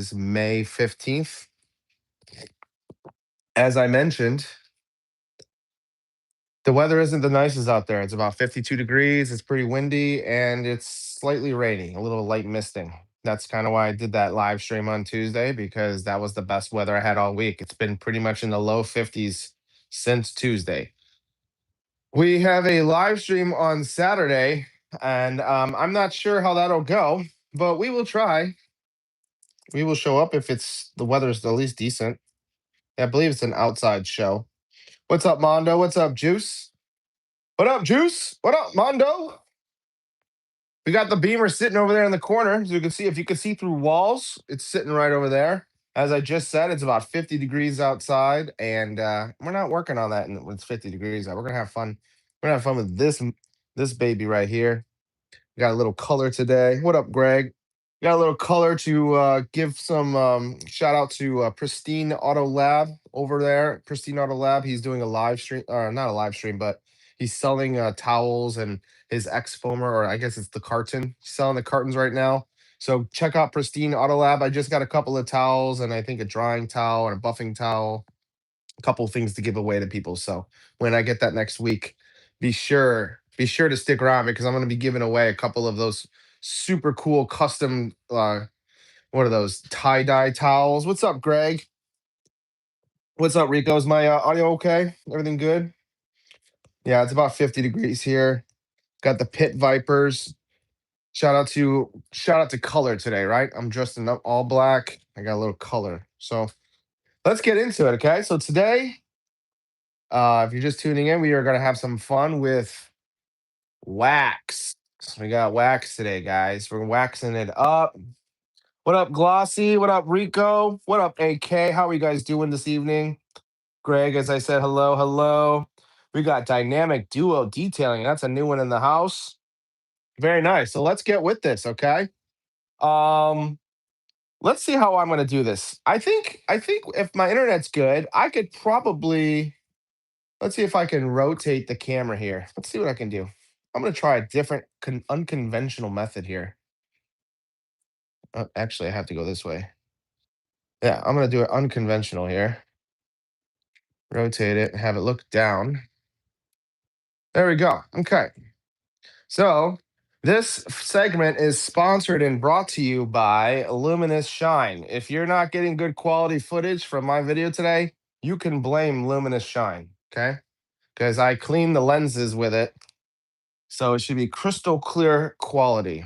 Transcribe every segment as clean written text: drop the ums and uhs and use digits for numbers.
is May 15th. As I mentioned, the weather isn't the nicest out there. It's about 52 degrees. It's pretty windy and it's slightly rainy, a little light misting. That's kind of why I did that live stream on Tuesday because that was the best weather I had all week. It's been pretty much in the low 50s since Tuesday. We have a live stream on Saturday, and I'm not sure how that'll go, but we will try. We will show up if it's the weather's at least decent. I believe it's an outside show. What's up, Mondo? What's up, Juice? What up, Juice? What up, Mondo? We got the beamer sitting over there in the corner, so you can see if you can see through walls. It's sitting right over there. As I just said, it's about 50 degrees outside, and we're not working on that when it's 50 degrees out. We're gonna have fun. We're gonna have fun with this baby right here. We got a little color today. What up, Greg? Got a little color to give some shout out to Pristine Auto Lab over there. Pristine Auto Lab. He's doing a live stream, or not a live stream, but he's selling towels and his X foamer, or I guess it's the carton. He's selling the cartons right now. So check out Pristine Auto Lab. I just got a couple of towels and I think a drying towel and a buffing towel, a couple of things to give away to people. So when I get that next week, be sure to stick around because I'm going to be giving away a couple of those super cool custom what are those tie-dye towels. What's up, Greg? What's up, Rico? Is my audio okay? Everything good? Yeah, it's about 50 degrees here. Got the Pit Vipers. Shout out to color today, right? I'm dressed in all black. I got a little color. So let's get into it, okay? So today, if you're just tuning in, we are gonna have some fun with wax. We got wax today, guys. We're waxing it up. What up, Glossy? What up, Rico? What up, AK? How are you guys doing this evening? Greg, as I said, hello, hello. We got dynamic duo detailing. That's a new one in the house. Very nice. So let's get with this, okay? Um, let's see how I'm gonna do this. I think if my internet's good, I could probably let's see if I can rotate the camera here. Let's see what I can do. I'm gonna try a different unconventional method here. Actually, I have to go this way. Yeah, I'm gonna do it unconventional here. Rotate it, have it look down. There we go. Okay. So this segment is sponsored and brought to you by Luminous Shine. If you're not getting good quality footage from my video today, you can blame Luminous Shine, okay? Because I cleaned the lenses with it, so it should be crystal clear quality.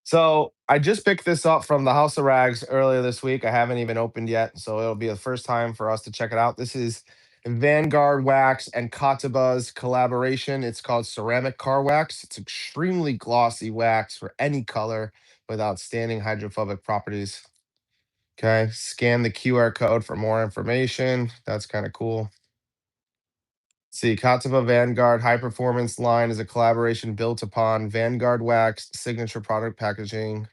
So I just picked this up from the House of Rags earlier this week. I haven't even opened yet, so it'll be the first time for us to check it out. This is Vanguardwax and Katiba's collaboration. It's called Ceramic Car Wax. It's extremely glossy wax for any color with outstanding hydrophobic properties. Okay, scan the QR code for more information. That's kind of cool. See, Katiba Vanguard High Performance line is a collaboration built upon Vanguardwax signature product packaging.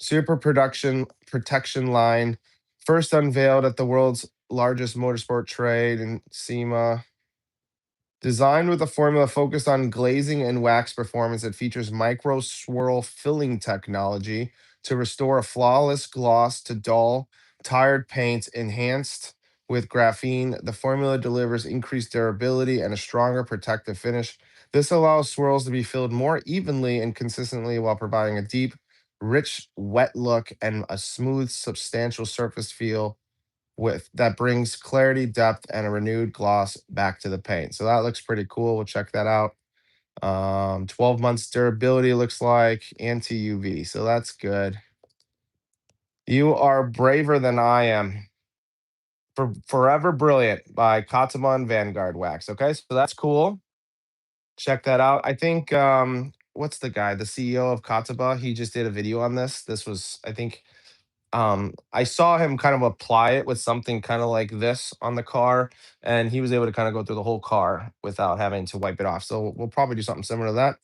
Super production protection line, first unveiled at the world's largest motorsport trade in SEMA. Designed with a formula focused on glazing and wax performance, it features micro swirl filling technology to restore a flawless gloss to dull, tired paints enhanced with graphene. The formula delivers increased durability and a stronger protective finish. This allows swirls to be filled more evenly and consistently while providing a deep, rich, wet look and a smooth, substantial surface feel with that brings clarity, depth, and a renewed gloss back to the paint. So that looks pretty cool. We'll check that out. 12 months durability looks like anti-UV. So that's good. You are braver than I am. For Forever Brilliant by Katiba and Vanguardwax. Okay, so that's cool. Check that out. I think what's the guy, the CEO of Katiba? He just did a video on this. This was, I think, I saw him kind of apply it with something kind of like this on the car, and he was able to kind of go through the whole car without having to wipe it off. So we'll probably do something similar to that.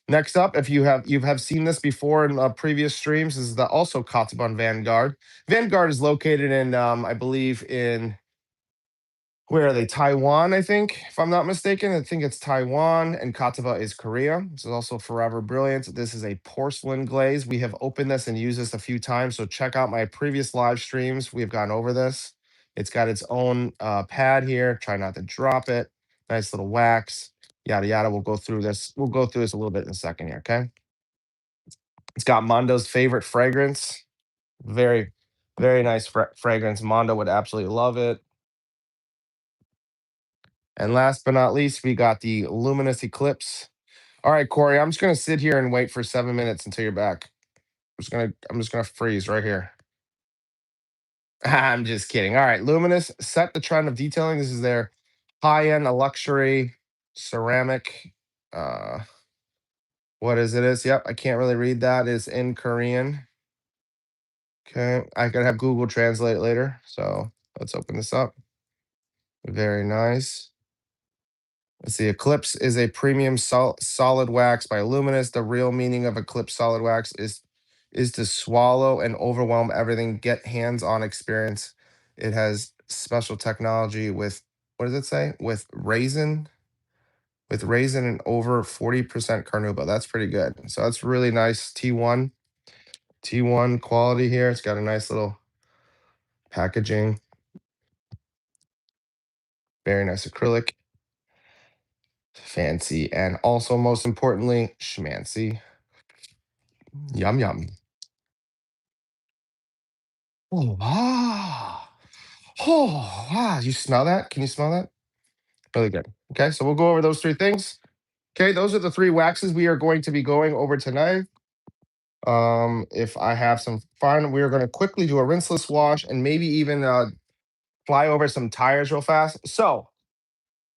Next up, if you have seen this before in previous streams, this is the also Katiba Vanguard. Vanguard is located in I believe in Where are they? Taiwan, I think, if I'm not mistaken. I think it's Taiwan, and Katiba is Korea. This is also Forever Brilliant. This is a porcelain glaze. We have opened this and used this a few times, so check out my previous live streams. We have gone over this. It's got its own pad here. Try not to drop it. Nice little wax. Yada yada. We'll go through this. We'll go through this a little bit in a second here. Okay. It's got Mondo's favorite fragrance. Very, very nice fragrance. Mondo would absolutely love it. And last but not least, we got the Luminous Eclipse. All right, Corey, I'm just gonna sit here and wait for 7 minutes until you're back. I'm just gonna freeze right here. I'm just kidding. All right, Luminous set the trend of detailing. This is their high-end luxury ceramic. Uh, what is it? Is yep. I can't really read that. It's in Korean. Okay, I could have Google Translate later. So let's open this up. Very nice. Let's see. Eclipse is a premium solid wax by Luminous. The real meaning of Eclipse solid wax is to swallow and overwhelm everything. Get hands-on experience. It has special technology with what does it say? With raisin and over 40% carnauba. That's pretty good. So that's really nice. T1 quality here. It's got a nice little packaging. Very nice acrylic. Fancy and also most importantly, schmancy. Yum yum. Oh, wow. Oh, wow. You smell that? Can you smell that? Really good. Okay, so we'll go over those three things. Okay, those are the three waxes we are going to be going over tonight. If I have some fun, we are going to quickly do a rinseless wash and maybe even fly over some tires real fast. So,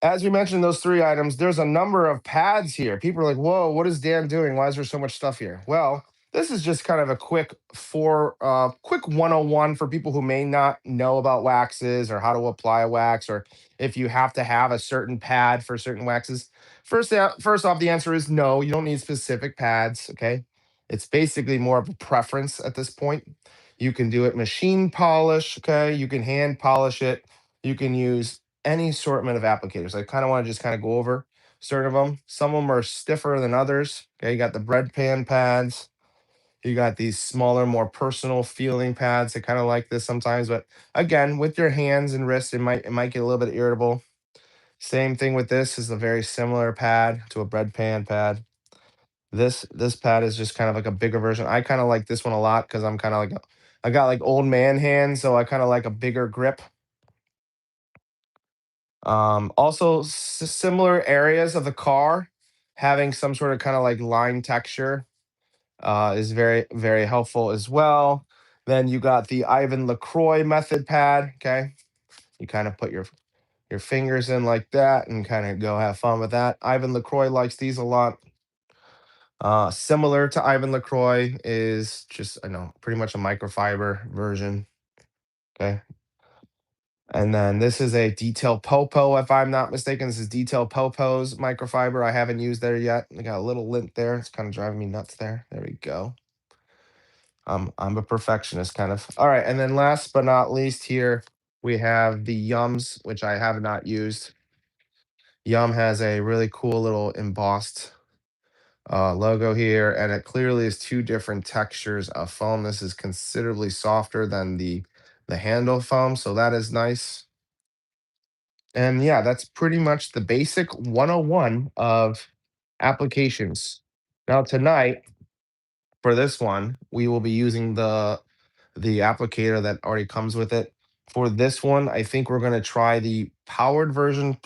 as we mentioned, those three items, there's a number of pads here. People are like, whoa, what is Dan doing? Why is there so much stuff here? Well, this is just kind of a quick 101 for people who may not know about waxes or how to apply a wax, or if you have to have a certain pad for certain waxes. First off, the answer is no, you don't need specific pads. Okay. It's basically more of a preference at this point. You can do it machine polish. Okay. You can hand polish it. You can use any assortment of applicators. I kind of want to just kind of go over certain of them. Some of them are stiffer than others. Okay, you got the bread pan pads. You got these smaller, more personal feeling pads. I kind of like this sometimes, but again, with your hands and wrists, it might get a little bit irritable. Same thing with this is a very similar pad to a bread pan pad. This pad is just kind of like a bigger version. I kind of like this one a lot because I'm kind of like I got like old man hands, so I kind of like a bigger grip. Also, similar areas of the car having some sort of kind of like line texture is very, very helpful as well. Then you got the Ivan LaCroix method pad. Okay. You kind of put your fingers in like that and kind of go have fun with that. Ivan LaCroix likes these a lot. Similar to Ivan LaCroix is just, I know, pretty much a microfiber version. Okay. And then this is a Detail Popo, if I'm not mistaken. This is Detail Popo's microfiber. I haven't used there yet. I got a little lint there. It's kind of driving me nuts there. There we go. I'm a perfectionist, kind of. All right, and then last but not least, here we have the Yums, which I have not used. Yum has a really cool little embossed logo here, and it clearly is two different textures of foam. This is considerably softer than the handle foam, so that is nice. And yeah, that's pretty much the basic 101 of applications. Now tonight, for this one, we will be using the applicator that already comes with it. For this one, I think we're going to try the powered version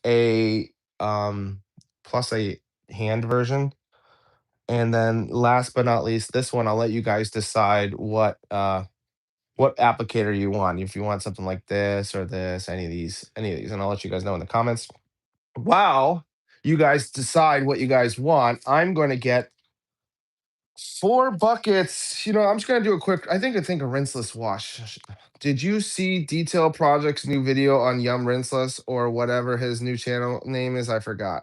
a um plus a hand version. And then last but not least, this one I'll let you guys decide what applicator you want. If you want something like this or this, any of these, and I'll let you guys know in the comments. While you guys decide what you guys want, I'm going to get 4 buckets. I'm just going to do a quick. I think a rinseless wash. Did you see Detail Project's new video on Yum Rinseless or whatever his new channel name is? I forgot.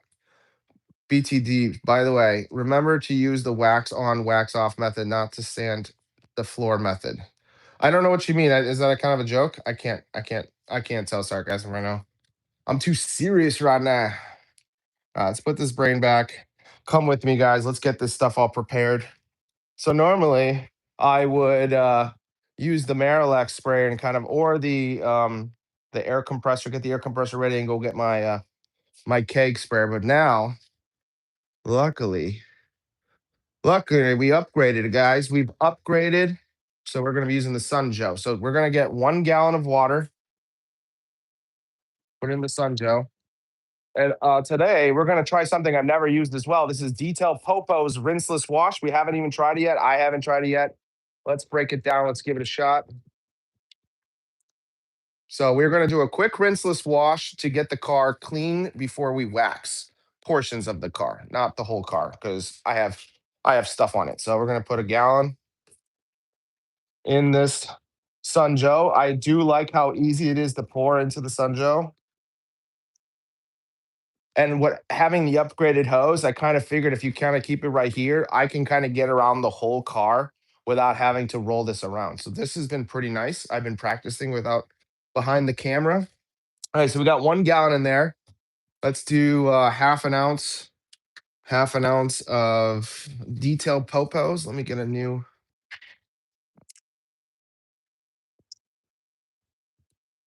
BTD. By the way, remember to use the wax on, wax off method, not to sand the floor method. I don't know what you mean. Is that a kind of a joke? I can't tell sarcasm right now. I'm too serious right now. Let's put this brain back. Come with me, guys. Let's get this stuff all prepared. So normally I would use the Marilac sprayer and kind of, or the air compressor, get the air compressor ready and go get my keg sprayer. But now, luckily, luckily we upgraded, guys. We've upgraded. So we're gonna be using the Sun Joe. So we're gonna get 1 gallon of water, put in the Sun Joe. And today we're gonna try something I've never used as well. This is Detail Popo's rinseless wash. We haven't even tried it yet. I haven't tried it yet. Let's break it down. Let's give it a shot. So we're going to do a quick rinseless wash to get the car clean before we wax portions of the car, not the whole car, because I have stuff on it. So we're going to put a gallon in this Sun Joe. I do like how easy it is to pour into the Sun Joe. And what having the upgraded hose, I kind of figured if you kind of keep it right here, I can kind of get around the whole car without having to roll this around. So this has been pretty nice. I've been practicing without behind the camera. All right, so we got 1 gallon in there. Let's do half an ounce of detailed popos. Let me get a new.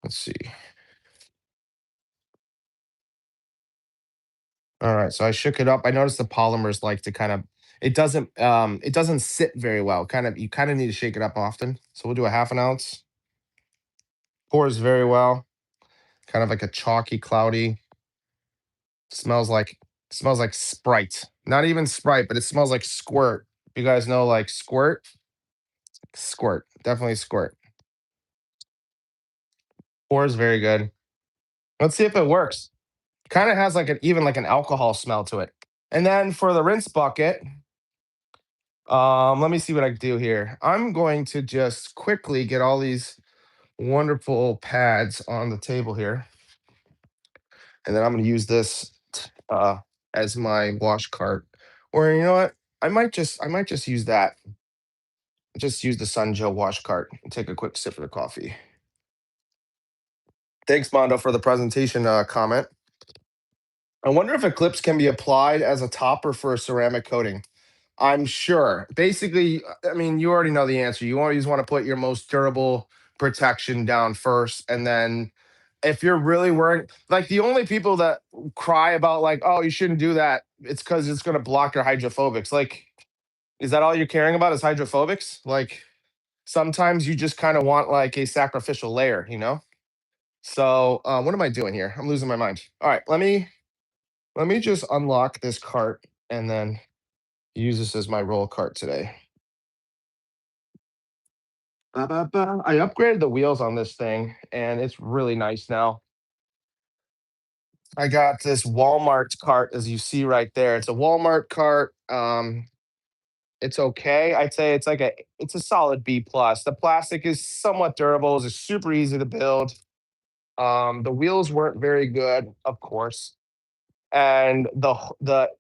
Let's see. All right, so I shook it up. I noticed the polymers like to kind of. It doesn't sit very well. You kind of need to shake it up often. So we'll do a half an ounce. Pours very well. Kind of like a chalky, cloudy. Smells like smells like Sprite. Not even Sprite, but it smells like Squirt. You guys know like Squirt? Squirt. Definitely Squirt. Pours very good. Let's see if it works. Kind of has like even like an alcohol smell to it. And then for the rinse bucket, let me see what I can do here. I'm going to just quickly get all these wonderful pads on the table here, and then I'm going to use this as my wash cart. Or you know what? I might just use that. Just use the Sun Joe wash cart and take a quick sip of the coffee. Thanks, Mondo, for the presentation comment. I wonder if Eclipse can be applied as a topper for a ceramic coating. I'm sure. Basically, I mean, you already know the answer. You always want to put your most durable protection down first. And then if you're really worried, like the only people that cry about, like, oh, you shouldn't do that, it's because it's going to block your hydrophobics. Like, is that all you're caring about is hydrophobics? Like, sometimes you just kind of want like a sacrificial layer, you know? So, what am I doing here? I'm losing my mind. All right, let me just unlock this cart and then use this as my roll cart today. Ba-ba-ba. I upgraded the wheels on this thing and it's really nice now. I got this Walmart cart as you see right there. It's a Walmart cart. It's okay. I'd say it's a solid B plus. The plastic is somewhat durable. It's super easy to build. The wheels weren't very good, of course, and the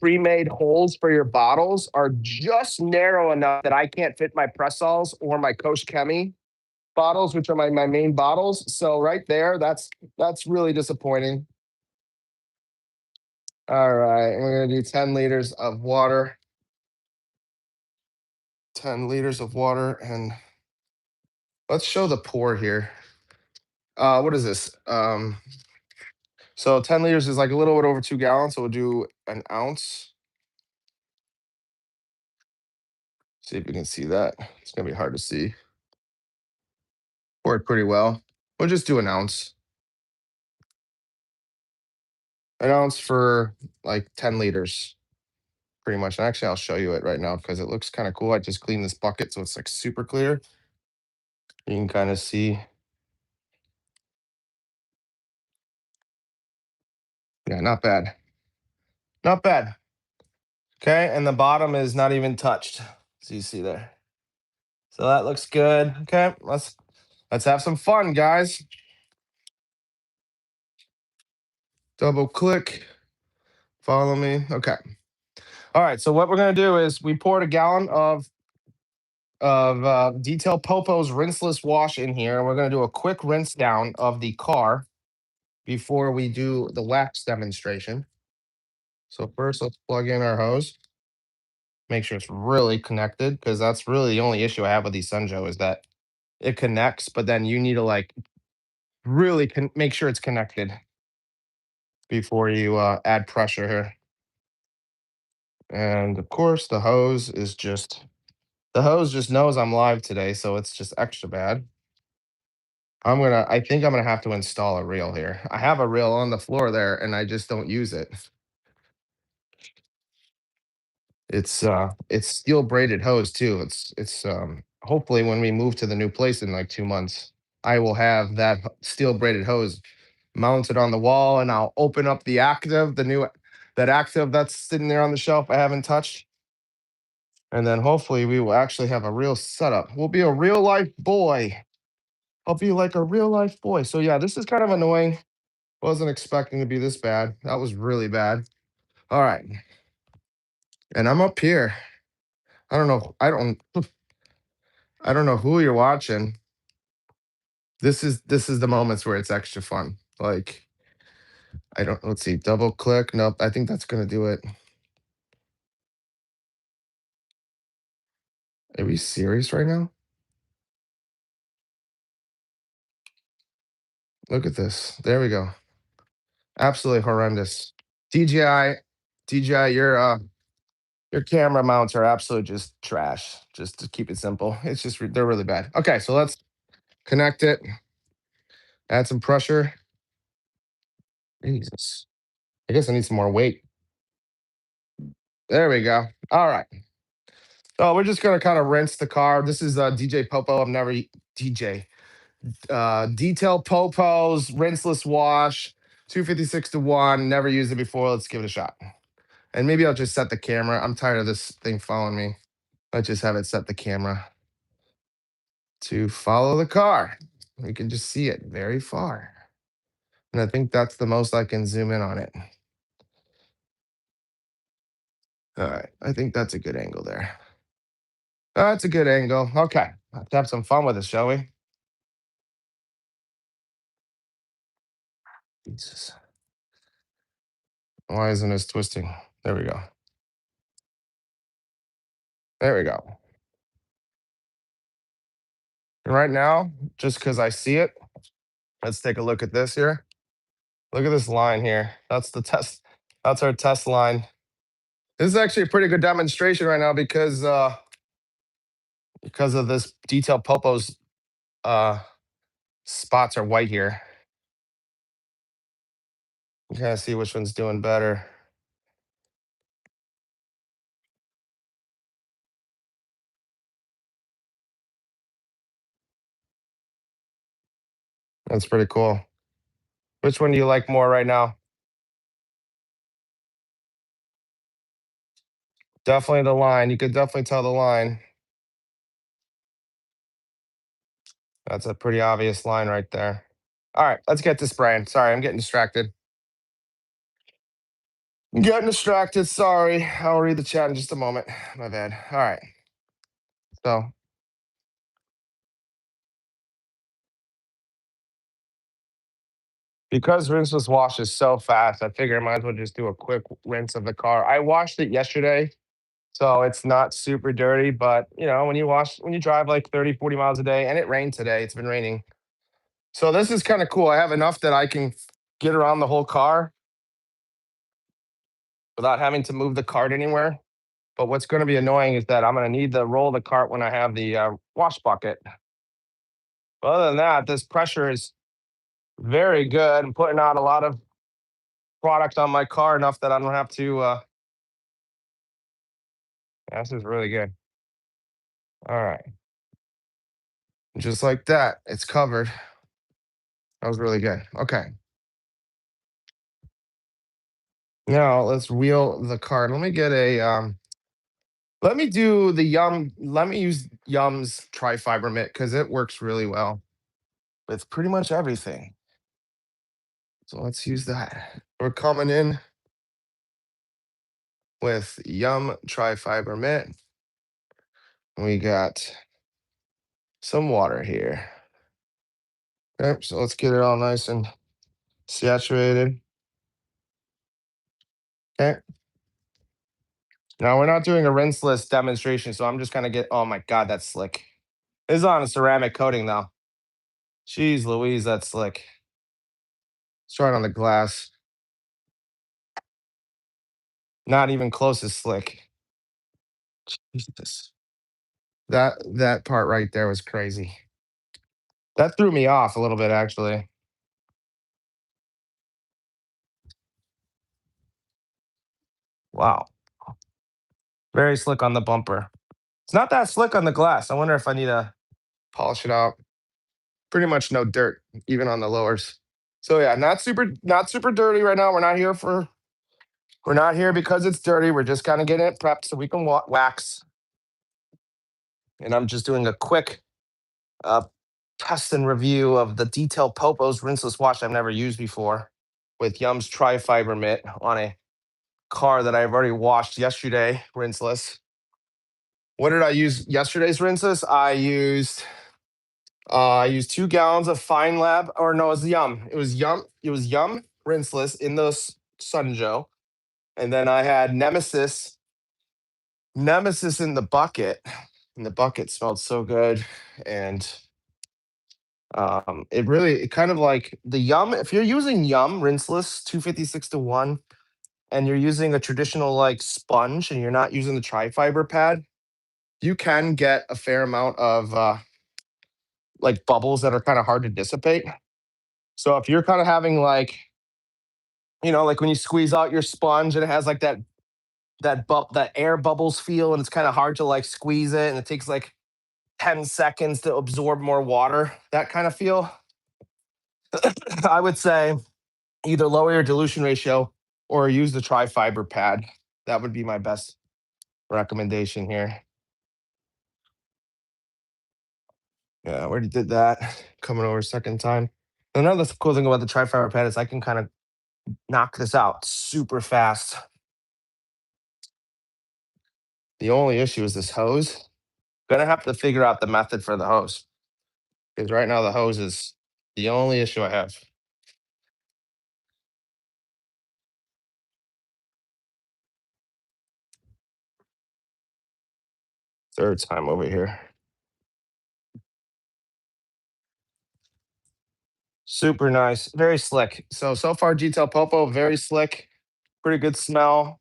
pre-made holes for your bottles are just narrow enough that I can't fit my Pressols or my Kosh Chemi bottles, which are my main bottles. So right there, that's really disappointing. All right, we're gonna do 10 liters of water. 10 liters of water, and let's show the pour here. What is this? So 10 liters is like a little bit over 2 gallons. So we'll do an ounce. See if you can see that. It's gonna be hard to see. Pour it pretty well. We'll just do an ounce. An ounce for like 10 liters, pretty much. And actually, I'll show you it right now because it looks kind of cool. I just cleaned this bucket so it's like super clear. You can kind of see. Yeah, not bad. Not bad. Okay, and the bottom is not even touched. So you see there. So that looks good. Okay, let's have some fun, guys. Double click. Follow me. Okay. All right. So what we're gonna do is we poured a gallon of of Detail Popo's rinseless wash in here. And we're going to do a quick rinse down of the car before we do the wax demonstration. So first, let's plug in our hose. Make sure it's really connected, because that's really the only issue I have with these Sunjo is that it connects, but then you need to like really make sure it's connected before you add pressure here. And of course, the hose just knows I'm live today, so it's just extra bad. I think I'm gonna have to install a reel here. I have a reel on the floor there, and I just don't use it. It's steel braided hose too. It's hopefully when we move to the new place in like 2 months, I will have that steel braided hose mounted on the wall, and I'll open up the active, that active that's sitting there on the shelf I haven't touched. And then hopefully we will actually have a real setup. We'll be a real life boy. I'll be like a real life boy. So yeah, this is kind of annoying. Wasn't expecting to be this bad. That was really bad. All right. And I'm up here. I don't know. I don't know who you're watching. This is the moments where it's extra fun. Like, I don't, let's see, double click. Nope. I think that's gonna do it. Are we serious right now? Look at this. There we go. Absolutely horrendous. DJI, DJI, your camera mounts are absolute just trash. Just to keep it simple. It's just they're really bad. Okay, so let's connect it. Add some pressure. Jesus. I guess I need some more weight. There we go. All right. So we're just gonna kind of rinse the car. This is DJ Popo. I've never DJ. Detail Popo's rinseless wash, 256 to 1. Never used it before. Let's give it a shot. And maybe I'll just set the camera. I'm tired of this thing following me. Let's just have it set the camera to follow the car. We can just see it very far. And I think that's the most I can zoom in on it. All right. I think that's a good angle there. That's a good angle. Okay. Let's have some fun with it, shall we? Jesus. Why isn't this twisting? There we go. There we go. And right now, just because I see it, let's take a look at this here. Look at this line here. That's the test. That's our test line. This is actually a pretty good demonstration right now because of this detail Popo's uh spots are white here. You kind of see which one's doing better. That's pretty cool. Which one do you like more right now? Definitely the line. You could definitely tell the line. That's a pretty obvious line right there. All right, let's get to spraying. Sorry, I'm getting distracted. Getting distracted. Sorry. I'll read the chat in just a moment. My bad. All right. So because rinseless wash is so fast, I figure I might as well just do a quick rinse of the car. I washed it yesterday, so it's not super dirty. But when you drive like 30, 40 miles a day, and it rained today, it's been raining. So this is kind of cool. I have enough that I can get around the whole car without having to move the cart anywhere. But what's going to be annoying is that I'm going to need to roll the cart when I have the wash bucket. But other than that, this pressure is very good. I'm putting out a lot of product on my car enough that I don't have to. This is really good. All right. Just like that, it's covered. That was really good. Okay. Now let's wheel the card. Let me get a let me do the let me use Yum's tri-fiber mitt because it works really well with pretty much everything. So let's use that. We're coming in with Yum tri-fiber mitt. We got some water here. Okay, so let's get it all nice and saturated. Okay. Now we're not doing a rinseless demonstration, so I'm just gonna get. Oh my god, that's slick. This is on a ceramic coating though. Jeez Louise, that's slick. Let's try it on the glass. Not even close as slick. Jesus. That part right there was crazy. That threw me off a little bit actually. Wow. Very slick on the bumper. It's not that slick on the glass. I wonder if I need to polish it out. Pretty much no dirt, even on the lowers. So yeah, not super dirty right now. We're not here because it's dirty. We're just kind of getting it prepped so we can wax. And I'm just doing a quick uh, test and review of the Detail Popo's rinseless wash I've never used before with Yum's tri-fiber mitt on a car that I've already washed yesterday, rinseless. What did I use yesterday's rinseless? I used 2 gallons of Fine Lab, or no, it was Yum. It was Yum. It was Yum rinseless in those Sunjo, and then I had Nemesis in the bucket, and the bucket smelled so good, and it kind of like the Yum. If you're using Yum rinseless 256 to 1, and you're using a traditional like sponge, and you're not using the tri-fiber pad, you can get a fair amount of like bubbles that are kind of hard to dissipate. So if you're kind of having like, like when you squeeze out your sponge and it has like that air bubbles feel, and it's kind of hard to like squeeze it, and it takes like 10 seconds to absorb more water, that kind of feel. I would say either lower your dilution ratio or use the tri-fiber pad. That would be my best recommendation here. Yeah, I already did that. Coming over a second time. Another cool thing about the tri-fiber pad is I can kind of knock this out super fast. The only issue is this hose. Gonna have to figure out the method for the hose because right now the hose is the only issue I have. Third time over here. Super nice, very slick. So far, Detail Popo, very slick, pretty good smell.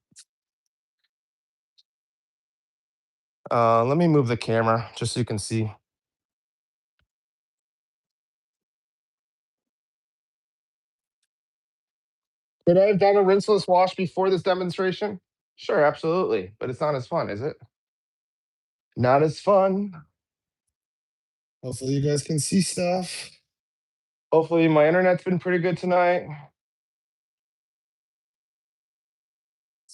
Let me move the camera just so you can see. Could I have done a rinseless wash before this demonstration? Sure, absolutely, but it's not as fun, is it? Not as fun. Hopefully, you guys can see stuff. Hopefully, my internet's been pretty good tonight.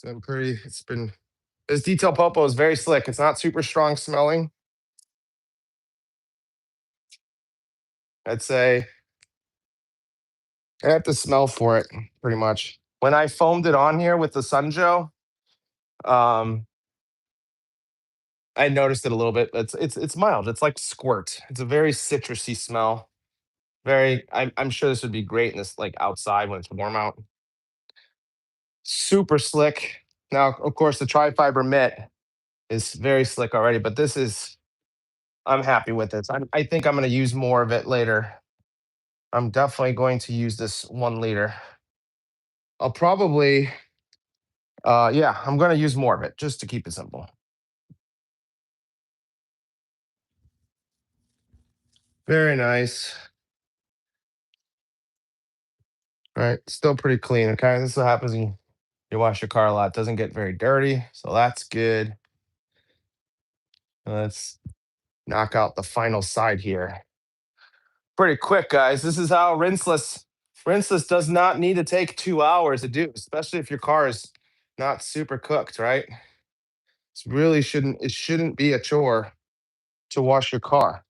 It's been, this Detail Popo is very slick. It's not super strong smelling. I'd say I have to smell for it pretty much. When I foamed it on here with the Sunjo, um, I noticed it a little bit. It's mild. It's like squirt. It's a very citrusy smell. I'm sure this would be great in this like outside when it's warm out. Super slick. Now, of course, the tri-fiber mitt is very slick already, but I'm happy with this. I think I'm going to use more of it later. I'm definitely going to use this 1 liter. I'll probably, yeah, I'm going to use more of it just to keep it simple. Very nice. All right, still pretty clean. Okay, this is what happens when you wash your car a lot. It doesn't get very dirty, so that's good. Let's knock out the final side here. Pretty quick, guys. This is how rinseless does not need to take 2 hours to do, especially if your car is not super cooked, right? It shouldn't be a chore to wash your car.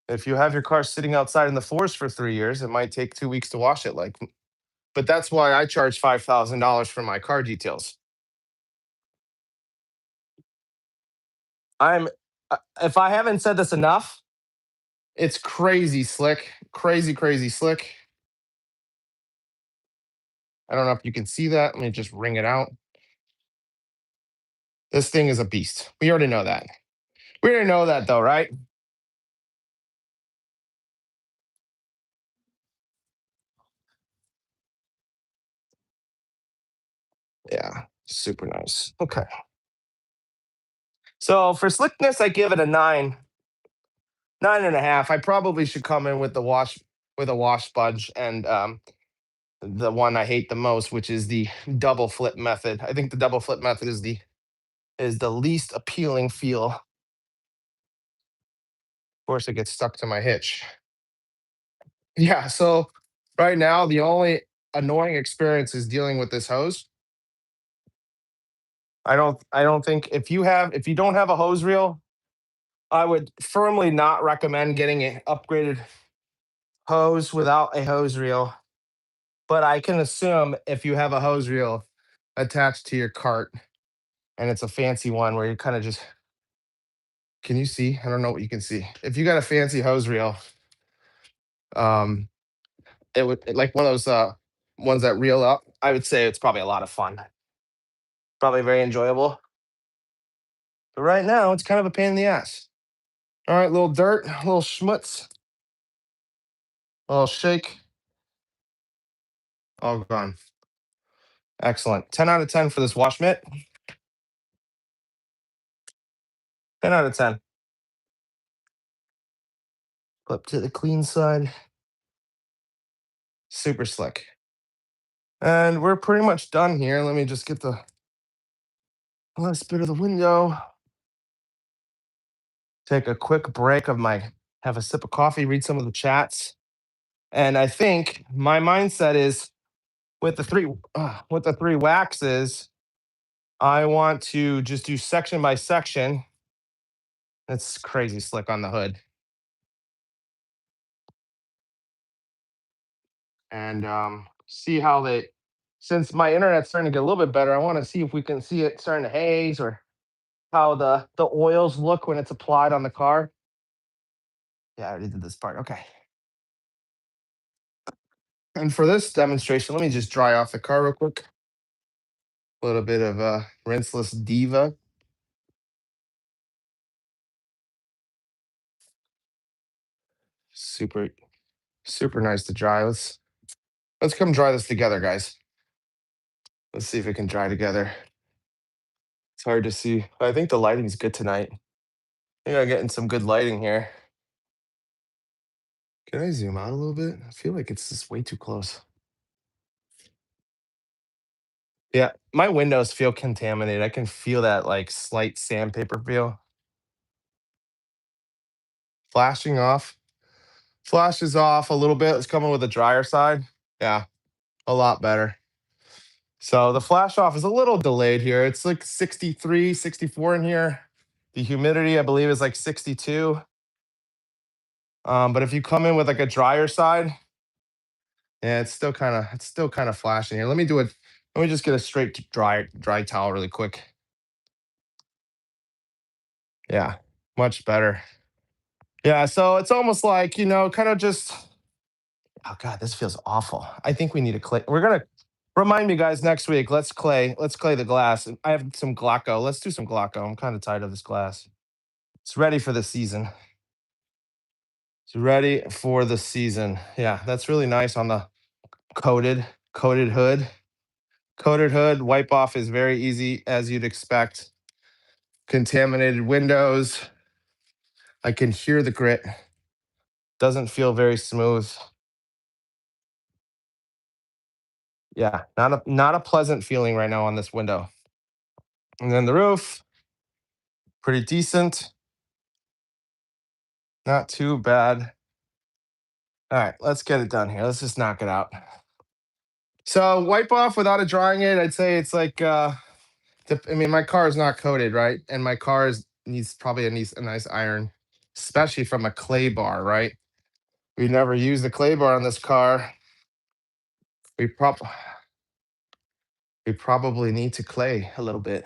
If you have your car sitting outside in the forest for 3 years, it might take 2 weeks to wash it. But that's why I charge $5,000 for my car details. I'm If I haven't said this enough, it's crazy slick, crazy, crazy slick. I don't know if you can see that. Let me just wring it out. This thing is a beast. We already know that. We already know that though, right? Yeah, super nice. Okay. So for slickness, I give it a 9.5. I probably should come in with the wash with a wash sponge and the one I hate the most, which is the double flip method. I think the double flip method is the least appealing feel. Of course, it gets stuck to my hitch. Yeah. So right now, the only annoying experience is dealing with this hose. I don't think if you don't have a hose reel, I would firmly not recommend getting an upgraded hose without a hose reel. But I can assume if you have a hose reel attached to your cart and it's a fancy one where you kind of just can you see? I don't know what you can see. If you got a fancy hose reel, um, it would like one of those ones that reel up. I would say it's probably a lot of fun, probably very enjoyable. But right now, it's kind of a pain in the ass. All right, little dirt, little schmutz, little shake, all gone. Excellent. 10 out of 10 for this wash mitt. 10 out of 10. Flip to the clean side. Super slick. And we're pretty much done here. Let me just get the last bit of the window. Take a quick break of my have a sip of coffee, read some of the chats. And I think my mindset is with the three waxes, I want to just do section by section. It's crazy slick on the hood. And see how they since my internet's starting to get a little bit better, I want to see if we can see it starting to haze or how the oils look when it's applied on the car. Yeah, I already did this part. Okay. And for this demonstration, let me just dry off the car real quick. A little bit of rinseless diva. Super, super nice to dry. Let's come dry this together, guys. Let's see if it can dry together. It's hard to see. I think the lighting's good tonight. I think I'm getting some good lighting here. Can I zoom out a little bit? I feel like it's just way too close. Yeah, my windows feel contaminated. I can feel that like slight sandpaper feel. Flashing off. Flashes off a little bit. It's coming with the drier side. Yeah, a lot better. So the flash off is a little delayed here. It's like 63, 64 in here. The humidity, I believe, is like 62. But if you come in with like a drier side, yeah, it's still kind of flashing here. Let me do it. Let me just get a straight dry towel really quick. Yeah, much better. Yeah, so it's almost like, kind of just oh god, this feels awful. I think we need a clay. We're gonna remind me guys next week. Let's clay the glass. I have some Glocko. Let's do some Glocko. I'm kind of tired of this glass. It's ready for the season. It's ready for the season. Yeah, that's really nice on the coated hood. Coated hood wipe off is very easy as you'd expect. Contaminated windows. I can hear the grit. Doesn't feel very smooth. Yeah, not a pleasant feeling right now on this window. And then the roof, pretty decent. Not too bad. All right, let's get it done here. Let's just knock it out. So wipe off without it drying it. I'd say it's like I mean, my car is not coated, right? And my car needs probably needs a nice iron, especially from a clay bar, right? We never use the clay bar on this car. We prob we probably need to clay a little bit.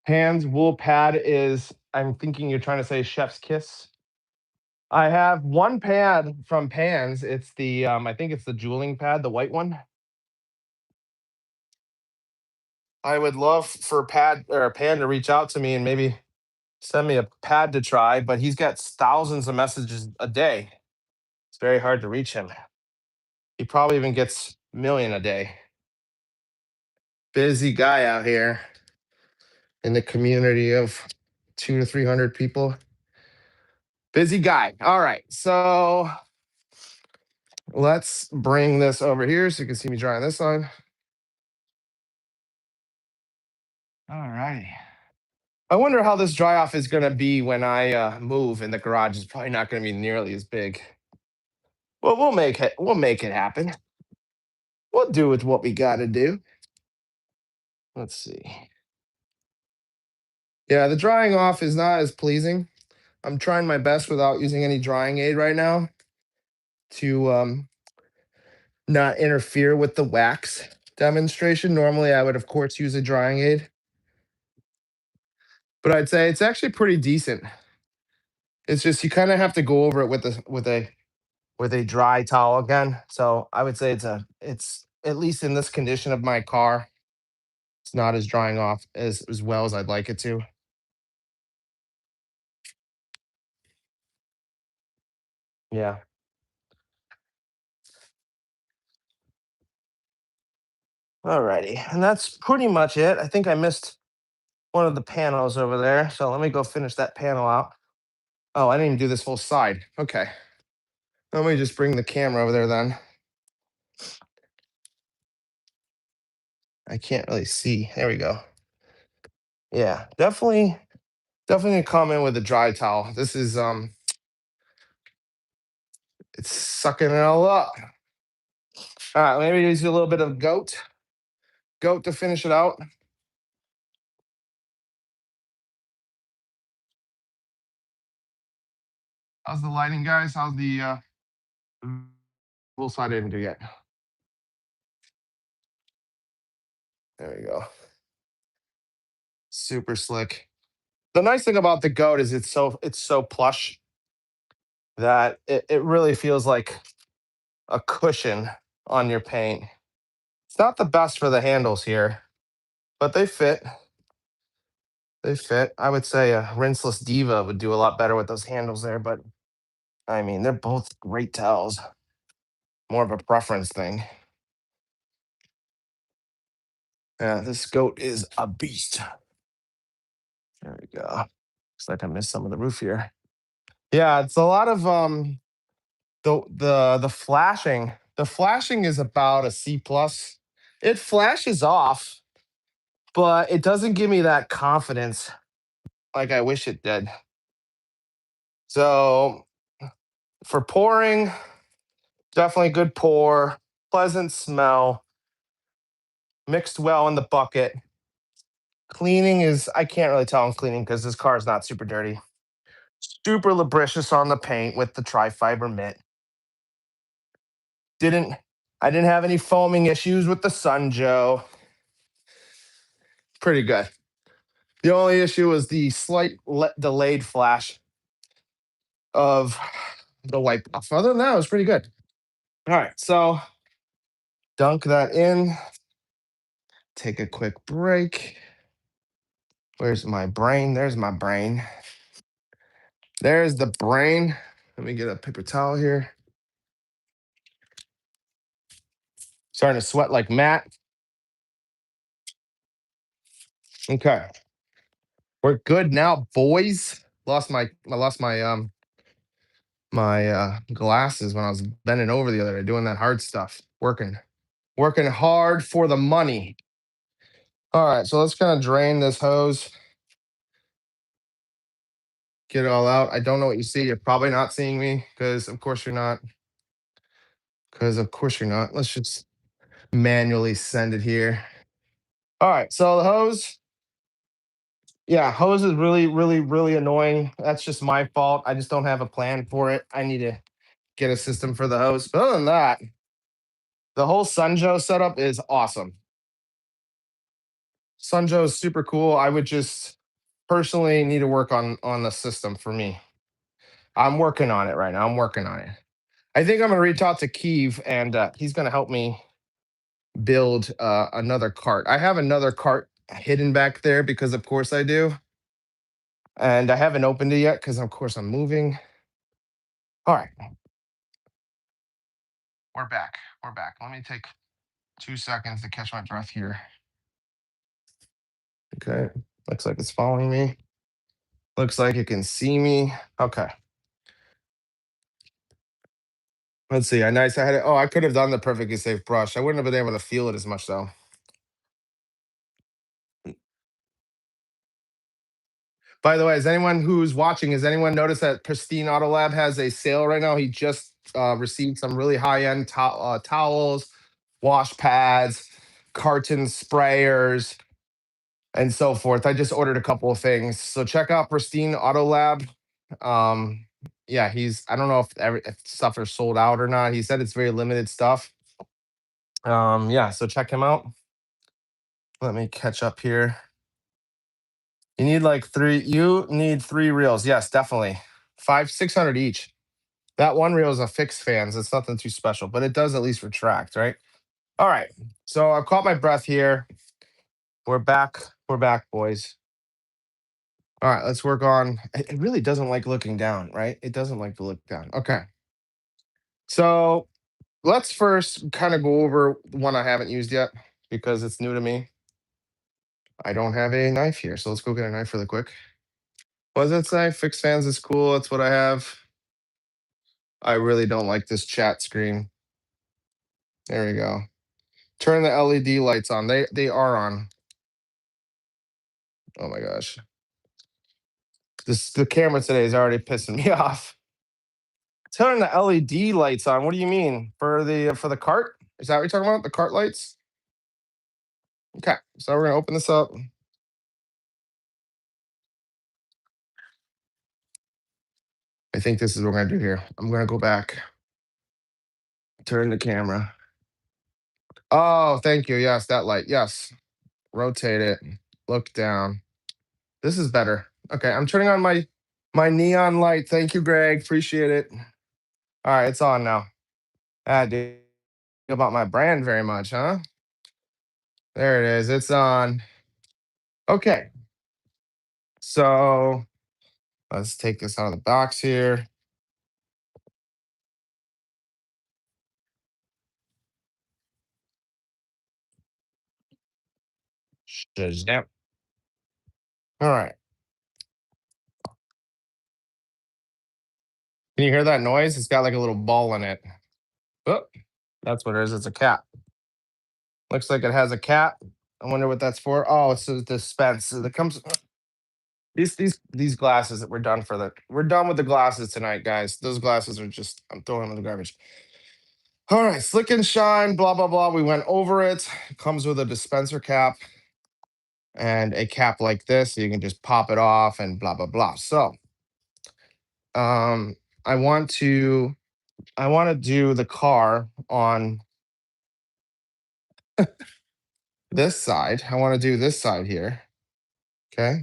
Hands wool pad is, I'm thinking you're trying to say chef's kiss. I have one pad from Pans. It's the I think it's the jeweling pad, the white one. I would love for Pad or Pan to reach out to me and maybe send me a pad to try, but he's got thousands of messages a day. It's very hard to reach him. He probably even gets a million a day. Busy guy out here in the community of 200 to 300 people. Busy guy. All right. So let's bring this over here so you can see me drying this on. All righty. I wonder how this dry off is going to be when I move, and the garage is probably not going to be nearly as big. Well, we'll make it. We'll make it happen. We'll do with what we got to do. Let's see. Yeah, the drying off is not as pleasing. I'm trying my best without using any drying aid right now to not interfere with the wax demonstration. Normally, I would, of course, use a drying aid, but I'd say it's actually pretty decent. It's just you kind of have to go over it with a dry towel again. So I would say it's at least in this condition of my car, it's not as drying off as well as I'd like it to. Yeah. Alrighty. And that's pretty much it. I think I missed one of the panels over there. So let me go finish that panel out. Oh, I didn't even do this whole side. Okay. Let me just bring the camera over there then. I can't really see. There we go. Yeah, definitely come in with a dry towel. This is it's sucking it all up. All right, maybe use a little bit of goat to finish it out. How's the lighting, guys? How's the full side I didn't do yet? There we go. Super slick. The nice thing about the goat is it's so plush that it really feels like a cushion on your paint. It's not the best for the handles here, but they fit. They fit. I would say a rinseless Diva would do a lot better with those handles there, but I mean, they're both great towels. More of a preference thing. Yeah, this goat is a beast. There we go. Looks like I missed some of the roof here. Yeah, it's a lot of the flashing. The flashing is about a C plus. It flashes off, but it doesn't give me that confidence like I wish it did. So for pouring, definitely good pour, pleasant smell, mixed well in the bucket. Cleaning is, I can't really tell I'm cleaning because this car is not super dirty. Super lubricious on the paint with the tri-fiber mitt. Didn't I didn't have any foaming issues with the Sun Joe. Pretty good. The only issue was the slight delayed flash of the white buff. Other than that, it was pretty good. All right, so dunk that in. Take a quick break. Where's my brain? There's my brain. There's the brain. Let me get a paper towel here. Starting to sweat like Matt. Okay. We're good now, boys. I lost my glasses when I was bending over the other day doing that hard stuff. Working hard for the money. All right, so let's kind of drain this hose. Get it all out. I don't know what you see. You're probably not seeing me because of course you're not. Because of course you're not. Let's just manually send it here. All right, so the hose. Yeah, hose is really, really, really annoying. That's just my fault. I just don't have a plan for it. I need to get a system for the hose. But other than that, the whole Sunjo setup is awesome. Sunjo is super cool. I would just personally need to work on the system for me. I'm working on it right now. I'm working on it. I think I'm gonna reach out to Keeve, and he's gonna help me build another cart. I have another cart hidden back there because, of course, I do, and I haven't opened it yet because, of course, I'm moving. All right, we're back. We're back. Let me take 2 seconds to catch my breath here. Okay, looks like it's following me. Looks like it can see me. Okay. Let's see. I nice. I had it. Oh, I could have done the perfectly safe brush. I wouldn't have been able to feel it as much though. By the way, has anyone who's watching, has anyone noticed that Pristine Auto Lab has a sale right now? He just received some really high-end towels, wash pads, carton sprayers, and so forth. I just ordered a couple of things. So check out Pristine Auto Lab. Um, yeah, he's, I don't know if stuff is sold out or not. He said it's very limited stuff. Yeah, so check him out. Let me catch up here. You need three reels. Yes, definitely. 600 each. That one reel is a fixed fan, so it's nothing too special, but it does at least retract, right? All right. So I've caught my breath here. We're back. We're back, boys. All right, let's work on. It really doesn't like looking down, right? It doesn't like to look down. Okay. So let's first kind of go over one I haven't used yet because it's new to me. I don't have a knife here, so let's go get a knife really quick. What does it say? Fixed fans is cool. That's what I have. I really don't like this chat screen. There we go. Turn the LED lights on. They are on. Oh my gosh. The camera today is already pissing me off. Turn the LED lights on. What do you mean? For the cart? Is that what you're talking about? The cart lights? Okay. So we're gonna open this up. I think this is what we're gonna do here. I'm gonna go back. Turn the camera. Oh, thank you. Yes, that light. Yes. Rotate it. Look down. This is better. Okay, I'm turning on my neon light. Thank you, Greg. Appreciate it. All right, it's on now. Dude, about my brand very much, huh? There it is. It's on. Okay, so let's take this out of the box here. Shazam. All right. Can you hear that noise? It's got like a little ball in it. Oh, that's what it is. It's a cap. Looks like it has a cap. I wonder what that's for. Oh, it's a dispense. It comes. These glasses that we're done with the glasses tonight, guys. Those glasses are just, I'm throwing them in the garbage. All right, slick and shine, blah blah blah. We went over it. It comes with a dispenser cap and a cap like this, so you can just pop it off and blah blah blah. So um I want to do the car on this side. I want to do this side here. Okay.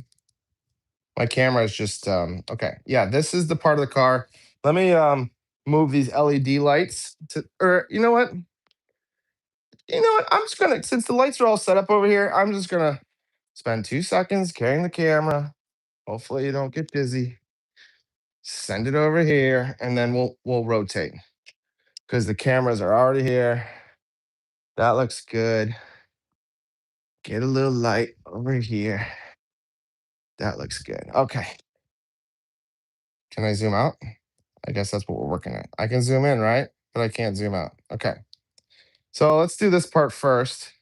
My camera is just okay. Yeah, this is the part of the car. Let me move these LED lights to, or you know what? You know what? I'm just gonna, since the lights are all set up over here, I'm just gonna spend 2 seconds carrying the camera. Hopefully you don't get dizzy. Send it over here, and then we'll rotate because the cameras are already here. That looks good. Get a little light over here. That looks good. Okay. Can I zoom out? I guess that's what we're working at. I can zoom in, right? But I can't zoom out. Okay. So let's do this part first.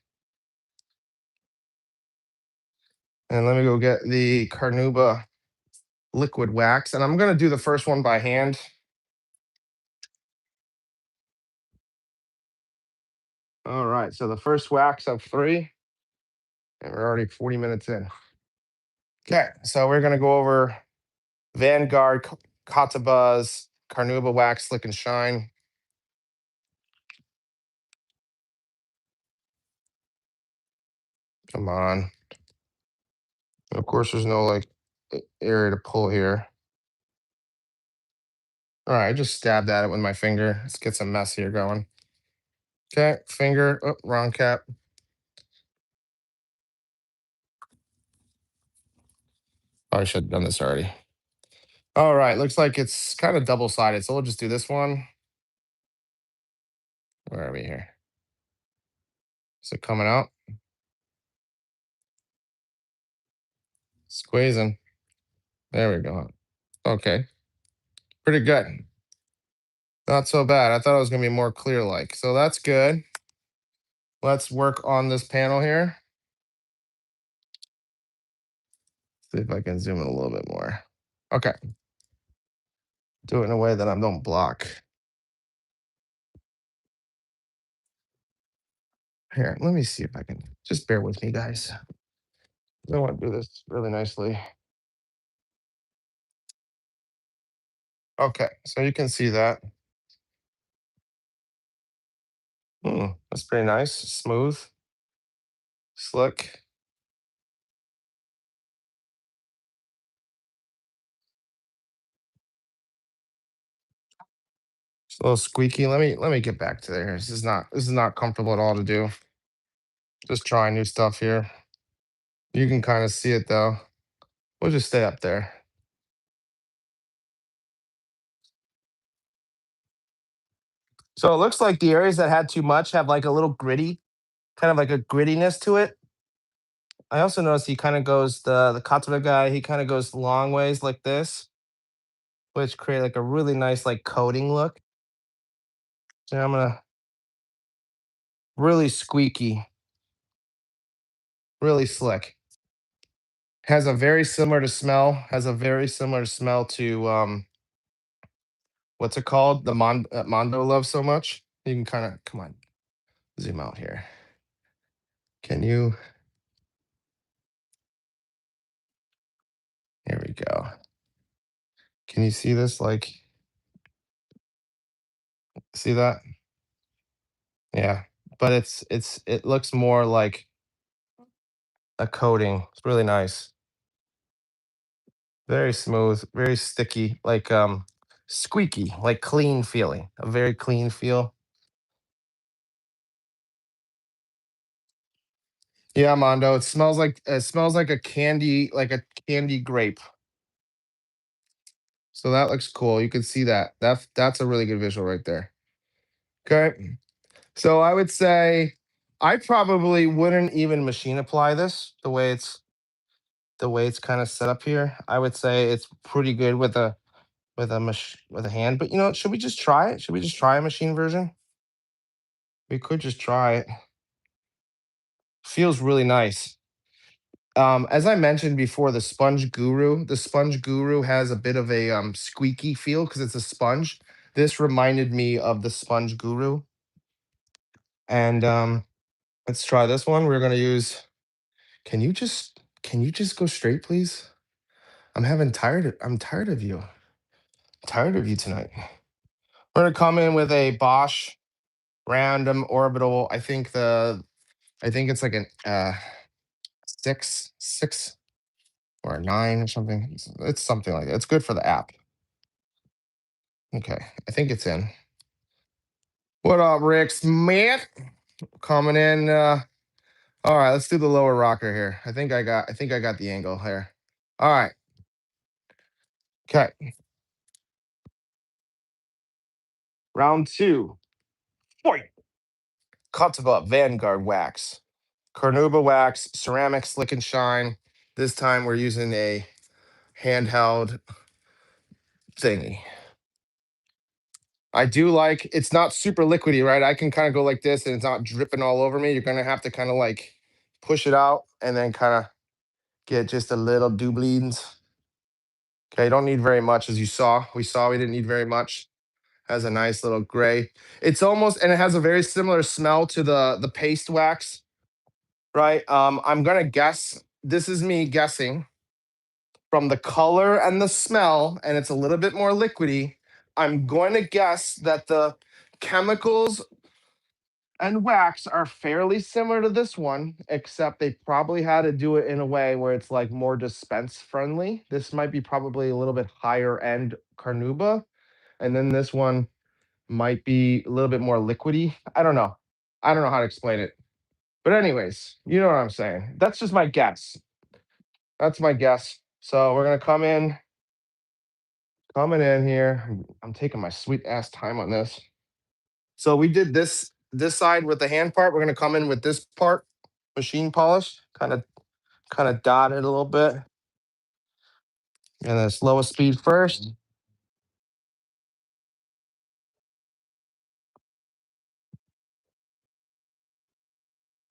And let me go get the Carnauba liquid wax. And I'm going to do the first one by hand. All right. So the first wax of 3. And we're already 40 minutes in. Okay. So we're going to go over Vanguard, Katiba's Carnauba Wax Slick and Shine. Come on. Of course, there's no like area to pull here. All right, I just stabbed at it with my finger. Let's get some mess here going. Okay, finger. Oh, wrong cap. Probably should have done this already. All right, looks like it's kind of double-sided, so we'll just do this one. Where are we here? Is it coming out? Squeezing. There we go. Okay, pretty good. Not so bad. I thought it was gonna be more clear like. So that's good. Let's work on this panel here. See if I can zoom in a little bit more. Okay. Do it in a way that I don't block. Here, let me see if I can. Just bear with me, guys. I want to do this really nicely. Okay, so you can see that. That's pretty nice. Smooth, slick. It's a little squeaky. Let me get back to there. This is not comfortable at all to do. Just trying new stuff here. You can kind of see it though. We'll just stay up there. So it looks like the areas that had too much have like a little gritty, kind of like a grittiness to it. I also noticed he kind of goes the Katiba guy. He kind of goes long ways like this, which create like a really nice like coating look. So I'm gonna really squeaky, really slick. Has a very similar to smell. Has a very similar smell to what's it called? The Mondo love so much. You can kind of come on, zoom out here. Can you? Here we go. Can you see this? Like, see that? Yeah, but it looks more like a coating. It's really nice. Very smooth, very sticky, like squeaky, like clean feeling. A very clean feel. Yeah, Mondo. It smells like a candy grape. So that looks cool. You can see that. That's a really good visual right there. Okay. So I would say I probably wouldn't even machine apply this the way it's kind of set up here. I would say it's pretty good with a hand. But should we just try it? Should we just try a machine version? We could just try it. Feels really nice. As I mentioned before, the sponge guru has a bit of a squeaky feel because it's a sponge. This reminded me of the sponge guru. And let's try this one. We're gonna use. Can you just go straight, please? I'm tired of you. Tired of you tonight. We're gonna come in with a Bosch random orbital. I think it's like an 6 or a 9 or something. It's something like that. It's good for the app. Okay, I think it's in. What up, Rick Smith? Coming in. All right, let's do the lower rocker here. I think I got the angle here. All right. Okay. Round two. Fight. Katiba Vanguardwax. Carnauba wax, ceramic slick and shine. This time we're using a handheld thingy. I do like it's not super liquidy, right? I can kind of go like this and it's not dripping all over me. You're gonna have to kind of like push it out and then kind of get just a little doublins. Okay, don't need very much as you saw. We didn't need very much. Has a nice little gray. It's almost and it has a very similar smell to the paste wax, right? I'm gonna guess. This is me guessing from the color and the smell, and it's a little bit more liquidy. I'm going to guess that the chemicals and wax are fairly similar to this one, except they probably had to do it in a way where it's like more dispense friendly. This might be probably a little bit higher end carnauba, and then this one might be a little bit more liquidy. I don't know. I don't know how to explain it. But anyways, you know what I'm saying. That's just my guess. That's my guess. So we're gonna coming in here. I'm taking my sweet ass time on this. So we did this side with the hand part. We're gonna come in with this part, machine polish, kind of dot it a little bit, and then slowest speed first.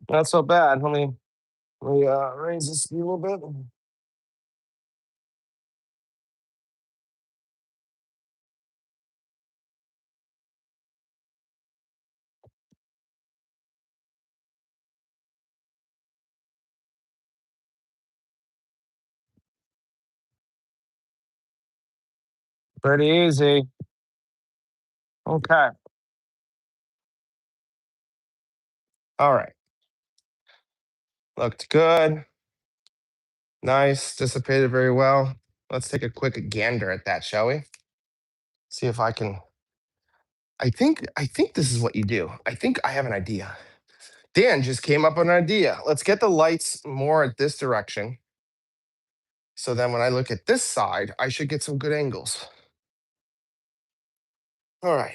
Not so bad. Let me raise the speed a little bit. Pretty easy. Okay. All right. Looked good. Nice. Dissipated very well. Let's take a quick gander at that, shall we? See if I can. I think this is what you do. I think I have an idea. Dan just came up with an idea. Let's get the lights more at this direction. So then when I look at this side, I should get some good angles. All right.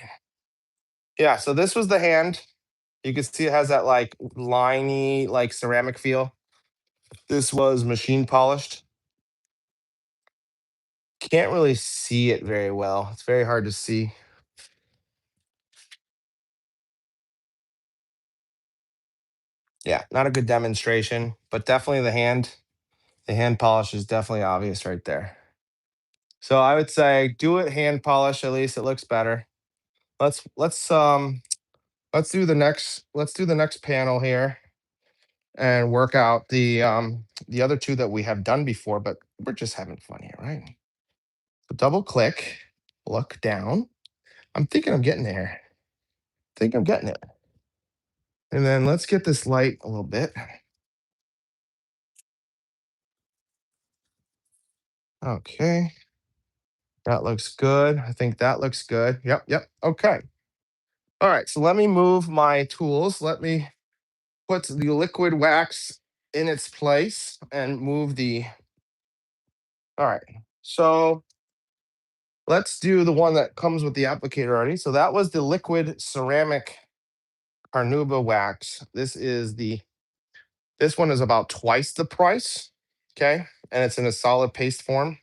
Yeah, so this was the hand. You can see it has that like liney, like ceramic feel. This was machine polished. Can't really see it very well. It's very hard to see. Yeah, not a good demonstration, but definitely the hand polish is definitely obvious right there. So I would say do it hand polish, at least it looks better. Let's do the next panel here and work out the other two that we have done before, but we're just having fun here, right? So double click, look down. I'm thinking I'm getting there. Think I'm getting it. And then let's get this light a little bit. Okay. That looks good. I think that looks good. Yep, yep. Okay. All right. So let me move my tools. Let me put the liquid wax in its place and move the. All right. So let's do the one that comes with the applicator already. So that was the liquid ceramic carnauba wax. This one is about twice the price. Okay. And it's in a solid paste form.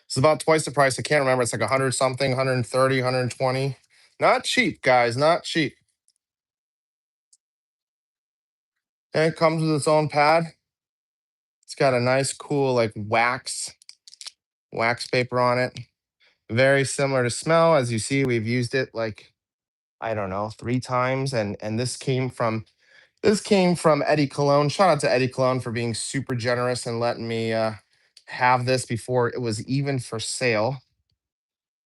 It's about twice the price. I can't remember. It's like 100 something, 130, 120. Not cheap, guys. Not cheap. And it comes with its own pad. It's got a nice, cool, like wax paper on it. Very similar to smell. As you see, we've used it like, I don't know, 3 times. And this came from Eddie Cologne. Shout out to Eddie Cologne for being super generous and letting me have this before it was even for sale.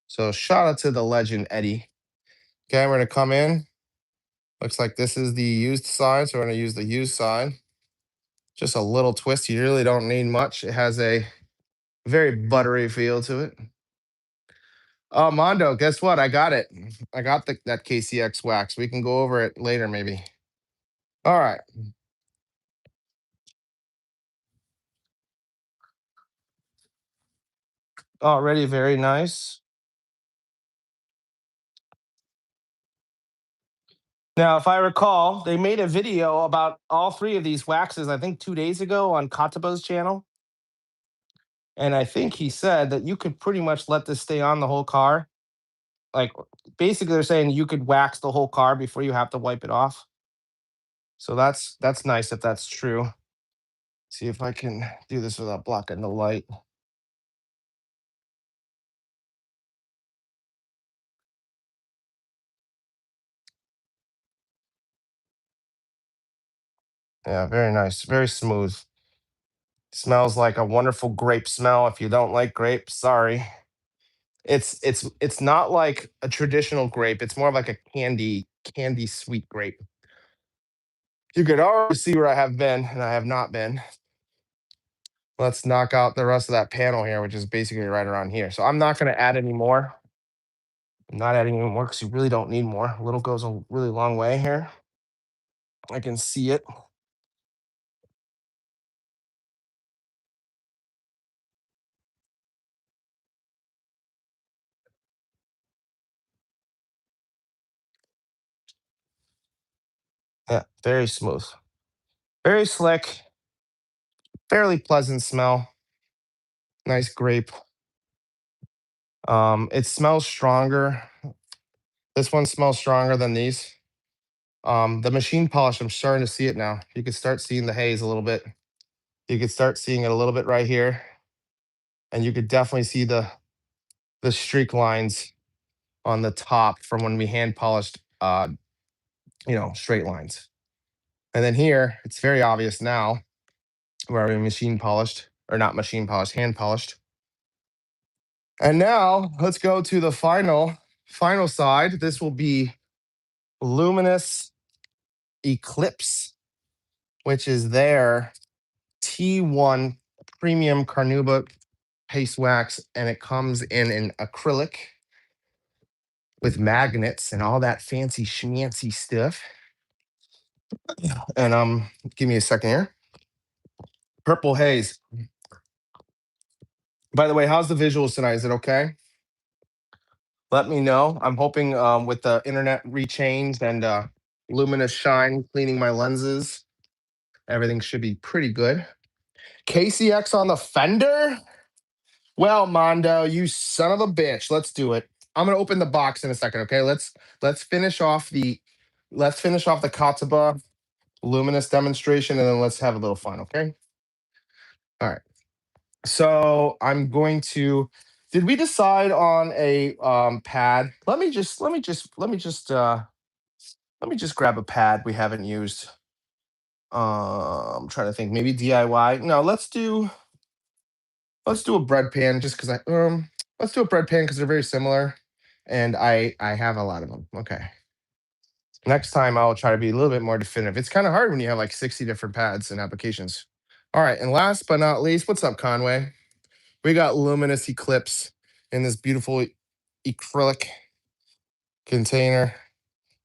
So shout out to the legend Eddie. Okay, we're gonna come in. Looks like this is the used side, so we're gonna use the used side. Just a little twist. You really don't need much. It has a very buttery feel to it. Oh, Mondo, guess what? I got it. I got that KCX wax. We can go over it later, maybe. All right. Already very nice. Now, if I recall, they made a video about all 3 of these waxes, I think 2 days ago on Katiba's channel. And I think he said that you could pretty much let this stay on the whole car. Like basically they're saying you could wax the whole car before you have to wipe it off. So that's nice if that's true. See if I can do this without blocking the light. Yeah, very nice. Very smooth. Smells like a wonderful grape smell. If you don't like grape, sorry. It's not like a traditional grape. It's more of like a candy candy sweet grape. You could already see where I have been and I have not been. Let's knock out the rest of that panel here, which is basically right around here. So I'm not going to add any more. I'm not adding any more because you really don't need more. A little goes a really long way here. I can see it. Yeah, very smooth, very slick, fairly pleasant smell. Nice grape. It smells stronger. This one smells stronger than these. The machine polish, I'm starting to see it now. You can start seeing the haze a little bit. You could start seeing it a little bit right here, and you could definitely see the streak lines on the top from when we hand polished, straight lines. And then here, it's very obvious now where we machine polished, or not machine polished, hand polished. And now let's go to the final side. This will be Luminous Eclipse, which is their T1 premium carnauba paste wax, and it comes in an acrylic with magnets and all that fancy schmancy stuff. And give me a second here. Purple haze. By the way, how's the visuals tonight? Is it okay? Let me know. I'm hoping with the internet rechanged and luminous shine cleaning my lenses, everything should be pretty good. KCX on the fender? Well, Mondo, you son of a bitch. Let's do it. I'm gonna open the box in a second, okay? Let's finish off the Katiba luminous demonstration, and then let's have a little fun, okay? All right. So I'm going to. Did we decide on a pad? Let me just grab a pad we haven't used. I'm trying to think. Maybe DIY. No, let's do a bread pan just because let's do a bread pan because they're very similar, and I have a lot of them. Okay. Next time I'll try to be a little bit more definitive. It's kind of hard when you have like 60 different pads and applications. All right, and last but not least, what's up, Conway? We got Luminous Eclipse in this beautiful acrylic container.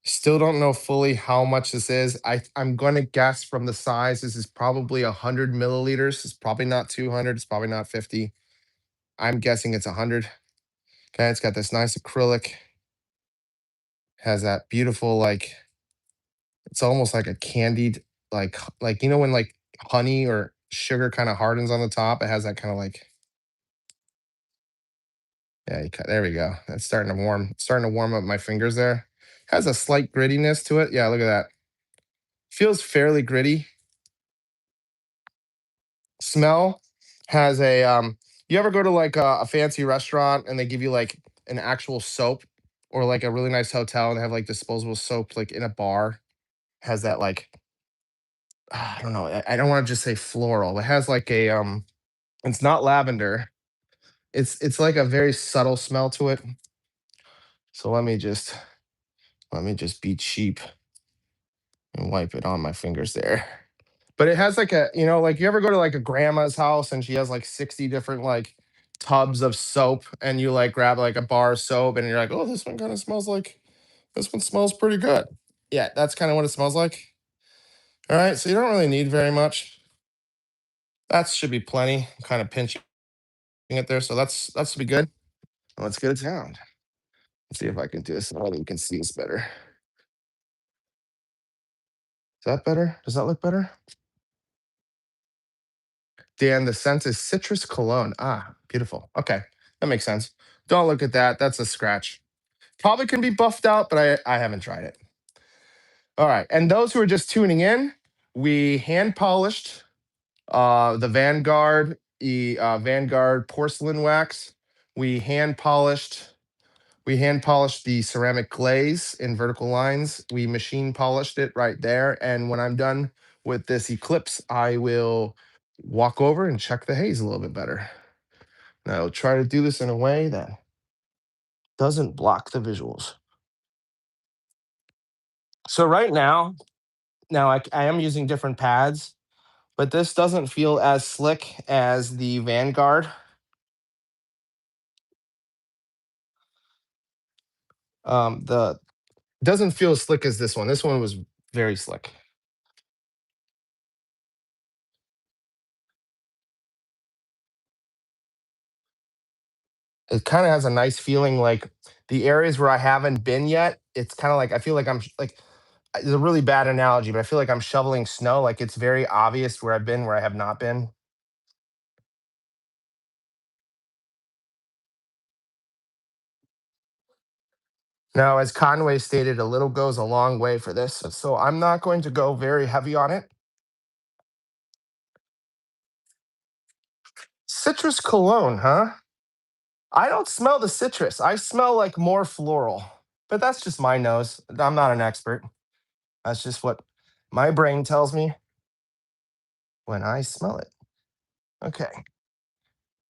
Still don't know fully how much this is. I'm going to guess from the size, this is probably 100 milliliters. It's probably not 200. It's probably not 50. I'm guessing it's 100. Okay, it's got this nice acrylic. Has that beautiful, like, it's almost like a candied, like when like honey or sugar kind of hardens on the top. It has that kind of like, yeah, there we go. It's starting to warm up my fingers there. Has a slight grittiness to it. Yeah, look at that. Feels fairly gritty. Smell has you ever go to like a fancy restaurant and they give you like an actual soap, or like a really nice hotel and they have like disposable soap like in a bar? Has that like, I don't know. I don't want to just say floral. It has like a it's not lavender. It's like a very subtle smell to it. So let me just be cheap and wipe it on my fingers there. But it has like like you ever go to like a grandma's house and she has like 60 different like tubs of soap, and you like grab like a bar of soap and you're like, oh, this one kind of smells like, this one smells pretty good. Yeah, that's kind of what it smells like. All right, so you don't really need very much. That should be plenty. Kind of pinching it there, so that's be good. Let's get it down. Let's see if I can do this so you can see this better. Is that better? Does that look better? Dan, the scent is citrus cologne. Ah, beautiful. Okay, that makes sense. Don't look at that. That's a scratch. Probably can be buffed out, but I haven't tried it. All right, and those who are just tuning in, we hand polished the Vanguard porcelain wax. We hand polished the ceramic glaze in vertical lines. We machine polished it right there. And when I'm done with this Eclipse, I will walk over and check the haze a little bit better. And I'll try to do this in a way that doesn't block the visuals. So right now, I am using different pads, but this doesn't feel as slick as the Vanguard. The doesn't feel as slick as this one. This one was very slick. It kind of has a nice feeling like the areas where I haven't been yet. It's kind of like I feel like like it's a really bad analogy, but I feel like I'm shoveling snow. Like it's very obvious where I've been, where I have not been. Now, as Conway stated, a little goes a long way for this. So I'm not going to go very heavy on it. Citrus cologne, huh? I don't smell the citrus. I smell like more floral, but that's just my nose. I'm not an expert. That's just what my brain tells me when I smell it. Okay, I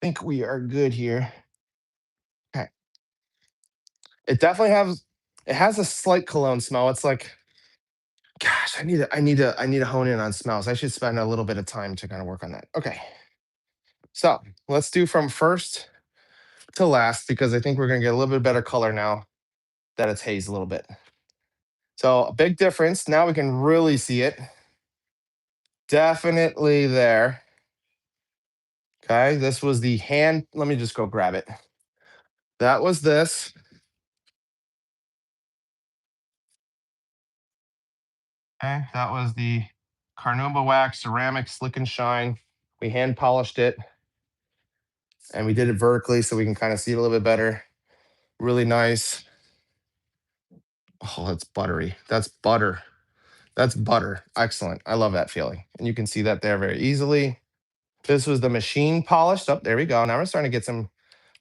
think we are good here. Okay, it has a slight cologne smell. It's like, gosh, I need to hone in on smells. I should spend a little bit of time to kind of work on that. Okay, so let's do from first to last because I think we're gonna get a little bit better color now that it's hazed a little bit. So a big difference. Now we can really see it. Definitely there. Okay, this was the hand. Let me just go grab it. That was this. Okay, that was the Carnauba wax ceramic slick and shine. We hand polished it and we did it vertically so we can kind of see it a little bit better. Really nice. Oh, that's buttery. That's butter. That's butter. Excellent. I love that feeling. And you can see that there very easily. This was the machine polished. Up there we go. Now we're starting to get some.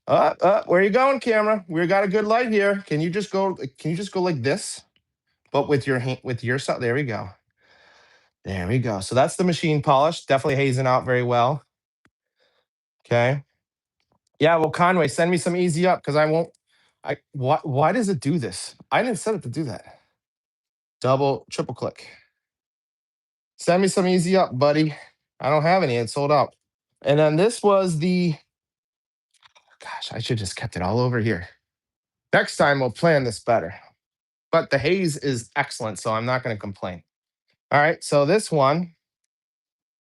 Where are you going, camera? We got a good light here. Can you just go? Can you just go like this, but with your hand, with your side? There we go. There we go. So that's the machine polish. Definitely hazing out very well. Okay. Yeah. Well, Conway, send me some easy up because I won't. Why does it do this? I didn't set it to do that. Double, triple click. Send me some easy up, buddy. I don't have any. It's sold out. And then this was the. Gosh, I should just kept it all over here. Next time we'll plan this better. But the haze is excellent, so I'm not going to complain. All right. So this one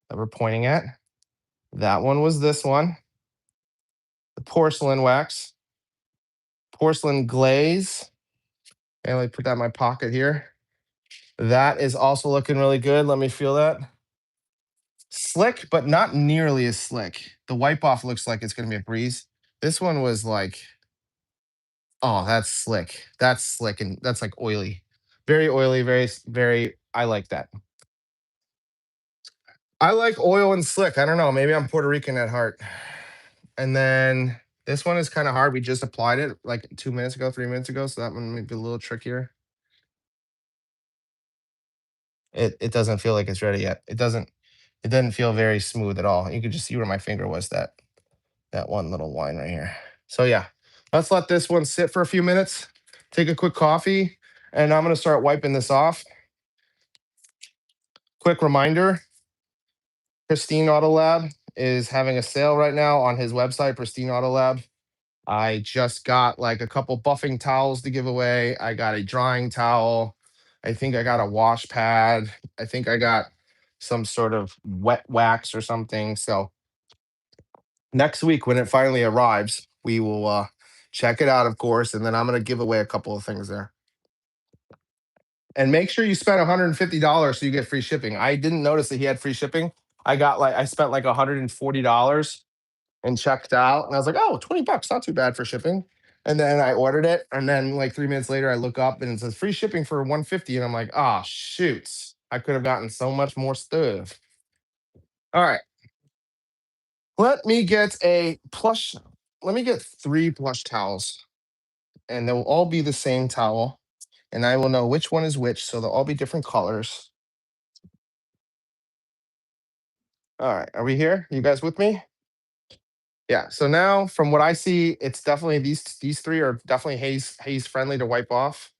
that we're pointing at, that one was this one, the porcelain wax, porcelain glaze. And let me put that in my pocket here. That is also looking really good. Let me feel that. Slick, but not nearly as slick. The wipe off looks like it's going to be a breeze. This one was like, oh, that's slick. That's slick and that's like oily. Very oily, very, I like that. I like oil and slick. I don't know. Maybe I'm Puerto Rican at heart. And then this one is kind of hard. We just applied it like 2 minutes ago, 3 minutes ago. So that one may be a little trickier. It doesn't feel like it's ready yet. It doesn't feel very smooth at all. You could just see where my finger was, that one little line right here. So yeah, let's let this one sit for a few minutes. Take a quick coffee, and I'm gonna start wiping this off. Quick reminder: Pristine Auto Lab is having a sale right now on his website, Pristine Auto Lab. I just got like a couple buffing towels to give away. I got a drying towel. I think I got a wash pad. I think I got some sort of wet wax or something. So next week when it finally arrives, we will check it out, of course, and then I'm gonna give away a couple of things there. And make sure you spend $150 so you get free shipping. I didn't notice that he had free shipping. I spent like $140 and checked out. And I was like, oh, $20, not too bad for shipping. And then I ordered it. And then like 3 minutes later, I look up and it says free shipping for 150. And I'm like, oh shoots. I could have gotten so much more stuff. All right. Let me get a plush. Let me get 3 plush towels. And they'll all be the same towel. And I will know which one is which. So they'll all be different colors. All right. Are we here? You guys with me? Yeah. So now from what I see, it's definitely these three are definitely haze friendly to wipe off.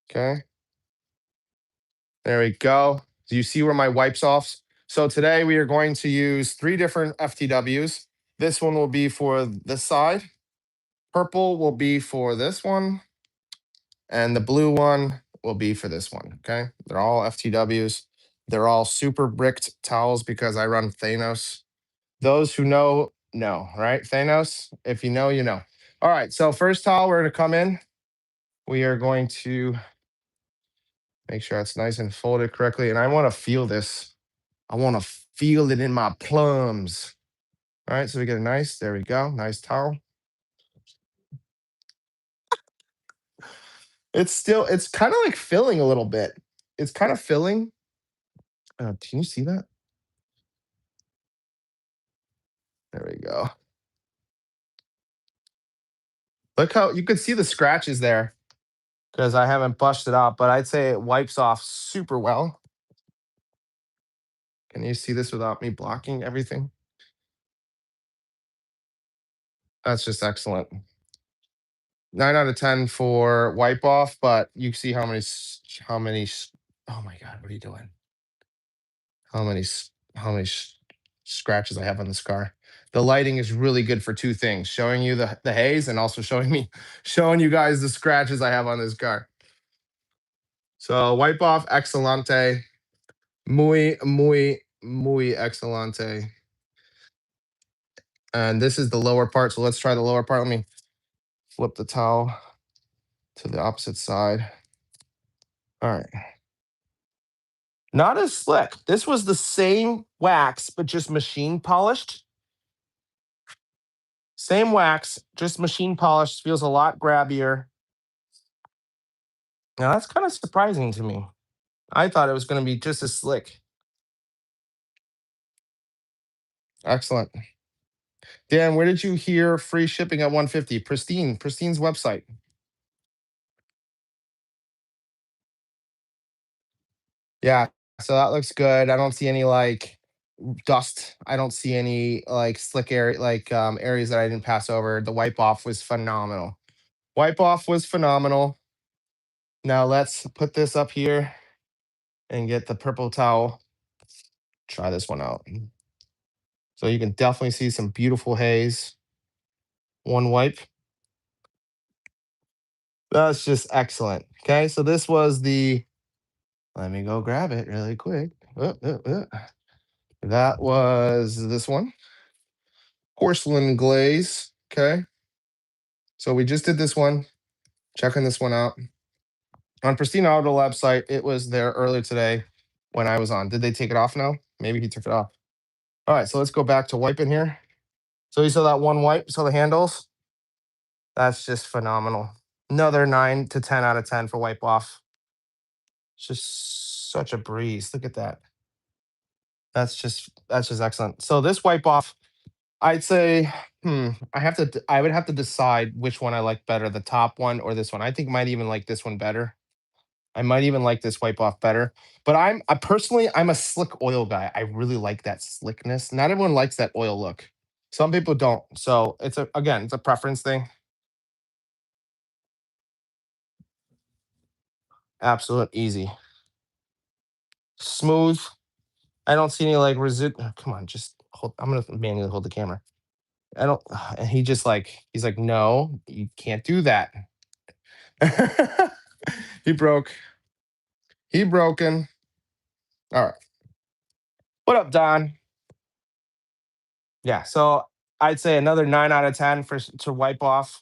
Okay. There we go. Do you see where my wipes off? So today we are going to use 3 different FTWs. This one will be for this side. Purple will be for this one. And the blue one will be for this one. Okay. They're all FTWs. They're all super bricked towels because I run Thanos. Those who know, right? Thanos, if you know, you know. All right. So first towel, we're going to come in. We are going to make sure it's nice and folded correctly. And I want to feel this. I want to feel it in my plums. All right. So we get a nice, there we go. Nice towel. It's kind of like filling a little bit. It's kind of filling. Can you see that? There we go. Look how you can see the scratches there because I haven't busted out, but I'd say it wipes off super well. Can you see this without me blocking everything? That's just excellent. 9 out of 10 for wipe off, but you see oh my God, what are you doing? How many scratches I have on this car. The lighting is really good for 2 things: showing you the haze and also showing you guys the scratches I have on this car. So wipe off excelente, muy excelente. And this is the lower part. So let's try the lower part. Let me flip the towel to the opposite side. All right. Not as slick. This was the same wax, but just machine polished. Same wax, just machine polished. Feels a lot grabbier. Now that's kind of surprising to me. I thought it was going to be just as slick. Excellent. Dan, where did you hear free shipping at 150? Pristine's website. Yeah, so that looks good. I don't see any like dust. I don't see any like slick area areas that I didn't pass over. The wipe off was phenomenal. Wipe off was phenomenal. Now let's put this up here and get the purple towel. Try this one out. So you can definitely see some beautiful haze. One wipe. That's just excellent. Okay, so this was let me go grab it really quick. That was this one, porcelain glaze. Okay, so we just did this one, checking this one out. On Pristine Auto website, it was there earlier today when I was on. Did they take it off now? Maybe he took it off. All right, so let's go back to wiping here. So you saw that one wipe, saw the handles? That's just phenomenal. Another 9 to 10 out of 10 for wipe off. It's just such a breeze. Look at that. That's just excellent. So this wipe off, I'd say, I would have to decide which one I like better, the top one or this one. I think I might even like this one better. I might even like this wipe off better. But I personally, I'm a slick oil guy. I really like that slickness. Not everyone likes that oil look. Some people don't. So it's a preference thing. Absolute easy. Smooth. I don't see any like residual. Come on, just hold. I'm gonna manually hold the camera. I don't. And he's like, no, you can't do that. he broke. He broken. All right. What up, Don? Yeah. So I'd say another 9 out of 10 to wipe off.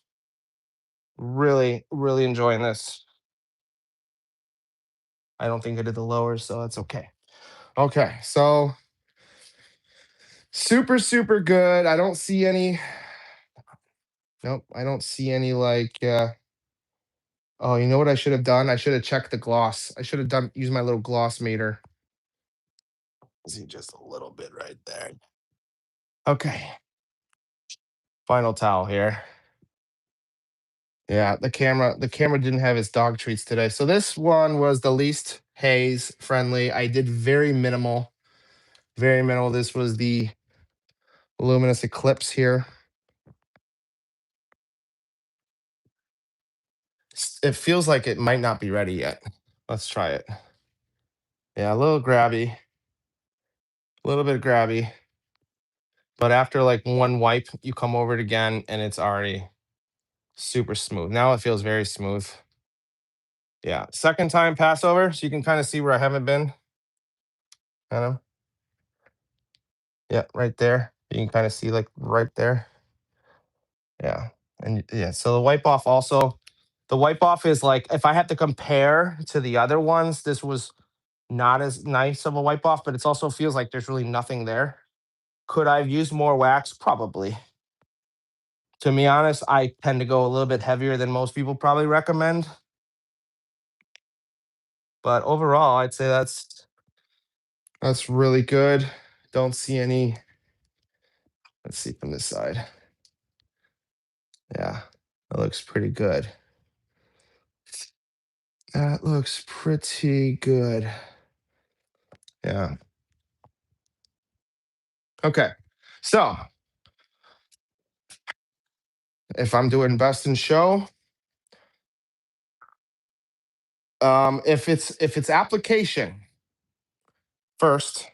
Really, really enjoying this. I don't think I did the lowers, so that's okay. Okay. So super, super good. I don't see any. Nope. I don't see any like. Oh, you know what I should have done? I should have checked the gloss. I should have used my little gloss meter. See just a little bit right there. Okay. Final towel here. Yeah, the camera didn't have its dog treats today. So this one was the least haze friendly. I did very minimal. Very minimal. This was the Luminous Eclipse here. it feels like it might not be ready yet. Let's try it. Yeah, a little grabby, a little bit grabby. But after like one wipe, you come over it again and it's already super smooth. Now it feels very smooth. Yeah. Second time pass over, so you can kind of see where I haven't been. Kind of. Yeah, right there. You can kind of see like right there. Yeah. And yeah, so the wipe off also, the wipe off is like if I had to compare to the other ones, this was not as nice of a wipe off, but it also feels like there's really nothing there. Could I have used more wax? Probably. To be honest, I tend to go a little bit heavier than most people probably recommend. But overall, I'd say that's really good. Don't see any. Let's see from this side. Yeah, that looks pretty good. That looks pretty good. Yeah. Okay. So if I'm doing best in show, if it's application first,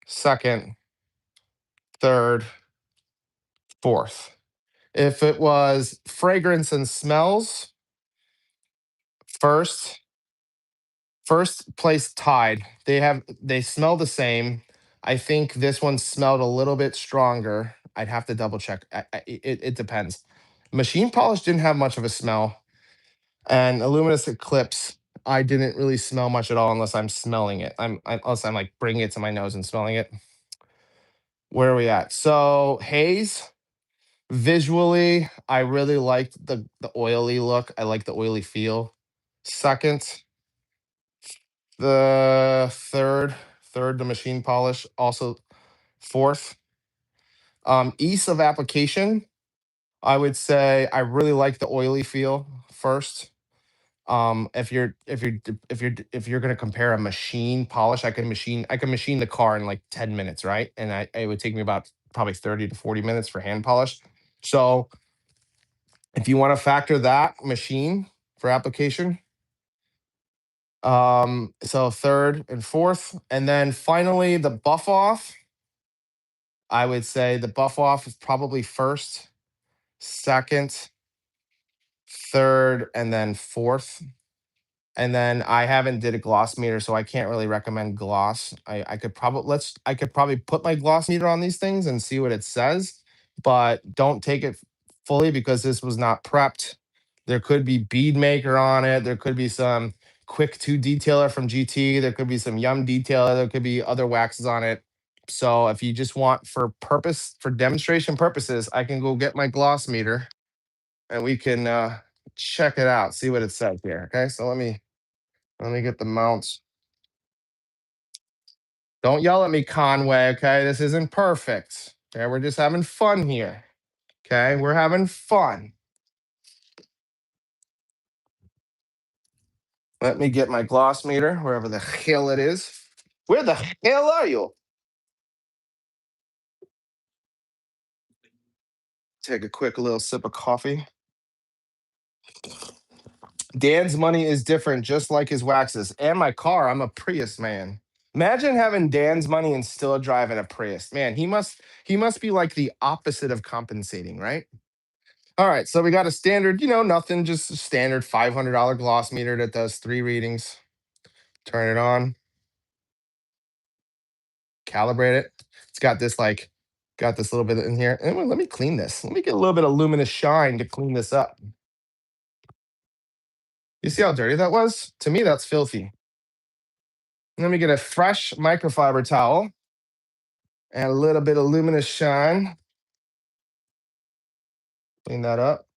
second, third, fourth. If it was fragrance and smells, first, first place tied. They smell the same. I think this one smelled a little bit stronger. I'd have to double check. It depends. Machine polish didn't have much of a smell, and Illuminous Eclipse I didn't really smell much at all unless I'm smelling it. Unless I'm like bringing it to my nose and smelling it. Where are we at? So haze. Visually, I really liked the oily look. I like the oily feel. Second, the third, the machine polish. Also, fourth, ease of application. I would say I really like the oily feel first. If you're gonna compare a machine polish, I can machine the car in like 10 minutes, right? And it would take me about probably 30 to 40 minutes for hand polish. So if you want to factor that machine for application, so third and fourth, and then finally the buff off. I would say the buff off is probably first, second, third, and then fourth. And then I haven't did a gloss meter, so I can't really recommend gloss. I could probably put my gloss meter on these things and see what it says, but don't take it fully because this was not prepped. There could be bead maker on it. There could be some quick two detailer from GT. There could be some yum detailer. There could be other waxes on it. So if you just want for demonstration purposes, I can go get my gloss meter and we can check it out, see what it says here. Okay, so let me get the mounts. Don't yell at me, Conway. Okay, this isn't perfect. Okay, we're just having fun here. Okay, we're having fun. Let me get my gloss meter wherever the hell it is. Where the hell are you? Take a quick little sip of coffee. Dan's money is different, just like his waxes. And my car, I'm a Prius man. Imagine having Dan's money and still driving a Prius. Man, he must be like the opposite of compensating, right? All right, so we got a standard, nothing, just a standard $500 gloss meter that does 3 readings. Turn it on, calibrate it. It's got this little bit in here. And let me clean this. Let me get a little bit of luminous shine to clean this up. You see how dirty that was? To me, that's filthy. Let me get a fresh microfiber towel and a little bit of luminous shine. Clean that up.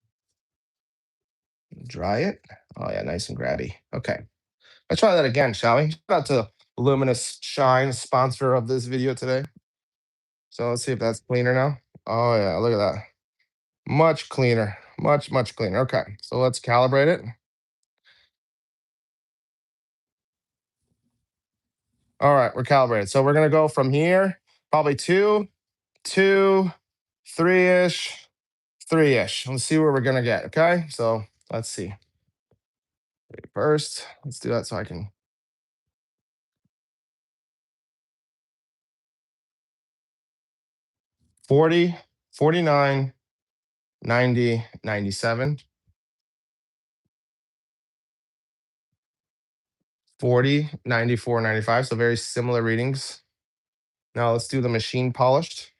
Dry it. Oh yeah, nice and grabby. Okay. Let's try that again, shall we? Shout out to Luminous Shine, sponsor of this video today. So let's see if that's cleaner now. Oh yeah, look at that. Much cleaner. Much, much cleaner. Okay. So let's calibrate it. All right, we're calibrated. So we're gonna go from here, probably two, three-ish, three-ish. Let's see where we're gonna get. Okay. So let's see. First, let's do that so I can 40, 49, 90, 97, 40, 94, 95. So very similar readings. Now let's do the machine polished.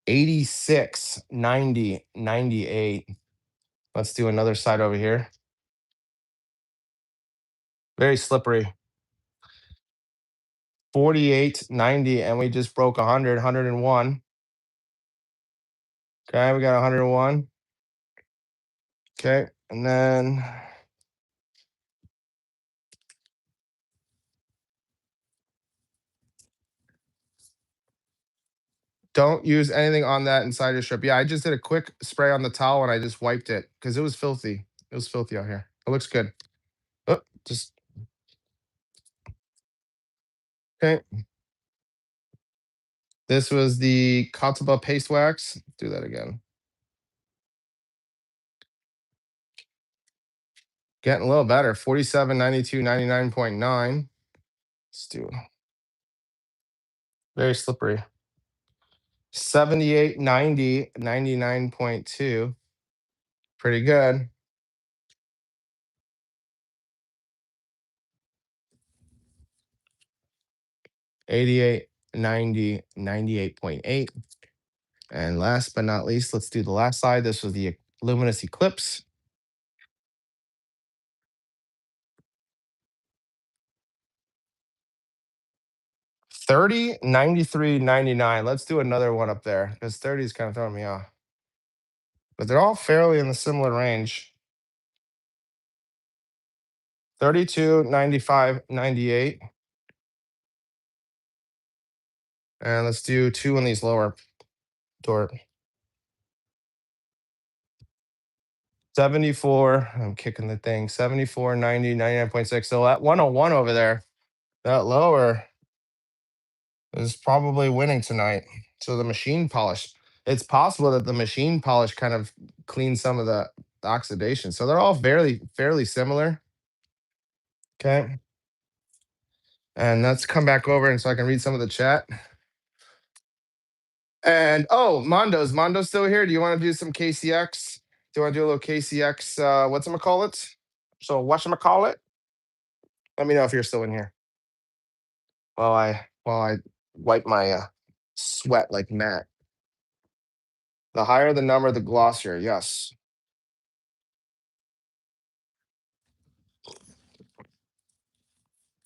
86, 90, 98. Let's do another side over here. Very slippery. 48, 90, and we just broke 100, 101. Okay, we got 101. Okay, and then don't use anything on that insider strip. Yeah, I just did a quick spray on the towel and I just wiped it because it was filthy. It was filthy out here. It looks good. Oh, just okay. This was the Katiba paste wax. Do that again. Getting a little better. 47, 92, 99.9. Let's do very slippery. 78, 90, 99.2. Pretty good. 88, 90, 98.8. And last but not least, let's do the last side. This was the Luminous Eclipse. 30, 93, 99. Let's do another one up there because 30 is kind of throwing me off. But they're all fairly in the similar range. 32, 95, 98. And let's do two on these lower door. 74. I'm kicking the thing. 74, 90, 99.6. So that 101 over there, that lower is probably winning tonight. So the machine polish, it's possible that the machine polish kind of cleans some of the oxidation. So they're all fairly similar. Okay. And let's come back over and so I can read some of the chat. And oh, Mondo's still here. Do you want to do some KCX? Do you want to do a little KCX? What's it call it? So whatchamacallit? Let me know if you're still in here. While I wipe my sweat like Matt. The higher the number, the glossier. Yes.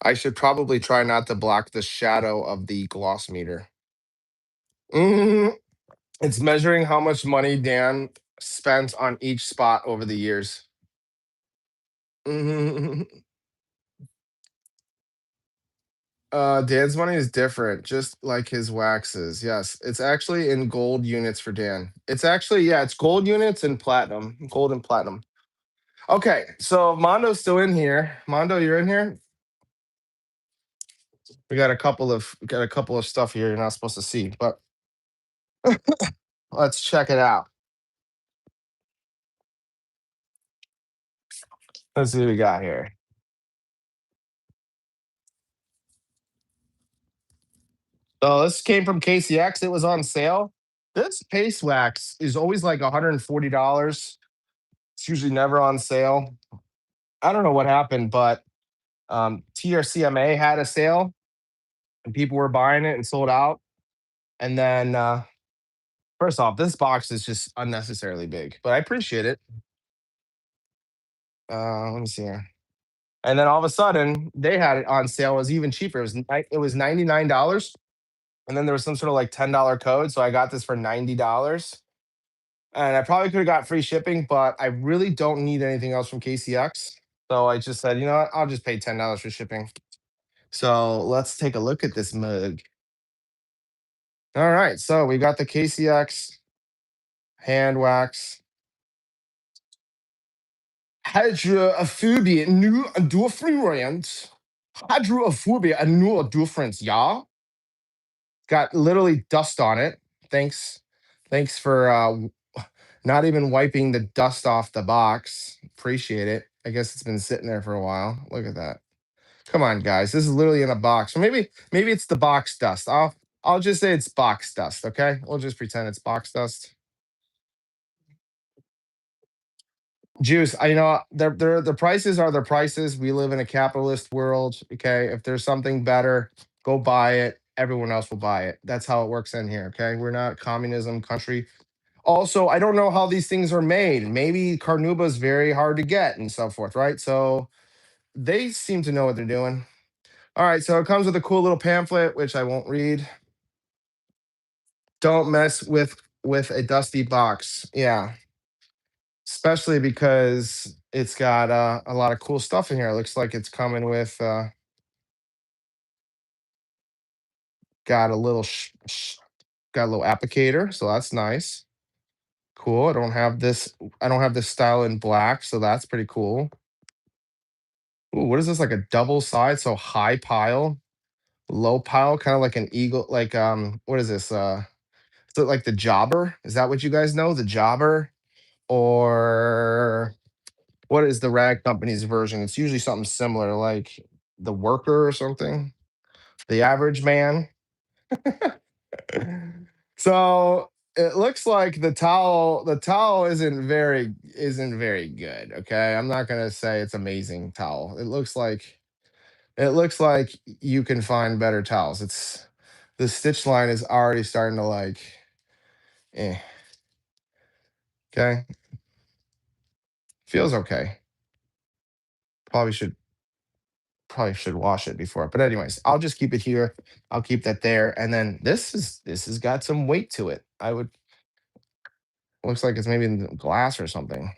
I should probably try not to block the shadow of the gloss meter. It's measuring how much money Dan spent on each spot over the years. Dan's money is different, just like his waxes. Yes, it's actually in gold units for Dan. It's actually, yeah, it's gold units and platinum, gold and platinum. Okay, so Mondo's still in here. Mondo, you're in here. We got a couple of stuff here you're not supposed to see, but let's check it out. Let's see what we got here. So this came from KCX. It was on sale. This paste wax is always like $140. It's usually never on sale. I don't know what happened, but TRCMA had a sale and people were buying it and sold out. And then, first off, this box is just unnecessarily big, but I appreciate it. Let me see here. And then all of a sudden, they had it on sale. It was even cheaper. It was $99, and then there was some sort of like $10 code. So I got this for $90, and I probably could have got free shipping, but I really don't need anything else from KCX. So I just said, you know what? I'll just pay $10 for shipping. So let's take a look at this mug. All right, so we got the KCX hand wax. Hydrophobia new difference. Hydrophobia a new difference, y'all. Got literally dust on it. Thanks for Not even wiping the dust off the box. Appreciate it. I guess it's been sitting there for a while. Look at that. Come on, guys. This is literally in a box. Or maybe it's the box dust. I'll just say it's box dust, okay? We'll just pretend it's box dust. Juice, I know they're the prices are the prices. We live in a capitalist world, okay? If there's something better, go buy it. Everyone else will buy it. That's how it works in here, okay? We're not communism country. Also, I don't know how these things are made. Maybe carnauba is very hard to get and so forth, right? So they seem to know what they're doing. All right, so it comes with a cool little pamphlet, which I won't read. Don't mess with a dusty box. Yeah, especially because it's got a lot of cool stuff in here. It looks like it's coming with got a little got a little applicator, so that's nice. Cool. I don't have this style in black, so that's pretty cool. Ooh, what is this, like a double side? So high pile, low pile, kind of like an eagle, like what is this? Is it like the jobber? Is that what you guys know? The jobber? Or what is the rag company's version? It's usually something similar, like the worker or something. The average man. So it looks like the towel isn't very good. Okay. I'm not gonna say it's amazing towel. It looks like you can find better towels. It's the stitch line is already starting to like, eh. Okay. Feels okay. Probably should probably should wash it before. But anyways, I'll just keep it here. I'll keep that there. And then this has got some weight to it. I would looks like it's maybe in the glass or something.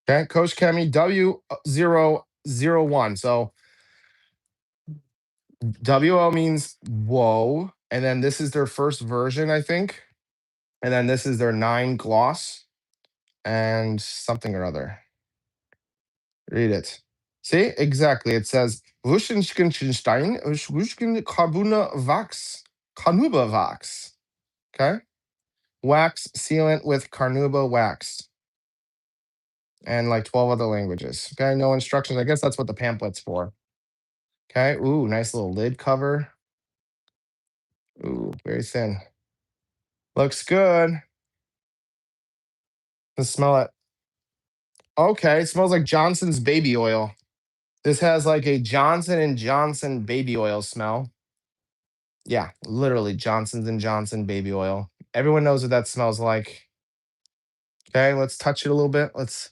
Okay, Coach Kemi W001. So WO means whoa. And then this is their first version, I think. And then this is their 9 gloss and something or other. Read it. See, exactly. It says Wuschenstein, Wuschen Carbuna Wax, Carnuba Wax. Okay. Wax sealant with Carnuba wax and like 12 other languages. Okay. No instructions. I guess that's what the pamphlet's for. Okay. Ooh, nice little lid cover. Ooh, very thin. Looks good. Let's smell it. Okay. It smells like Johnson's baby oil. This has like a Johnson and Johnson baby oil smell. Yeah, literally Johnson's and Johnson baby oil. Everyone knows what that smells like. Okay, let's touch it a little bit. Let's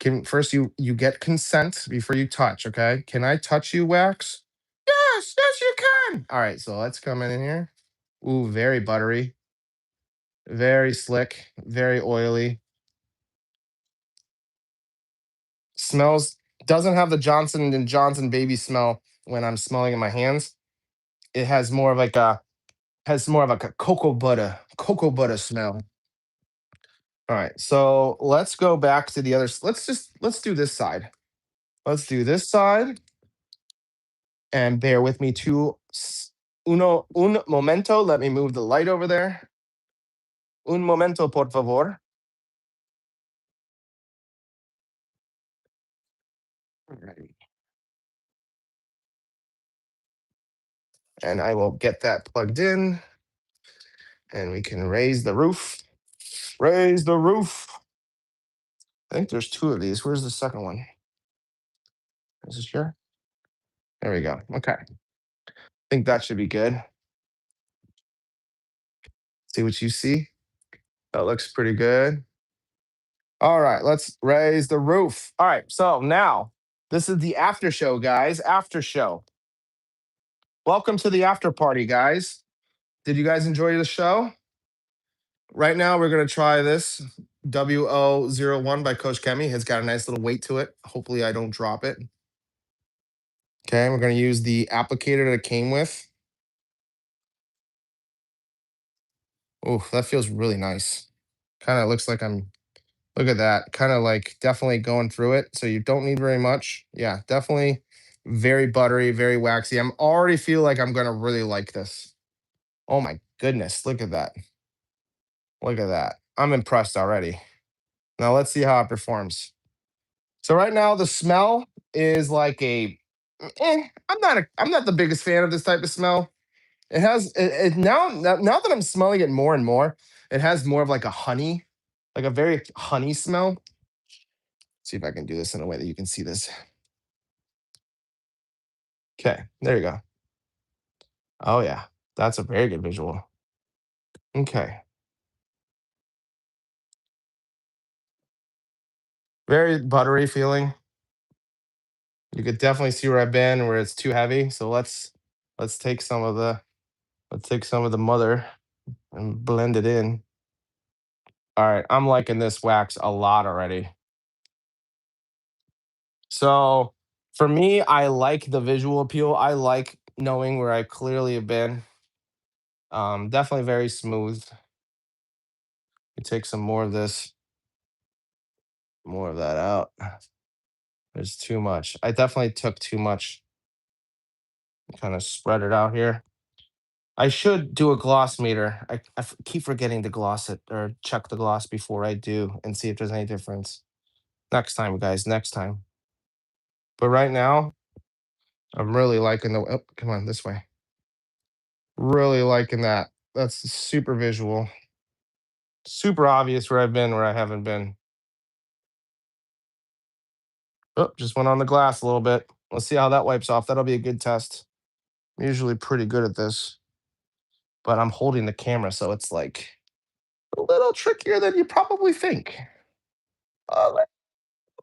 can first you get consent before you touch, okay? Can I touch you, Wax? Yes, yes, you can. All right, so let's come in here. Ooh, very buttery, very slick, very oily. Smells doesn't have the Johnson and Johnson baby smell when I'm smelling in my hands. It has more of like a cocoa butter smell. All right, so let's go back to the other. Let's do this side. Let's do this side, and bear with me un momento. Let me move the light over there. Un momento, por favor. Alrighty. And I will get that plugged in, and we can raise the roof. Raise the roof. I think there's 2 of these. Where's the second one? Is this here? There we go. Okay. I think that should be good. See what you see. That looks pretty good. All right, let's raise the roof. All right, so now this is the after show, guys. After show. Welcome to the after party, guys. Did you guys enjoy the show? Right now, we're going to try this WO01 by Coach Kemi. It's got a nice little weight to it. Hopefully, I don't drop it. Okay, we're going to use the applicator that it came with. Oh, that feels really nice. Kind of looks like look at that. Kind of like definitely going through it. So you don't need very much. Yeah, definitely very buttery, very waxy. I'm already feel like I'm going to really like this. Oh my goodness. Look at that. Look at that. I'm impressed already. Now let's see how it performs. So right now the smell is like I'm not the biggest fan of this type of smell. It has it now that I'm smelling it more and more, it has more of like a honey, like a very honey smell. See if I can do this in a way that you can see this. Okay, there you go. Oh yeah, that's a very good visual. Okay, very buttery feeling. You could definitely see where I've been, where it's too heavy. So let's take some of the let's take some of the mother and blend it in. All right, I'm liking this wax a lot already. So for me, I like the visual appeal. I like knowing where I clearly have been. Definitely very smooth. You take some more of this, more of that out. There's too much. I definitely took too much. Kind of spread it out here. I should do a gloss meter. Keep forgetting to gloss it or check the gloss before I do and see if there's any difference. Next time, guys, next time. But right now, I'm really liking the, oh, come on, this way. Really liking that. That's super visual. Super obvious where I've been, where I haven't been. Oh, just went on the glass a little bit. Let's see how that wipes off. That'll be a good test. I'm usually pretty good at this, but I'm holding the camera, so it's like a little trickier than you probably think. A little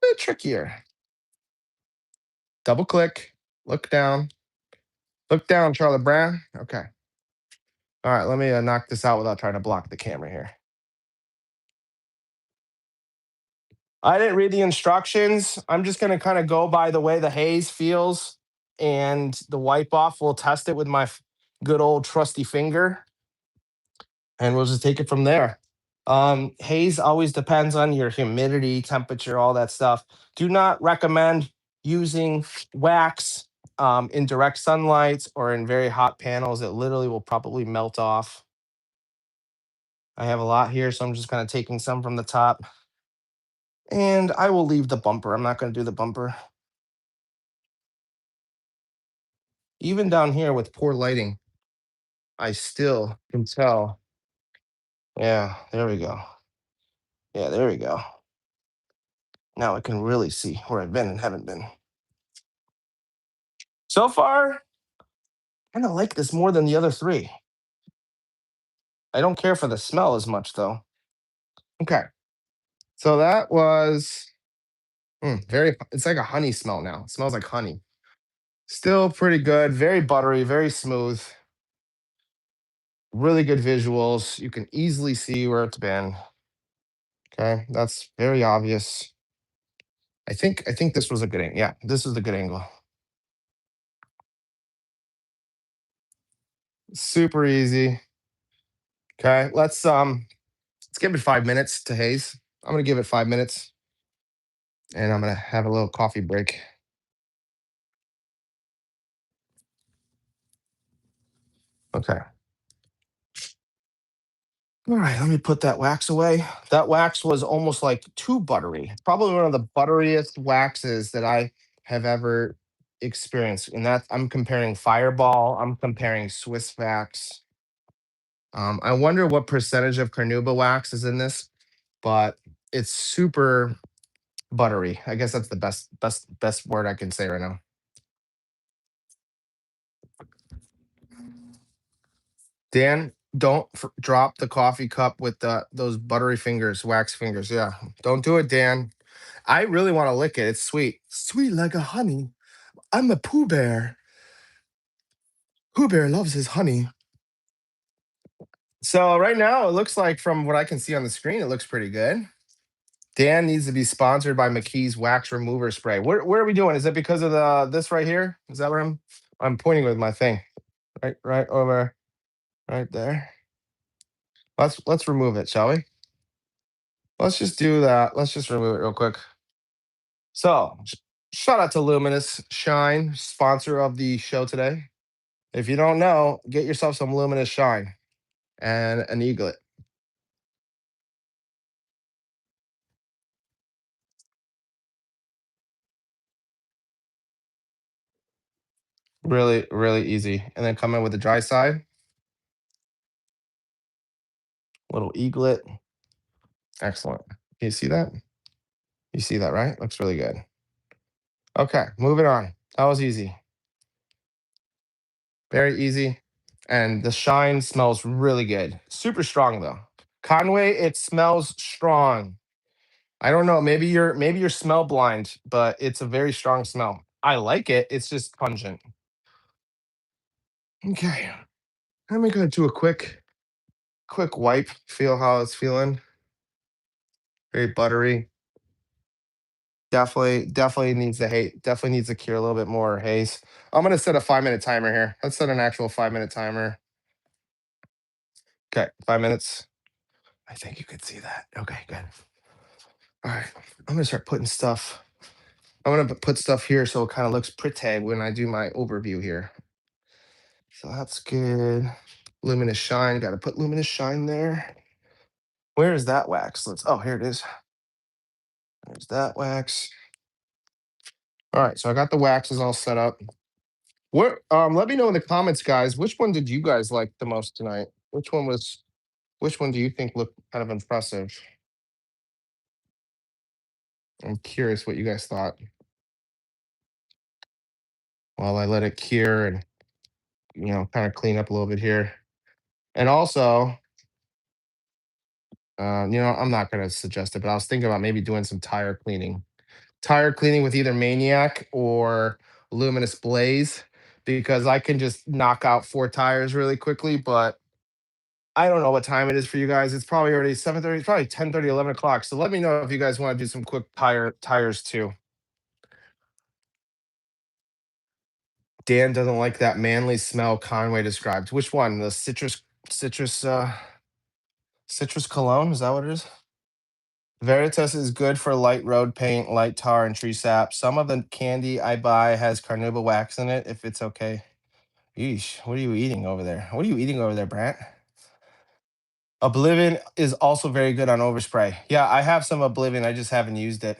bit trickier. Double click, look down, Charlotte Brown. Okay. All right, let me knock this out without trying to block the camera here. I didn't read the instructions. I'm just going to kind of go by the way the haze feels, and the wipe off. We'll test it with my good old trusty finger, and we'll just take it from there. Haze always depends on your humidity, temperature, all that stuff. Do not recommend using wax in direct sunlight or in very hot panels. It literally will probably melt off. I have a lot here, so I'm just kind of taking some from the top. And I will leave the bumper. I'm not going to do the bumper. Even down here with poor lighting, I still can tell. Yeah, there we go. Yeah, there we go. Now I can really see where I've been and haven't been. So far, I kind of like this more than the other three. I don't care for the smell as much, though. Okay. So that was it's like a honey smell now. It smells like honey. Still pretty good. Very buttery, very smooth. Really good visuals. You can easily see where it's been. Okay. That's very obvious. I think this was a good angle. Yeah, this is a good angle. Super easy. Okay. Let's give it 5 minutes to haze. I'm gonna give it 5 minutes and I'm gonna have a little coffee break. Okay. All right, let me put that wax away. That wax was almost like too buttery. Probably one of the butteriest waxes that I have ever experienced. And that I'm comparing Fireball, I'm comparing Swiss wax. I wonder what percentage of carnauba wax is in this, but it's super buttery. I guess that's the best word I can say right now. Dan, don't drop the coffee cup with those buttery fingers, wax fingers. Yeah, don't do it, Dan. I really want to lick it. It's sweet, sweet like a honey. I'm a Pooh Bear. Pooh Bear loves his honey. So right now, it looks like from what I can see on the screen, it looks pretty good. Dan needs to be sponsored by McKee's Wax Remover Spray. Where are we doing? Is it because of the this right here? Is that where I'm pointing with my thing? Right over, right there. Let's remove it, shall we? Let's just do that. Let's just remove it real quick. So, shout out to Luminous Shine, sponsor of the show today. If you don't know, get yourself some Luminous Shine and an eaglet. Really, really easy. And then come in with the dry side. Little eaglet. Excellent. You see that? You see that, right? Looks really good. Okay, moving on. That was easy. Very easy. And the shine smells really good. Super strong though. Conway, it smells strong. I don't know. Maybe you're smell blind, but it's a very strong smell. I like it. It's just pungent. Okay. Let me go do a quick wipe. Feel how it's feeling. Very buttery. Definitely needs the haze. Definitely needs to cure a little bit more haze. I'm gonna set a 5 minute timer here. Let's set an actual 5 minute timer. Okay, 5 minutes. I think you could see that. Okay, good. All right. I'm gonna start putting stuff. I'm gonna put stuff here so it kind of looks pretty when I do my overview here. So that's good. Luminous shine. Got to put luminous shine there. Where is that wax? Oh, here it is. There's that wax. All right, so I got the waxes all set up. Let me know in the comments, guys, which one did you guys like the most tonight? Which one do you think looked kind of impressive? I'm curious what you guys thought while I let it cure and kind of clean up a little bit here. And also, I'm not gonna suggest it, but I was thinking about maybe doing some tire cleaning. Tire cleaning with either Maniac or Luminous Blaze because I can just knock out 4 tires really quickly, but I don't know what time it is for you guys. It's probably already 7:30, it's probably 10:30, 11 o'clock. So let me know if you guys want to do some quick tires too. Dan doesn't like that manly smell Conway described. Which one? The citrus cologne? Is that what it is? Veritas is good for light road paint, light tar, and tree sap. Some of the candy I buy has carnauba wax in it, if it's okay. Yeesh, what are you eating over there? What are you eating over there, Brant? Oblivion is also very good on overspray. Yeah, I have some Oblivion. I just haven't used it.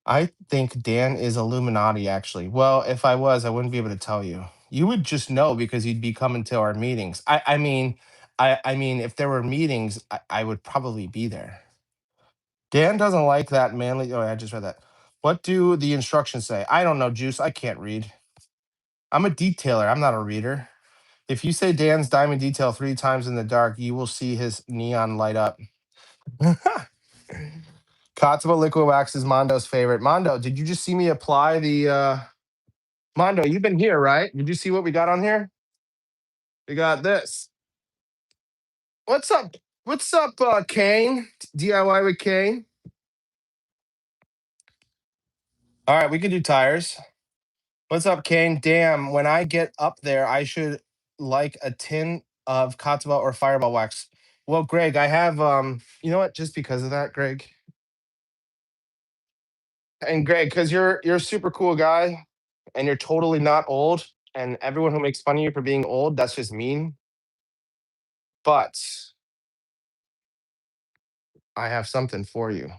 I think Dan is Illuminati, actually. Well, if I was, I wouldn't be able to tell you. You would just know because you'd be coming to our meetings. I mean, if there were meetings, I would probably be there. Dan doesn't like that manly. Oh, I just read that. What do the instructions say? I don't know, Juice. I can't read. I'm a detailer. I'm not a reader. If you say Dan's diamond detail 3 times in the dark, you will see his neon light up. Katiba liquid wax is Mondo's favorite. Mondo, did you just see me apply the Mondo, you've been here, right? Did you see what we got on here? We got this. What's up? What's up, Kane? DIY with Kane. All right, we can do tires. What's up, Kane? Damn, when I get up there, I should like a tin of Katiba or Fireball wax. Well, Greg, I have you know what? Just because of that, Greg. And Greg, because you're a super cool guy and you're totally not old. And everyone who makes fun of you for being old, that's just mean. But I have something for you.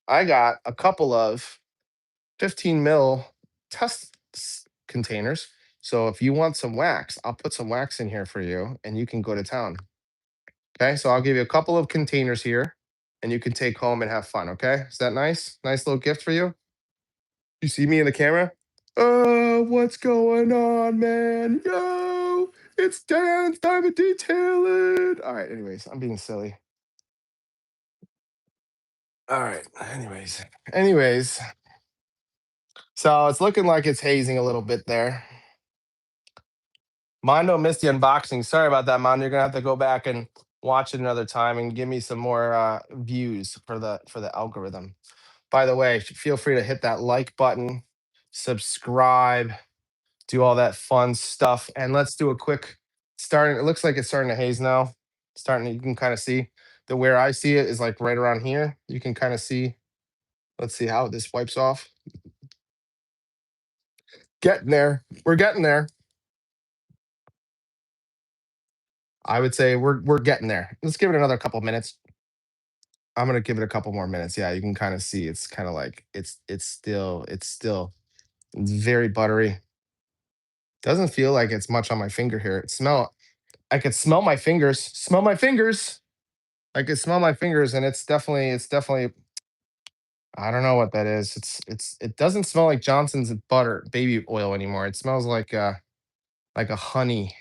I got a couple of 15 mil containers. So if you want some wax, I'll put some wax in here for you and you can go to town. Okay. So I'll give you a couple of containers here and you can take home and have fun. Okay. Is that nice? Nice little gift for you. You see me in the camera? Oh, what's going on, man? Yo, it's Dan's time of detailing. All right. Anyways, I'm being silly. All right. Anyways. So it's looking like it's hazing a little bit there. Mondo missed the unboxing. Sorry about that, Mondo. You're gonna have to go back and watch it another time and give me some more views for the algorithm. By the way, feel free to hit that like button, subscribe, do all that fun stuff, and let's do a quick starting. It looks like it's starting to haze now. You can kind of see the where I see it is like right around here. You can kind of see. Let's see how this wipes off. Getting there. We're getting there. I would say we're getting there. Let's give it another couple minutes. I'm gonna give it a couple more minutes. Yeah, you can kind of see it's kind of like it's very buttery. Doesn't feel like it's much on my finger here. I could smell my fingers. Smell my fingers. I could smell my fingers, and it's definitely I don't know what that is. It doesn't smell like Johnson's butter baby oil anymore. It smells like a honey.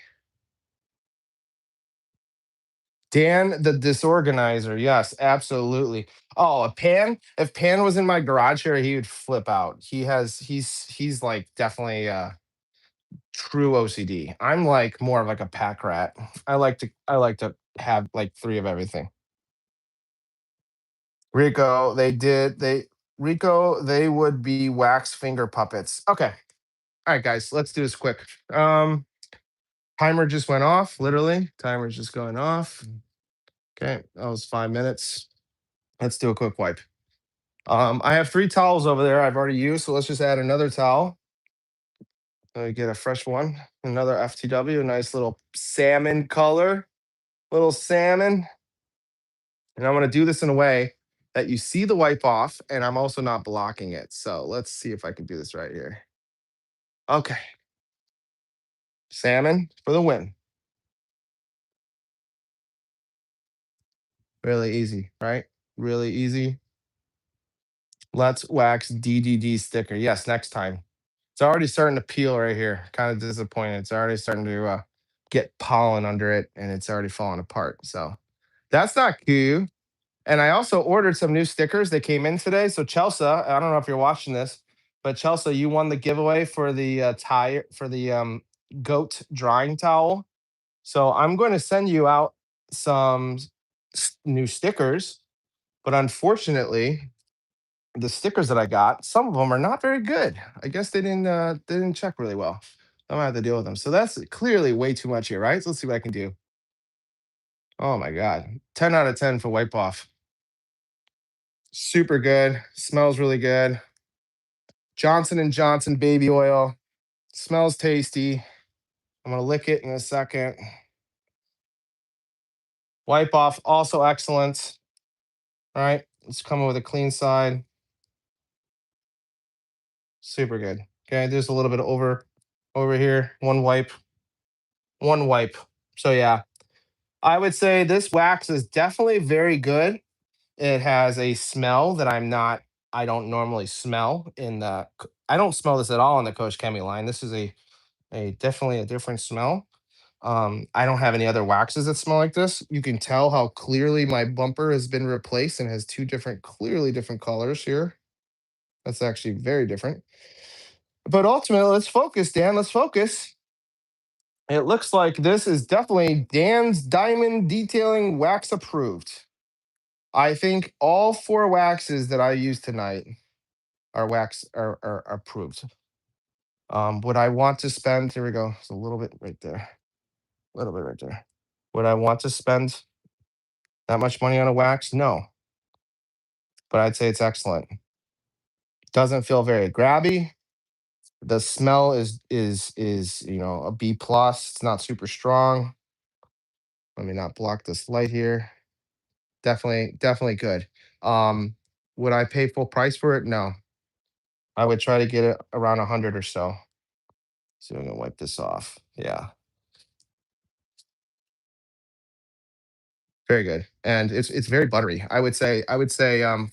Dan the disorganizer. Yes, absolutely. Oh, a Pan. If Pan was in my garage here, he would flip out. He's like definitely true OCD. I'm like more of like a pack rat. I like to have like three of everything. Rico, Rico, they would be wax finger puppets. Okay. All right, guys, let's do this quick. Um, Timer just went off, literally. Timer's just going off. Okay, that was 5 minutes. Let's do a quick wipe. I have three towels over there I've already used, so let's just add another towel. Get a fresh one. Another FTW, a nice little salmon color, little salmon. And I'm gonna do this in a way that you see the wipe off, and I'm also not blocking it. So let's see if I can do this right here. Okay, salmon for the win. Really easy, right? Really easy. Let's wax DDD sticker. Yes, next time. It's already starting to peel right here. Kind of disappointed. It's already starting to get pollen under it, and it's already falling apart. So that's not cool. And I also ordered some new stickers. They came in today. So Chelsea, I don't know if you're watching this, but Chelsea, you won the giveaway for the tire for the goat drying towel. So I'm going to send you out some new stickers. But unfortunately, the stickers that I got, some of them are not very good. I guess they didn't check really well. I'm gonna have to deal with them. So that's clearly way too much here, right? So let's see what I can do. Oh my god, 10 out of 10 for wipe off. Super good. Smells really good. Johnson and Johnson baby oil. Smells tasty. I'm gonna lick it in a second. Wipe off also excellent. All right, let's come in with a clean side. Super good. Okay, there's a little bit of over here. One wipe. So yeah, I would say this wax is definitely very good. It has a smell that I don't normally smell in I don't smell this at all in the Coach Chemi line. This is a definitely a different smell. I don't have any other waxes that smell like this. You can tell how clearly my bumper has been replaced and has two different, clearly different colors here. That's actually very different. But ultimately, let's focus, Dan. Let's focus. It looks like this is definitely Dan's Diamond Detailing Wax approved. I think all four waxes that I used tonight are approved. Would I want to spend? Here we go. It's a little bit right there. A little bit right there. Would I want to spend that much money on a wax? No, but I'd say it's excellent. Doesn't feel very grabby. The smell is a B plus. It's not super strong. Let me not block this light here. Definitely good. Um, would I pay full price for it? No. I would try to get it around 100 or so. So I'm gonna wipe this off. Yeah, very good. And it's very buttery. I would say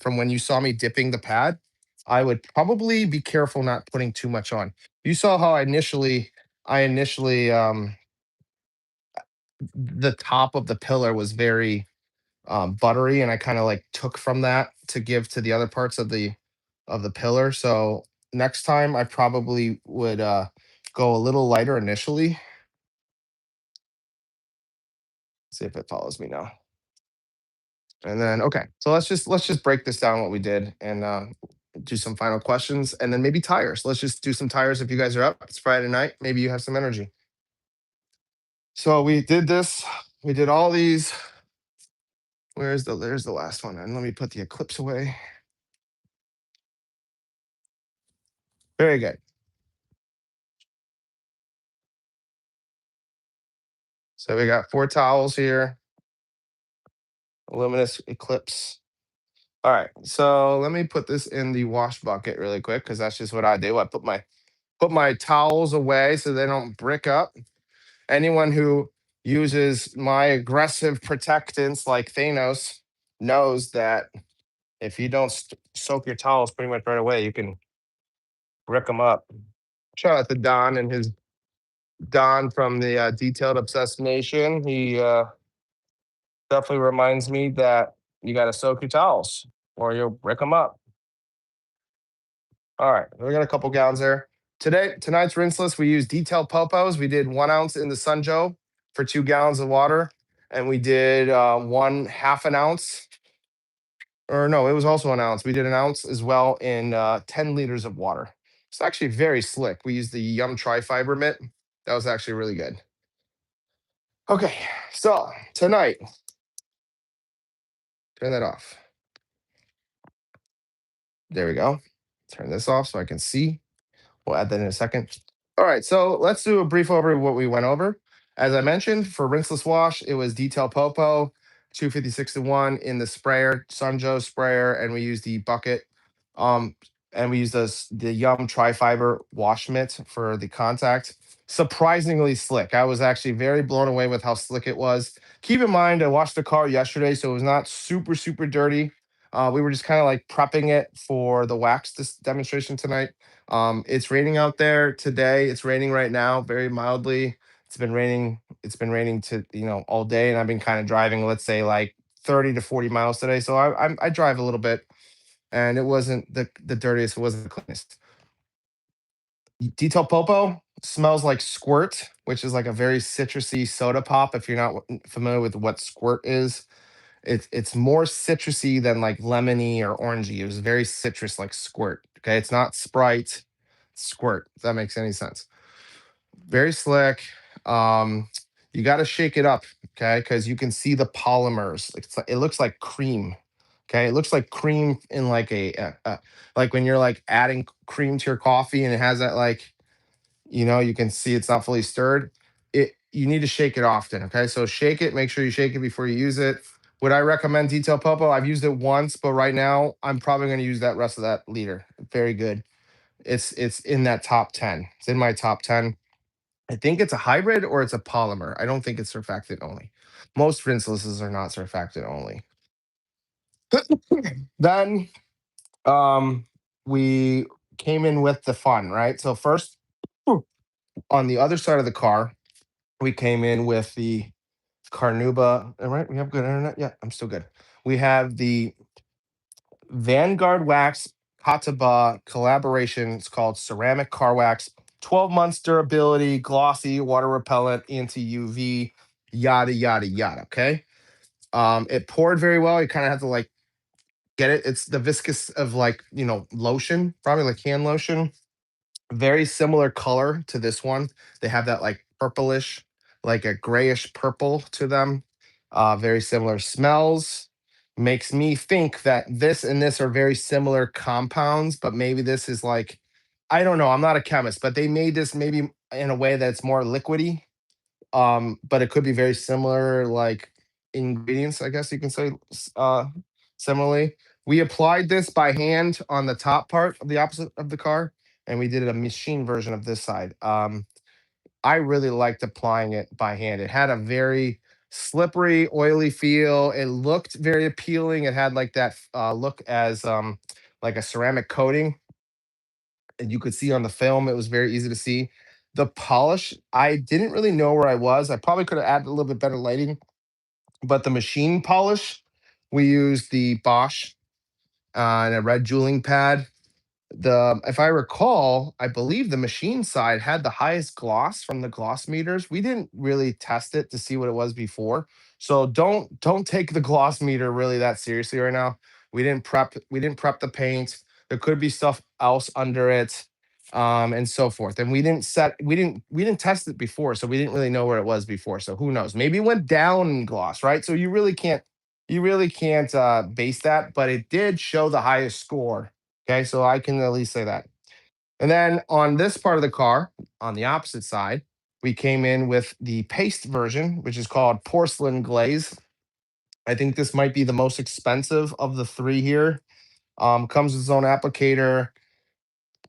from when you saw me dipping the pad, I would probably be careful not putting too much on. You saw how I initially the top of the pillar was very buttery, and I kind of like took from that to give to the other parts of the pillar. So next time I probably would go a little lighter initially. See if it follows me now. And then okay, so let's just break this down what we did and do some final questions and then maybe tires. Let's just do some tires if you guys are up. It's Friday night. Maybe you have some energy. So we did this. We did all these. There's the last one. And let me put the Eclipse away. Very good. So we got four towels here. Luminous Eclipse. All right, so let me put this in the wash bucket really quick because that's just what I do. I put my towels away so they don't brick up. Anyone who uses my aggressive protectants like Thanos knows that if you don't soak your towels pretty much right away, you can brick them up. Shout out to Don and his Don from the Detailed Obsessed Nation. He definitely reminds me that you got to soak your towels or you'll brick them up. All right, we got a couple gallons there. Tonight's rinse list, we use detailed popos. We did 1 ounce in the Sunjo for 2 gallons of water, and we did one half an ounce, or no, it was also an ounce. We did an ounce as well in 10 liters of water. It's actually very slick. We used the Yum Tri Fiber mitt. That was actually really good. Okay, so tonight, turn that off. There we go. Turn this off so I can see. We'll add that in a second. All right, so let's do a brief overview of what we went over. As I mentioned, for rinseless wash, it was Detail Popo, 256 to 1 in the sprayer, Sunjo sprayer, and we used the bucket. Um, and we used the Yum Tri-Fiber wash mitt for the contact. Surprisingly slick. I was actually very blown away with how slick it was. Keep in mind, I washed the car yesterday, so it was not super, super dirty. We were just kind of like prepping it for the wax this demonstration tonight. It's raining out there today. It's raining right now, very mildly. It's been raining. It's been raining to all day, and I've been kind of driving. Let's say like 30 to 40 miles today. So I drive a little bit, and it wasn't the dirtiest. It wasn't the cleanest. Detail Popo smells like Squirt, which is like a very citrusy soda pop. If you're not familiar with what Squirt is, it's more citrusy than like lemony or orangey. It was very citrus like Squirt. Okay, it's not Sprite, Squirt. If that makes any sense. Very slick. You got to shake it up, okay, because you can see the polymers. It looks like cream. Okay, it looks like cream in like like when you're like adding cream to your coffee and it has that like you can see it's not fully stirred. You need to shake it often. Okay, so shake it. Make sure you shake it before you use it. Would I recommend Detail Popo? I've used it once, but right now I'm probably going to use that rest of that liter. Very good. It's in that top 10. It's in my top 10. I think it's a hybrid or it's a polymer. I don't think it's surfactant only. Most rinselesses are not surfactant only. Then we came in with the fun, right? So first, on the other side of the car, we came in with the Carnuba. All right, we have good internet. Yeah, I'm still good. We have the Vanguardwax Katiba collaboration. It's called Ceramic Car Wax. 12 months durability, glossy, water repellent, anti UV, yada yada yada. Okay. It poured very well. You kind of have to like get it. It's the viscous of like lotion, probably like hand lotion. Very similar color to this one. They have that like purplish, like a grayish purple to them. Very similar smells. Makes me think that this and this are very similar compounds, but maybe this is like, I don't know. I'm not a chemist, but they made this maybe in a way that's more liquidy. But it could be very similar, like ingredients, I guess you can say. Similarly, we applied this by hand on the top part of the opposite of the car, and we did a machine version of this side. I really liked applying it by hand. It had a very slippery, oily feel. It looked very appealing. It had like that look as like a ceramic coating, and you could see on the film. It was very easy to see. The polish, I didn't really know where I was. I probably could have added a little bit better lighting, but the machine polish, we used the Bosch and a red jeweling pad. If I recall, I believe the machine side had the highest gloss from the gloss meters. We didn't really test it to see what it was before. So don't take the gloss meter really that seriously right now. We didn't prep the paint. There could be stuff else under it. And so forth. And we didn't test it before, so we didn't really know where it was before. So who knows? Maybe it went down in gloss, right? So you really can't base that, but it did show the highest score. Okay, so I can at least say that. And then on this part of the car, on the opposite side, we came in with the paste version, which is called Porcelain Glaze. I think this might be the most expensive of the three here. Comes with its own applicator,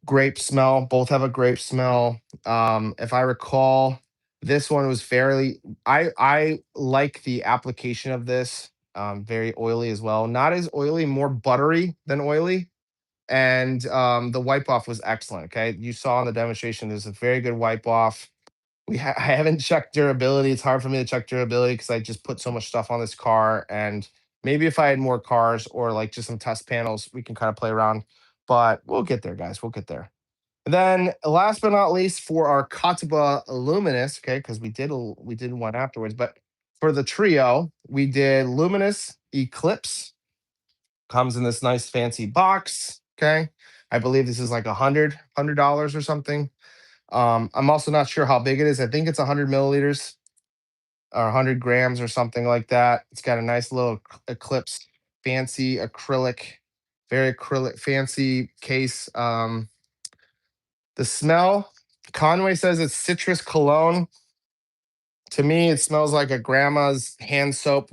grape smell. Both have a grape smell. If I recall, this one was fairly. I like the application of this. Very oily as well. Not as oily, more buttery than oily. And the wipe off was excellent. Okay, you saw in the demonstration. There's a very good wipe off. I haven't checked durability. It's hard for me to check durability because I just put so much stuff on this car. And maybe if I had more cars or like just some test panels, we can kind of play around. But we'll get there, guys. We'll get there. And then last but not least, for our Katiba Luminous, okay, because we did one afterwards, but for the trio, we did Luminous Eclipse. Comes in this nice fancy box. Okay. I believe this is like $100 or something. I'm also not sure how big it is. I think it's 100 milliliters or 100 grams or something like that. It's got a nice little Eclipse, fancy acrylic, very acrylic, fancy case. The smell, Conway says it's citrus cologne. To me, it smells like a grandma's hand soap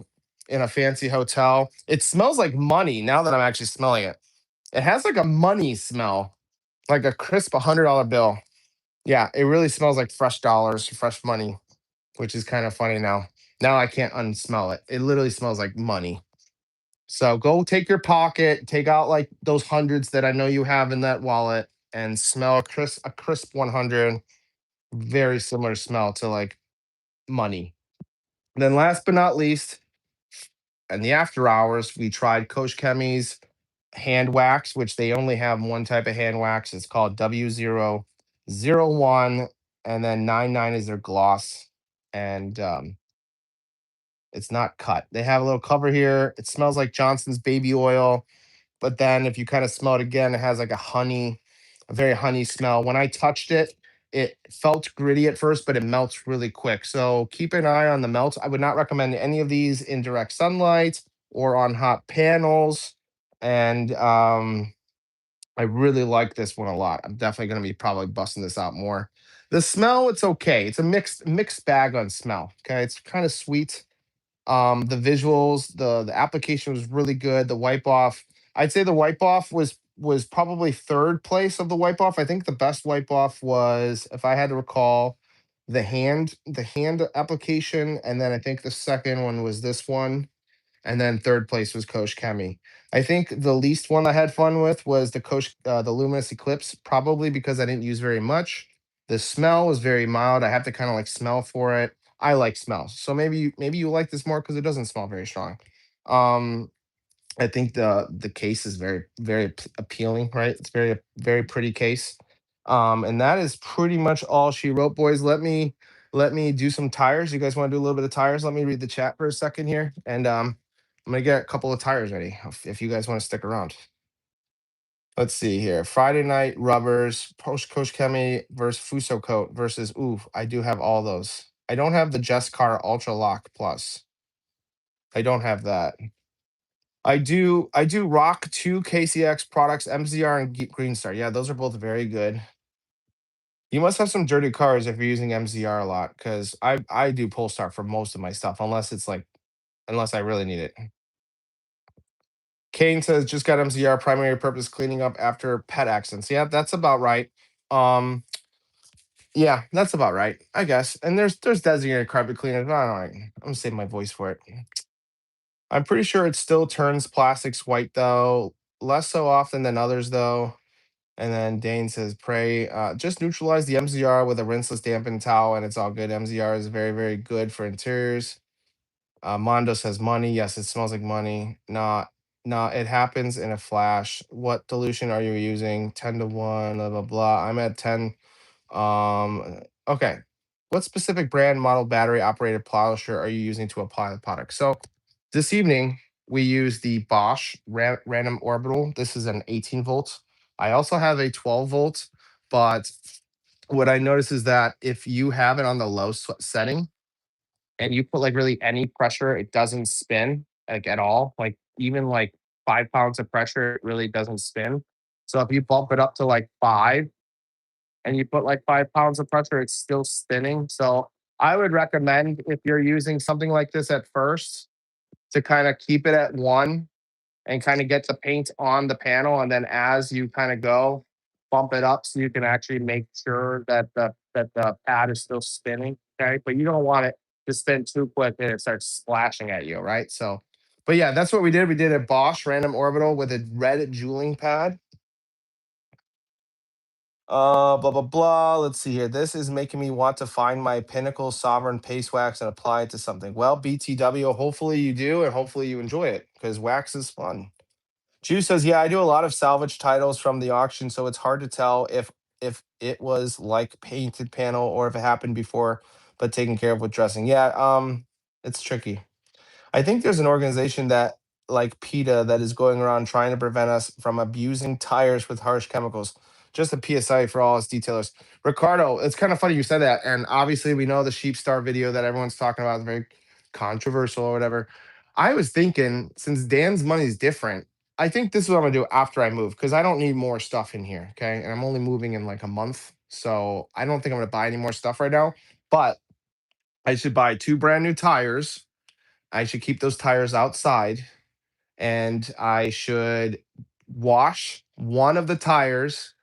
in a fancy hotel. It smells like money now that I'm actually smelling it. It has like a money smell, like a crisp $100 bill. Yeah, it really smells like fresh dollars, fresh money, which is kind of funny now. Now I can't unsmell it. It literally smells like money. So go take your pocket, take out like those hundreds that I know you have in that wallet, and smell a crisp 100. Very similar smell to like money. Then last but not least, in the after hours, we tried Coach Chemi's hand wax, which they only have one type of hand wax. It's called W001, and then 99 is their gloss. And it's not cut. They have a little cover here. It smells like Johnson's baby oil, but then if you kind of smell it again, it has like a very honey smell. When I touched it, it felt gritty at first, but it melts really quick. So keep an eye on the melt. I would not recommend any of these in direct sunlight or on hot panels. And I really like this one a lot. I'm definitely going to be probably busting this out more. The smell, it's okay. It's a mixed bag on smell. Okay, it's kind of sweet. The visuals, the application was really good. The wipe off, I'd say the wipe off was probably third place of the wipe off. I think the best wipe off was, if I had to recall, the hand application, and then I think the second one was this one, and then third place was Coach Chemi. I think the least one I had fun with was the Luminous Eclipse, probably because I didn't use very much. The smell was very mild. I have to kind of like smell for it. I like smells, so maybe you like this more because it doesn't smell very strong. Um, I think the case is very appealing, right? It's very pretty case. And that is pretty much all she wrote, boys. Let me do some tires. You guys want to do a little bit of tires? Let me read the chat for a second here, and I'm gonna get a couple of tires ready if you guys want to stick around. Let's see here. Friday night rubbers, post Coach Kemi versus Fuso coat versus ooh. I do have all those. I don't have the Jess Car Ultra Lock Plus. I don't have that. I do rock two KCX products, MZR and Green Star. Yeah, those are both very good. You must have some dirty cars if you're using MZR a lot, because I do Polestar for most of my stuff, unless I really need it. Kane says just got MZR primary purpose cleaning up after pet accidents. Yeah, that's about right. Um, yeah, that's about right, I guess. And there's designated carpet cleaners. But I don't know. I'm gonna save my voice for it. I'm pretty sure it still turns plastics white though, less so often than others though. And then Dane says, pray, just neutralize the MZR with a rinseless dampened towel and it's all good. MZR is very, very good for interiors. Mondo says money. Yes, it smells like money. Nah, it happens in a flash. What dilution are you using? 10 to 1, blah, blah, blah. I'm at 10. Okay. What specific brand, model, battery operated polisher are you using to apply the product? So this evening we use the Bosch Random Orbital. This is an 18 volt. I also have a 12 volt, but what I notice is that if you have it on the low setting and you put like really any pressure, it doesn't spin like at all. Like even like 5 pounds of pressure, it really doesn't spin. So if you bump it up to like five, and you put like 5 pounds of pressure, it's still spinning. So I would recommend, if you're using something like this at first, to kind of keep it at one and kind of get the paint on the panel. And then as you kind of go, bump it up so you can actually make sure that the pad is still spinning. Okay. But you don't want it to spin too quick and it starts splashing at you. Right. So, but yeah, that's what we did. We did a Bosch random orbital with a red jeweling pad. Blah blah blah. Let's see here. This is making me want to find my Pinnacle Sovereign Paste Wax and apply it to something. Well, BTW, hopefully you do, and hopefully you enjoy it because wax is fun. Jew says, "Yeah, I do a lot of salvage titles from the auction, so it's hard to tell if it was like painted panel or if it happened before, but taken care of with dressing. Yeah, it's tricky. I think there's an organization that like PETA that is going around trying to prevent us from abusing tires with harsh chemicals. Just a PSI for all its detailers. Ricardo, it's kind of funny you said that. And obviously we know the sheep star video that everyone's talking about is very controversial or whatever. I was thinking since Dan's money is different, I think this is what I'm gonna do after I move because I don't need more stuff in here. Okay. And I'm only moving in like a month. So I don't think I'm gonna buy any more stuff right now. But I should buy two brand new tires. I should keep those tires outside and I should wash one of the tires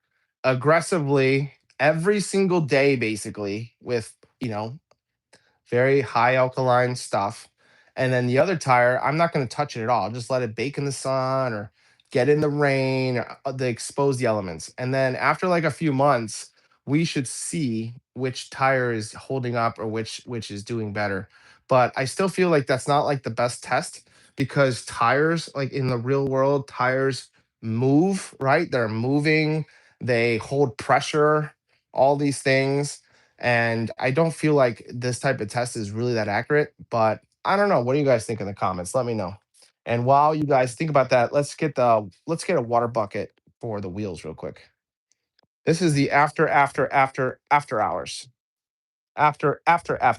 aggressively every single day, basically, with, you know, very high alkaline stuff. And then the other tire, I'm not going to touch it at all. Just let it bake in the sun or get in the rain, the expose the elements. And then after like a few months, we should see which tire is holding up or which is doing better. But I still feel like that's not like the best test because tires, like in the real world, tires move, right? They're moving, they hold pressure, all these things, and I don't feel like this type of test is really that accurate, but I don't know. What do you guys think in the comments? Let me know. And while you guys think about that, let's get a water bucket for the wheels real quick. This is the after hours. After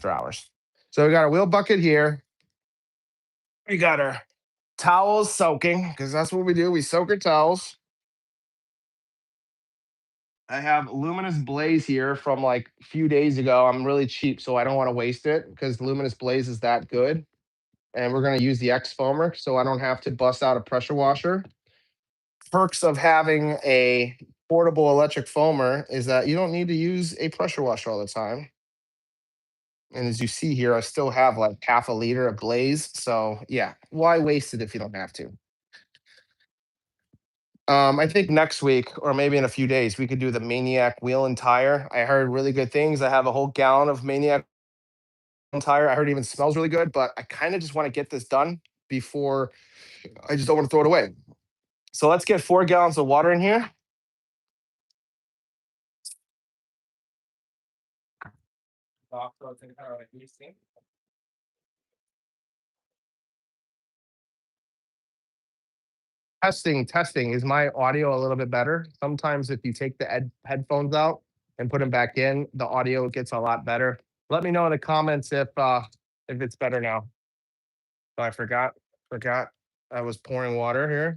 hours. So we got a wheel bucket here. We got our towels soaking, because that's what we do. We soak our towels. I have Luminous Blaze here from like a few days ago. I'm really cheap, so I don't want to waste it because Luminous Blaze is that good. And we're going to use the X foamer so I don't have to bust out a pressure washer. Perks of having a portable electric foamer is that you don't need to use a pressure washer all the time. And as you see here, I still have like half a liter of glaze. So yeah, why waste it if you don't have to? I think next week or maybe in a few days, we could do the Maniac wheel and tire. I heard really good things. I have a whole gallon of Maniac tire. I heard it even smells really good, but I kind of just want to get this done before I just don't want to throw it away. So let's get 4 gallons of water in here. Testing. Is my audio a little bit better? Sometimes if you take the headphones out and put them back in, the audio gets a lot better. Let me know in the comments if it's better now. Oh, I forgot. I was pouring water here.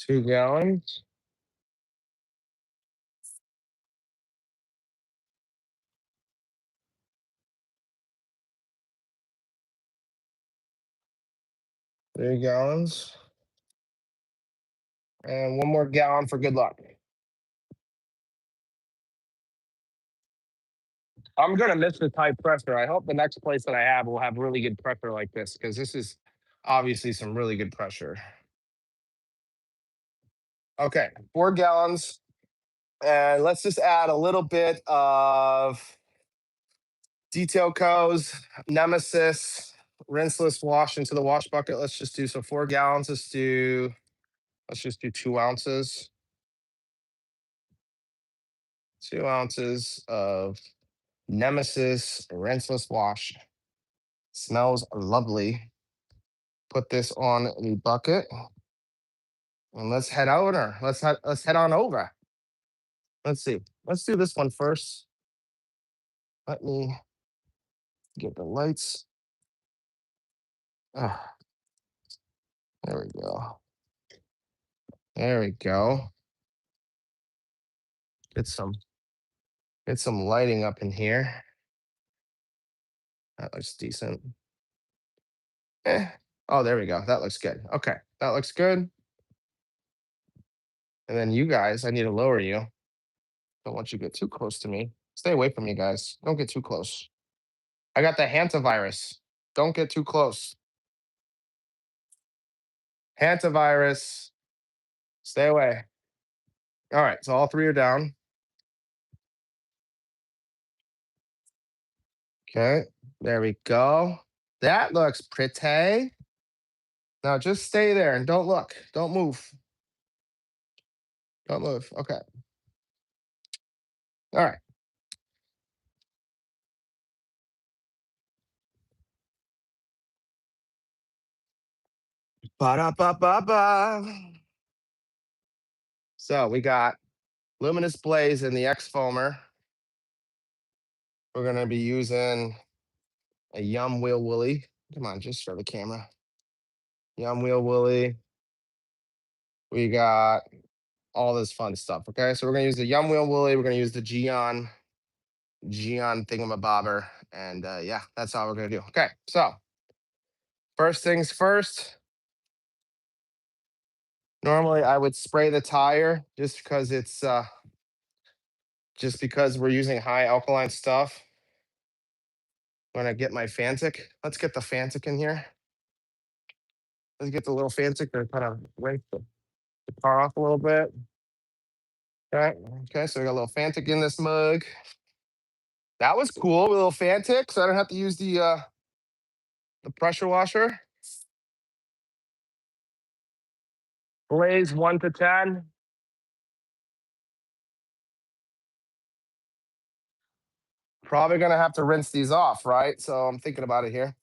2 gallons. Three gallons. And one more gallon for good luck. I'm gonna miss this high pressure. I hope the next place that I have will have really good pressure like this because this is obviously some really good pressure. Okay, 4 gallons. And let's just add a little bit of Detail Co's, Nemesis, rinseless wash into the wash bucket. Let's just do 4 gallons. Let's just do 2 ounces. 2 ounces of Nemesis rinseless wash. Smells lovely. Put this on the bucket and let's head over. Let's head on over. Let's see. Let's do this one first. Let me get the lights. Ah, There we go. There we go. Get some lighting up in here. That looks decent. Eh. Oh, there we go. That looks good. Okay, that looks good. And then you guys, I need to lower you. Don't want you to get too close to me. Stay away from me, guys. Don't get too close. I got the hantavirus. Don't get too close. Hantavirus. Stay away. All right, so all three are down. Okay, there we go. That looks pretty. Now just stay there and don't look. Don't move. Don't move. Okay. All right. Ba-da-ba-ba-ba. So we got Luminous Blaze in the X foamer. We're gonna be using a Yum Wheel Woolly. Come on, just show the camera. Yum Wheel Woolly. We got all this fun stuff. Okay, so we're gonna use the Yum Wheel Woolly. We're gonna use the Geon thingamabobber, and yeah, that's all we're gonna do. Okay, so first things first. Normally, I would spray the tire just because we're using high alkaline stuff. When I get my Fantic, let's get the Fantic in here. Let's get the little Fantic to kind of wake the car off a little bit. Okay, so we got a little Fantic in this mug. That was cool, a little Fantic, so I don't have to use the pressure washer. Blaze 1 to 10. Probably gonna have to rinse these off, right? So I'm thinking about it here.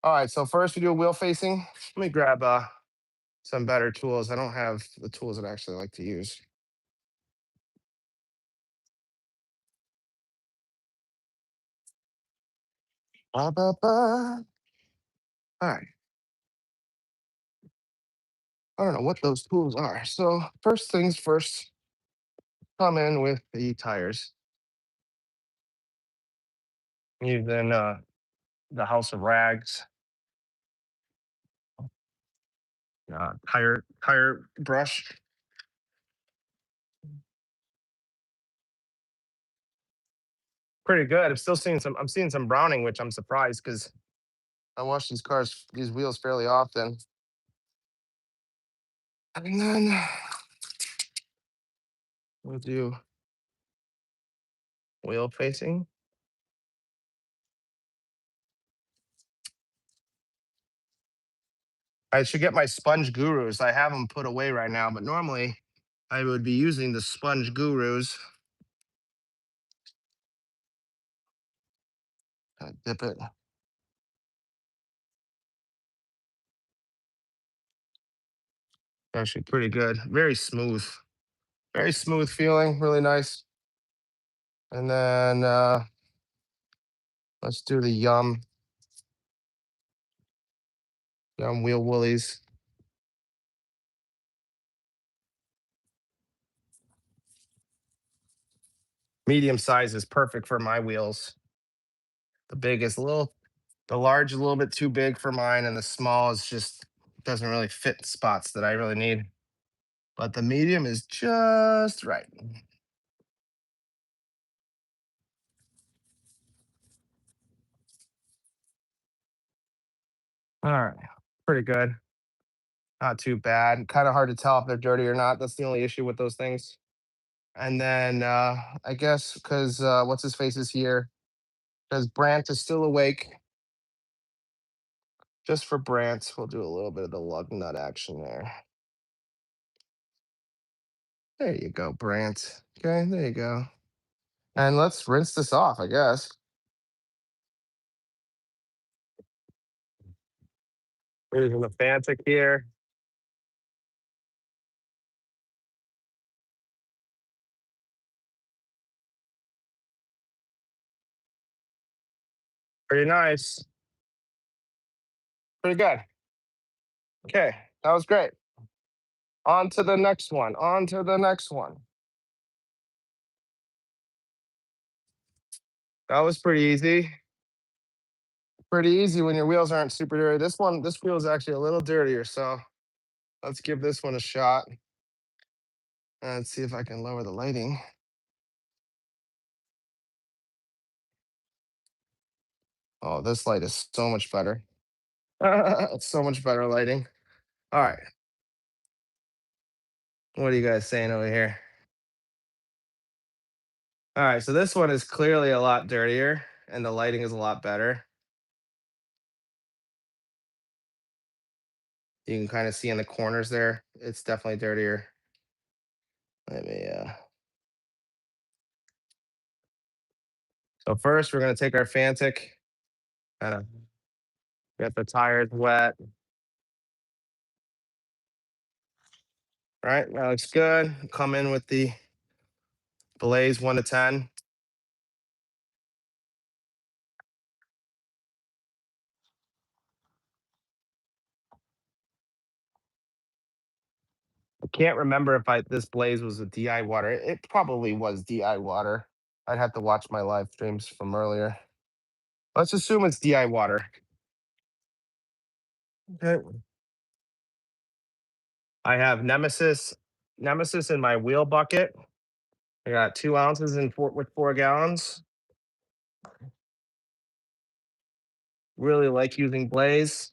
All right, so first we do a wheel facing. Let me grab some better tools. I don't have the tools that I actually like to use. Ba, ba, ba. All right. I don't know what those tools are. So first things first, come in with the tires. Using the House of Rags tire brush. Pretty good. I'm seeing some browning, which I'm surprised because I wash these wheels fairly often. And then we'll do wheel facing. I should get my sponge gurus. I have them put away right now, but normally I would be using the sponge gurus. Dip it. Actually, pretty good. Very smooth feeling. Really nice. And then let's do the Yum Wheel Woolies. Medium size is perfect for my wheels. The big is the large is a little bit too big for mine, and the small is just doesn't really fit spots that I really need. But the medium is just right. All right, pretty good. Not too bad. Kind of hard to tell if they're dirty or not. That's the only issue with those things. And then I guess because what's his face is here, because Brant is still awake. Just for Brant, we'll do a little bit of the lug nut action there. There you go, Brant. Okay, there you go. And let's rinse this off, I guess. We're using the Fantic here. Pretty nice. Pretty good. Okay. That was great. On to the next one. On to the next one. That was pretty easy. Pretty easy when your wheels aren't super dirty. This wheel is actually a little dirtier. So let's give this one a shot. And see if I can lower the lighting. Oh, this light is so much better. It's so much better lighting. All right. What are you guys saying over here? All right. So this one is clearly a lot dirtier and the lighting is a lot better. You can kind of see in the corners there. It's definitely dirtier. Let me So first we're gonna take our Fantic, kind of get the tires wet. All right, that looks good. Come in with the Blaze 1 to 10. I can't remember if this Blaze was a DI water. It probably was DI water. I'd have to watch my live streams from earlier. Let's assume it's DI water. Okay. I have Nemesis in my wheel bucket. I got 2 ounces with 4 gallons. Really like using Blaze.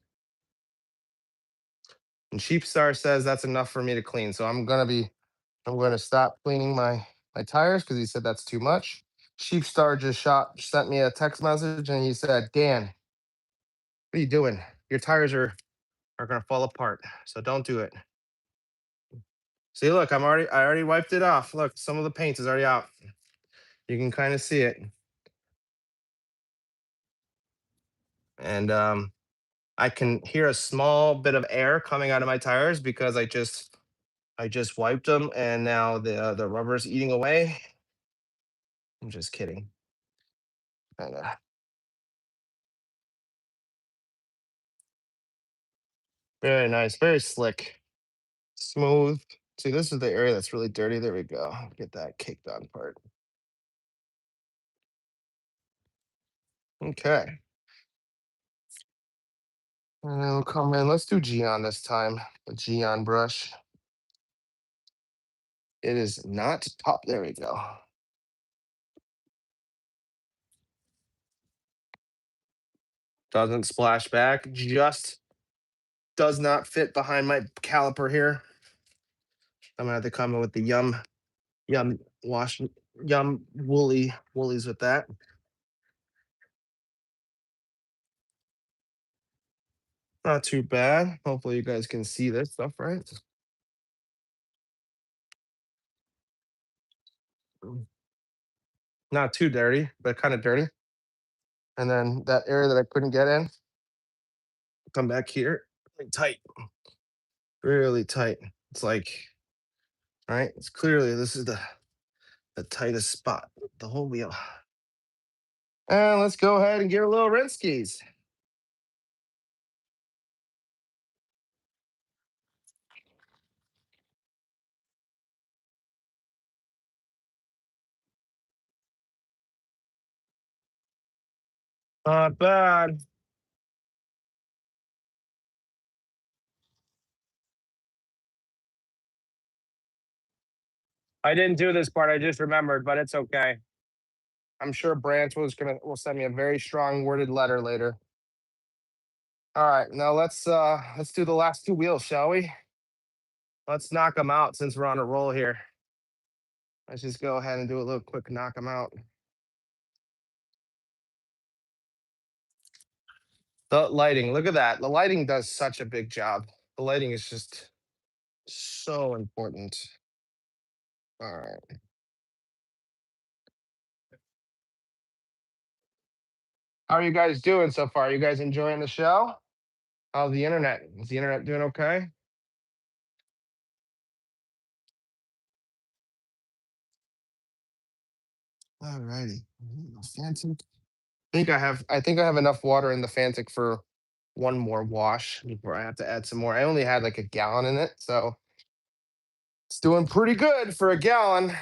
And Sheepstar says that's enough for me to clean. So I'm gonna stop cleaning my tires because he said that's too much. Sheepstar just sent me a text message and he said, Dan, what are you doing? Your tires are gonna fall apart. So don't do it. See, look, I already wiped it off. Look, some of the paint is already out. You can kind of see it. And I can hear a small bit of air coming out of my tires because I just wiped them and now the rubber is eating away. I'm just kidding. And, very nice, very slick, smooth. See, this is the area that's really dirty. There we go. Get that caked on part. Okay. And then we'll come in. Let's do Geon this time. The Geon brush. It is not top. There we go. Doesn't splash back. Just does not fit behind my caliper here. I'm gonna have to come in with the yum wash yum woolies with that. Not too bad. Hopefully you guys can see this stuff, right? Not too dirty, but kind of dirty. And then that area that I couldn't get in, come back here, really tight, really tight. It's like, right? It's clearly this is the tightest spot, the whole wheel. And let's go ahead and give it a little rinse skis. Not bad. I didn't do this part. I just remembered, but it's okay. I'm sure Branch will send me a very strong worded letter later. All right, now let's do the last two wheels, shall we? Let's knock them out since we're on a roll here. Let's just go ahead and do a little quick knock them out. The lighting, look at that. The lighting does such a big job. The lighting is just so important. All right. How are you guys doing so far? You guys enjoying the show? How's the internet? Is the internet doing okay? All righty. Fantic. I think I have enough water in the Fantic for one more wash before I have to add some more. I only had like a gallon in it, so it's doing pretty good for a gallon.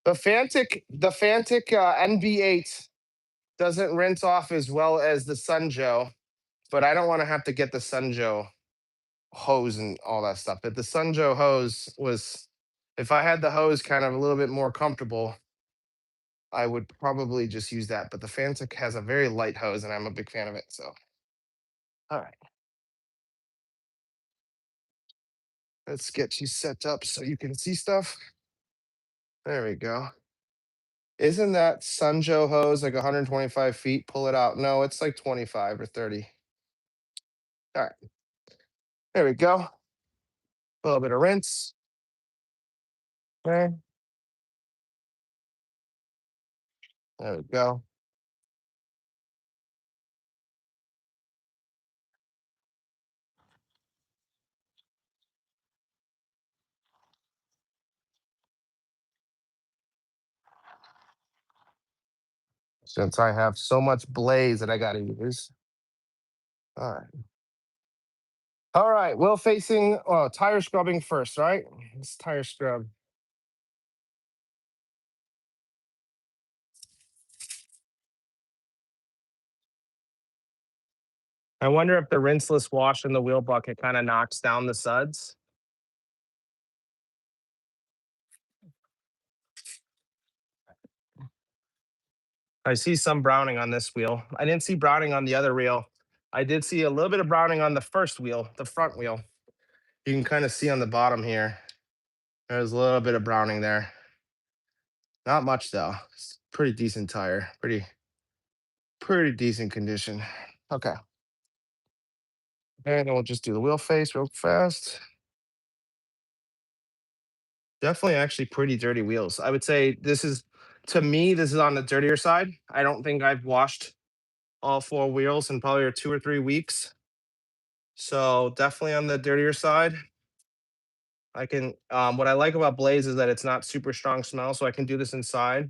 The Fantic NB8 doesn't rinse off as well as the Sunjoe, but I don't want to have to get the Sunjoe hose and all that stuff. But the Sunjoe hose was, if I had the hose kind of a little bit more comfortable, I would probably just use that. But the Fantic has a very light hose, and I'm a big fan of it. So, all right, let's get you set up so you can see stuff. There we go. Isn't that Sunjoe hose like 125 feet? Pull it out. No, it's like 25 or 30. All right, there we go. A little bit of rinse. Okay, there we go. Since I have so much blaze that I got to use. All right. All right. Wheel facing, tire scrubbing first, right? Let's tire scrub. I wonder if the rinseless wash in the wheel bucket kind of knocks down the suds. I see some browning on this wheel. I didn't see browning on the other wheel. I did see a little bit of browning on the first wheel, the front wheel. You can kind of see on the bottom here. There's a little bit of browning there. Not much though. It's pretty decent tire. Pretty decent condition. Okay. And then we'll just do the wheel face real fast. Definitely actually pretty dirty wheels. I would say this is, to me, this is on the dirtier side. I don't think I've washed all four wheels in probably 2 or 3 weeks. So definitely on the dirtier side. I can what I like about Blaze is that it's not super strong smell, so I can do this inside.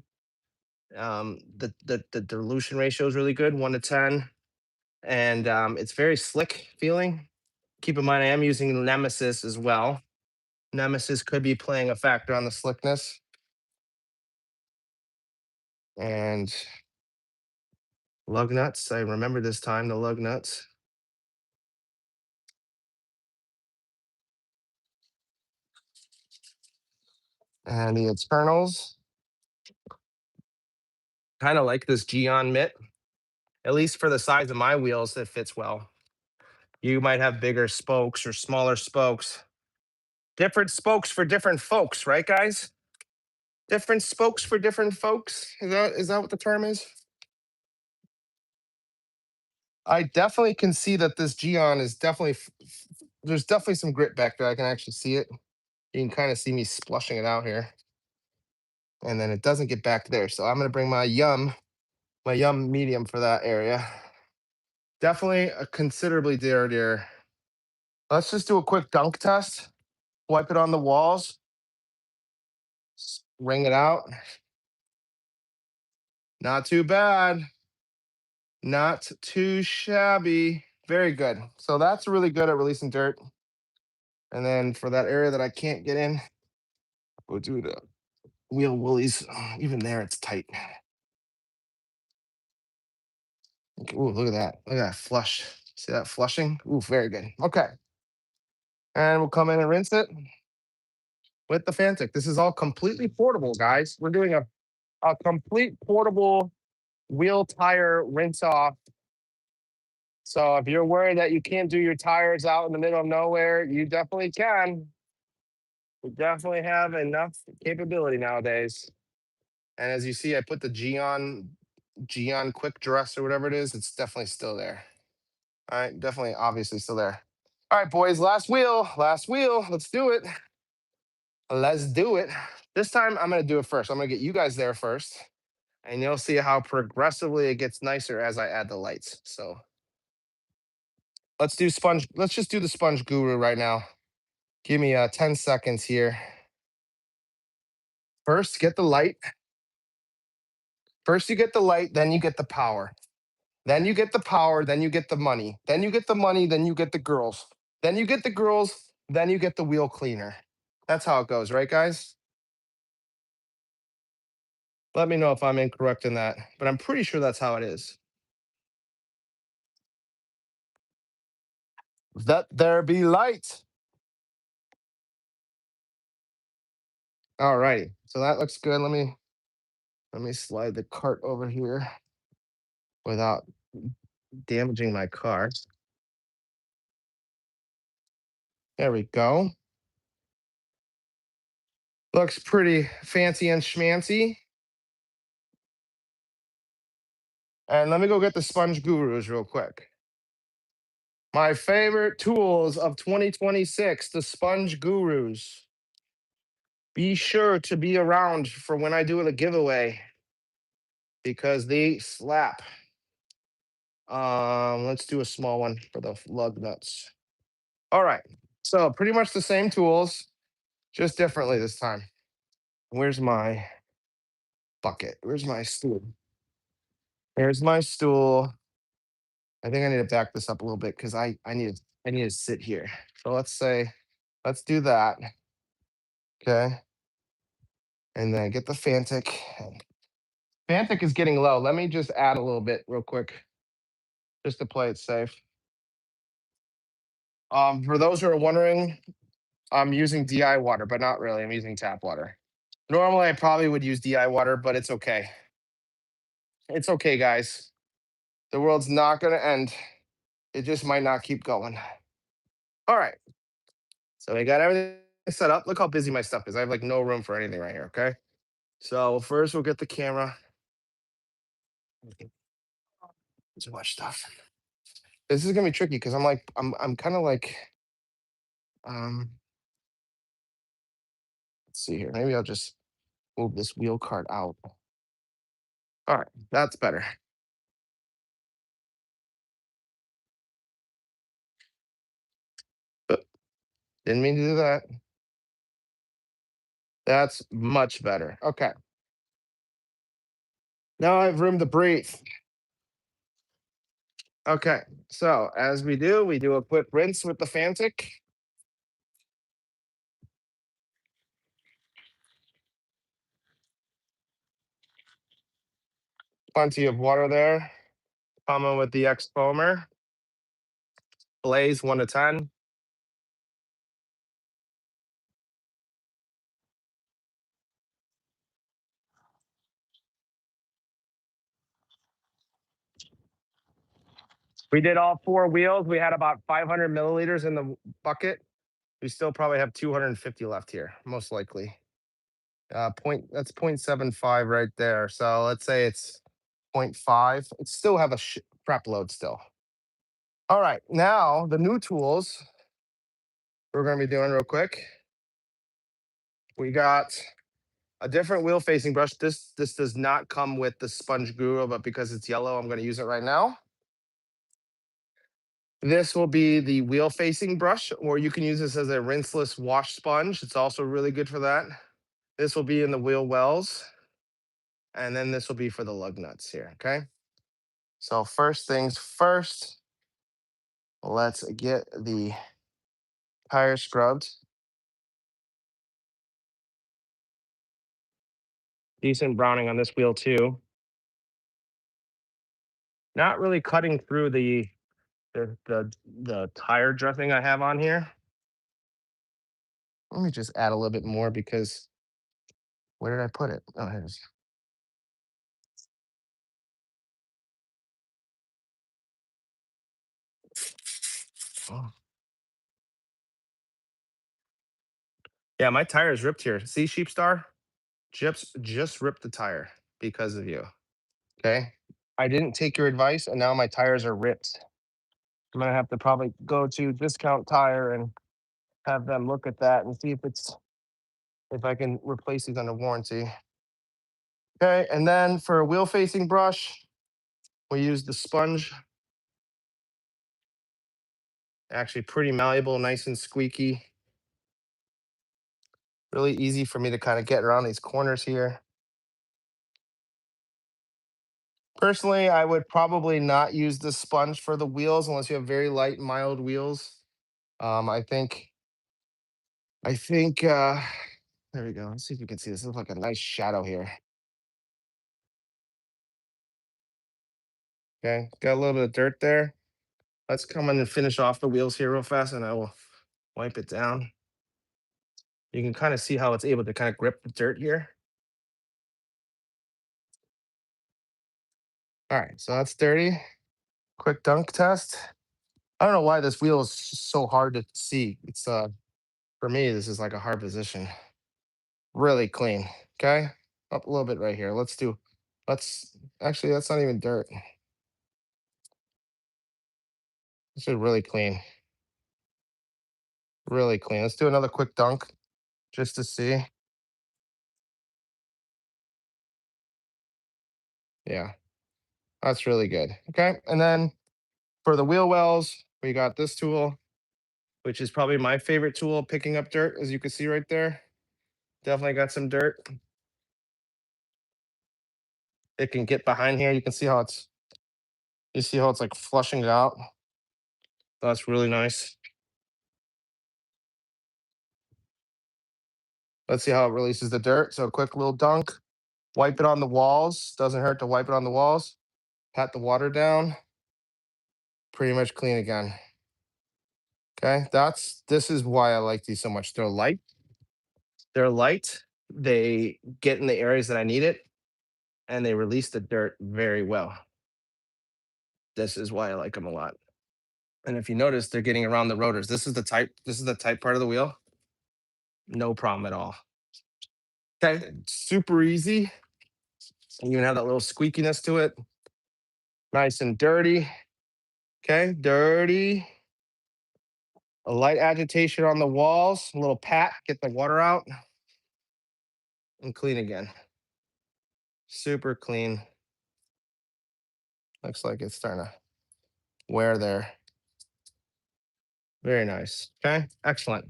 The dilution ratio is really good, 1 to 10. And it's very slick feeling. Keep in mind I am using Nemesis as well. Nemesis could be playing a factor on the slickness. And lug nuts. I remember this time the lug nuts. And the internals. Kind of like this Geon mitt. At least for the size of my wheels, it fits well. You might have bigger spokes or smaller spokes. Different spokes for different folks, right, guys? Different spokes for different folks. Is that what the term is? I definitely can see that this Geon is definitely there's definitely some grit back there. I can actually see it. You can kind of see me splushing it out here. And then it doesn't get back there. So I'm gonna bring my Yum medium for that area. Definitely a considerably dirtier. Let's just do a quick dunk test. Wipe it on the walls. Wring it out. Not too bad. Not too shabby. Very good. So that's really good at releasing dirt. And then for that area that I can't get in, we'll do the wheel woolies. Even there, it's tight. Ooh, look at that. Look at that flush. See that flushing? Ooh, very good. Okay. And we'll come in and rinse it with the Fantic. This is all completely portable, guys. We're doing a complete portable wheel tire rinse off. So if you're worried that you can't do your tires out in the middle of nowhere, you definitely can. We definitely have enough capability nowadays. And as you see, I put the Geon quick dress or whatever it is. It's definitely still there. All right, definitely, obviously still there. All right, boys, last wheel, last wheel. Let's do it. Let's do it. This time I'm gonna do it first. I'm gonna get you guys there first, and you'll see how progressively it gets nicer as I add the lights. So let's do sponge. Let's just do the sponge guru right now. Give me 10 seconds here. First, get the light. First, you get the light, then you get the power. Then you get the power, then you get the money. Then you get the money, then you get the girls. Then you get the girls, then you get the wheel cleaner. That's how it goes, right, guys? Let me know if I'm incorrect in that, but I'm pretty sure that's how it is. Let there be light. All righty. So that looks good. Let me slide the cart over here without damaging my car. There we go. Looks pretty fancy and schmancy. And let me go get the sponge gurus real quick. My favorite tools of 2026, the sponge gurus. Be sure to be around for when I do a giveaway because they slap. Let's do a small one for the lug nuts. All right. So pretty much the same tools, just differently this time. Where's my bucket? Where's my stool? Here's my stool. I think I need to back this up a little bit because I need to sit here. So let's do that. Okay. And then get the Fantic. Fantic is getting low. Let me just add a little bit real quick, just to play it safe. For those who are wondering, I'm using DI water, but not really. I'm using tap water. Normally, I probably would use DI water, but it's okay. It's okay, guys. The world's not going to end. It just might not keep going. All right. So we got everything set up. Look how busy my stuff is. I have like no room for anything right here. Okay. So first, we'll get the camera. Too much stuff. This is gonna be tricky because I'm kind of like let's see here. Maybe I'll just move this wheel cart out. All right, that's better. Uh, Didn't mean to do that. That's much better. Okay. Now I have room to breathe. Okay. So as we do a quick rinse with the Fantic. Plenty of water there. Coming with the X foamer. Blaze 1 to 10. We did all 4 wheels. We had about 500 milliliters in the bucket. We still probably have 250 left here, most likely. That's 0.75 right there. So let's say it's zero point 0.5. It still have a crap load still. All right, now the new tools we're going to be doing real quick. We got a different wheel facing brush. This does not come with the sponge guru, but because it's yellow, I'm going to use it right now. This will be the wheel facing brush, or you can use this as a rinseless wash sponge. It's also really good for that. This will be in the wheel wells, and then this will be for the lug nuts here, okay? So first things first, let's get the tire scrubbed. Decent browning on this wheel too. Not really cutting through the tire dressing I have on here. Let me just add a little bit more because where did I put it? Oh, here it is. Oh. Yeah, my tire is ripped here. See, Sheepstar? Just ripped the tire because of you. Okay. I didn't take your advice and now my tires are ripped. I'm gonna have to probably go to Discount Tire and have them look at that and see if I can replace these under warranty. Okay, and then for a wheel facing brush, we use the sponge. Actually pretty malleable, nice and squeaky. Really easy for me to kind of get around these corners here. Personally, I would probably not use the sponge for the wheels unless you have very light, mild wheels. I think there we go. Let's see if you can see this. Looks like a nice shadow here. Okay, got a little bit of dirt there. Let's come in and finish off the wheels here real fast, and I will wipe it down. You can kind of see how it's able to kind of grip the dirt here. All right, so that's dirty. Quick dunk test. I don't know why this wheel is so hard to see. It's for me, this is like a hard position. Really clean. Okay, up a little bit right here. Let's actually that's not even dirt. This is really clean. Really clean. Let's do another quick dunk just to see. Yeah, that's really good. Okay, and then for the wheel wells, we got this tool, which is probably my favorite tool picking up dirt, as you can see right there. Definitely got some dirt. It can get behind here. You see how it's like flushing it out. That's really nice. Let's see how it releases the dirt. So a quick little dunk. Wipe it on the walls. Doesn't hurt to wipe it on the walls. Pat the water down. Pretty much clean again. Okay. This is why I like these so much. They're light. They're light. They get in the areas that I need it, and they release the dirt very well. This is why I like them a lot. And if you notice, they're getting around the rotors. This is the tight part of the wheel. No problem at all. Okay, super easy. You even have that little squeakiness to it. Nice and dirty. Okay, dirty. A light agitation on the walls. A little pat, get the water out, and clean again. Super clean. Looks like it's starting to wear there. Very nice. Okay, excellent.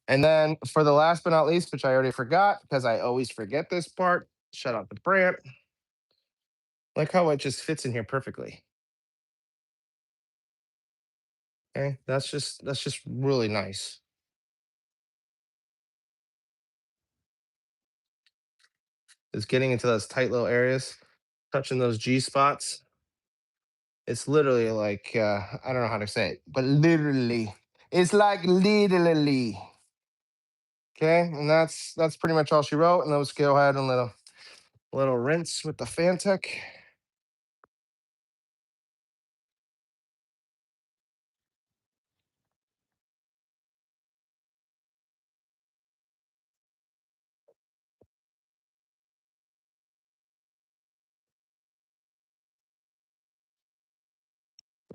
And then for the last but not least, which I already forgot because I always forget this part, shut out the brand. Like how it just fits in here perfectly. Okay, that's just really nice. It's getting into those tight little areas, touching those G spots. It's literally like I don't know how to say it, but literally, it's like literally. Okay, and that's pretty much all she wrote. And let's go ahead and little rinse with the Fantech.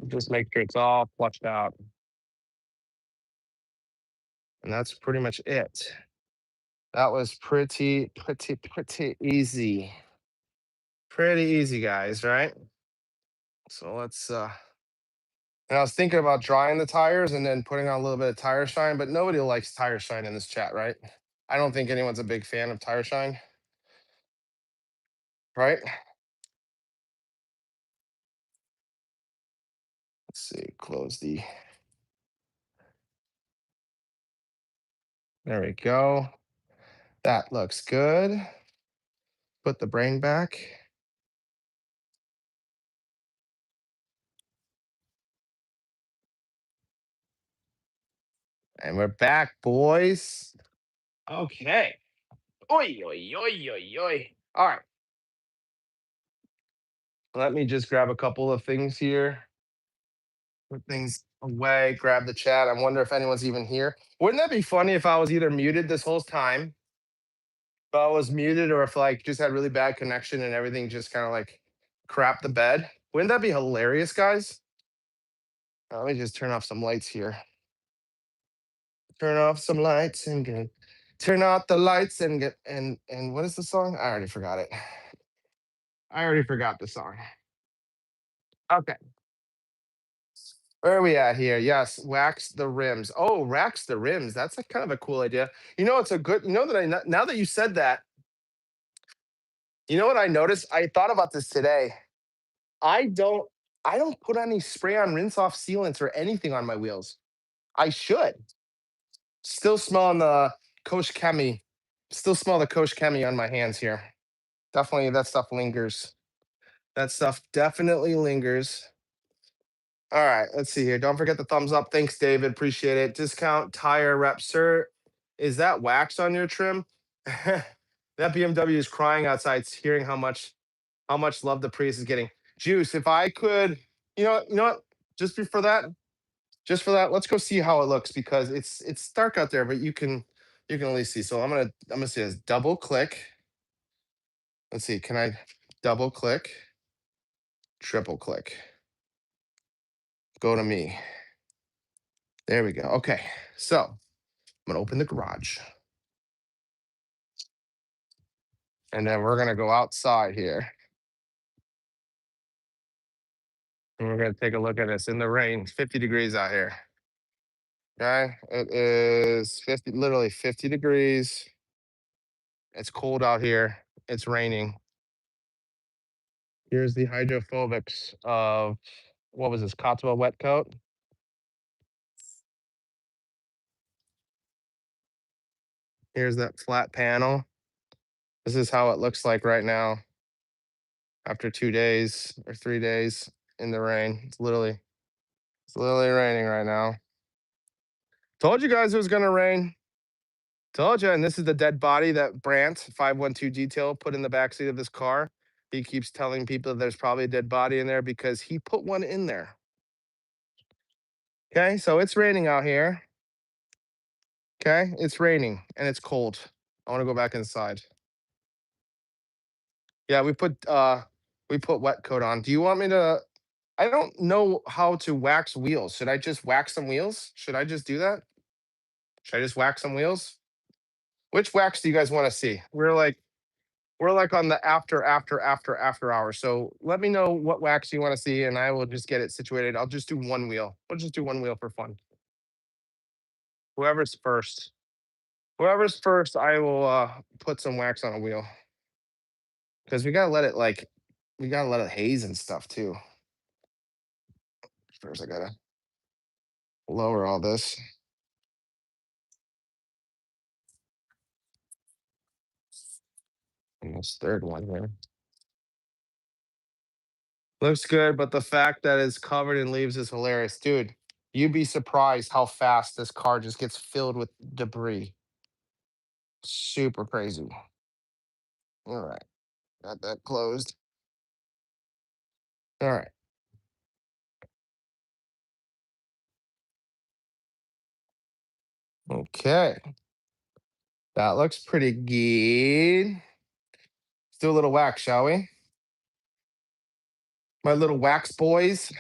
Just make sure it's all flushed out, and that's pretty much it. That was pretty easy. Pretty easy, guys, right? So let's and I was thinking about drying the tires and then putting on a little bit of tire shine, but nobody likes tire shine in this chat, right? I don't think anyone's a big fan of tire shine, right? Let's see, close the there we go. That looks good. Put the brain back. And we're back, boys. Okay. Oi, oi, oi, oi, oi. All right. Let me just grab a couple of things here. Put things away, grab the chat. I wonder if anyone's even here. Wouldn't that be funny if I was either muted this whole time, if I was muted, or if like just had really bad connection and everything just kind of like crap the bed? Wouldn't that be hilarious, guys? Let me just turn off some lights here. Turn off some lights and get turn off the lights and get and what is the song? I already forgot it. I already forgot the song. Okay. Where are we at here? Yes, wax the rims. Oh, wax the rims. That's a kind of a cool idea. You know, it's a good. You know that now that you said that. You know what I noticed? I thought about this today. I don't I don't put any spray on rinse off sealants or anything on my wheels. I should. Still smelling the Kosh Chemi. Still smell the Kosh Chemi on my hands here. Definitely that stuff lingers. That stuff definitely lingers. All right, let's see here. Don't forget the thumbs up. Thanks, David. Appreciate it. Discount tire rep, sir. Is that wax on your trim? That BMW is crying outside, hearing how much love the Prius is getting. Juice, if I could, you know what? Just before that, just for that, let's go see how it looks because it's dark out there, but you can at least see. So I'm gonna see this double click. Let's see, can I double click, triple click? Go to me. There we go. Okay, so I'm gonna open the garage, and then we're gonna go outside here, and we're gonna take a look at this in the rain. 50 degrees out here. Okay, it is 50, literally 50 degrees. It's cold out here. It's raining. Here's the hydrophobics of what was this Katiba wet coat. Here's that flat panel. This is how it looks like right now after 2 days or 3 days in the rain. It's literally raining right now. Told you guys it was gonna rain. Told you. And this is the dead body that Brandt 512 detail put in the backseat of this car. He keeps telling people there's probably a dead body in there because he put one in there. Okay, so it's raining out here. Okay, it's raining and it's cold. I want to go back inside. Yeah, we put wet coat on. Do you want me to? I don't know how to wax wheels. Should I just wax some wheels? Should I just do that? Should I just wax some wheels? Which wax do you guys want to see? We're like on the after hours. So let me know what wax you want to see, and I will just get it situated. I'll just do one wheel. We'll just do one wheel for fun. Whoever's first. Whoever's first, I will put some wax on a wheel because we gotta let it haze and stuff too. First, I gotta lower all this. And this third one here. Looks good, but the fact that it's covered in leaves is hilarious. Dude, you'd be surprised how fast this car just gets filled with debris. Super crazy. All right, got that closed. All right. Okay. That looks pretty good. Let's do a little wax, shall we? My little wax boys.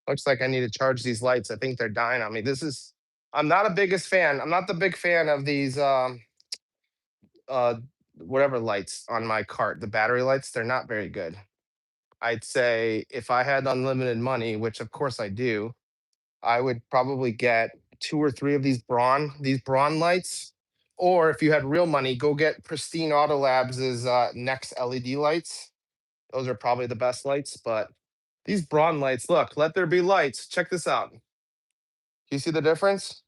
Looks like I need to charge these lights. I think they're dying on me. I'm not a biggest fan. I'm not the big fan of these uh whatever lights on my cart. The battery lights, they're not very good. I'd say if I had unlimited money, which of course I do, I would probably get two or three of these brawn lights. Or if you had real money, go get Pristine Auto Labs' Next LED lights. Those are probably the best lights. But these brawn lights, look, let there be lights. Check this out. You see the difference?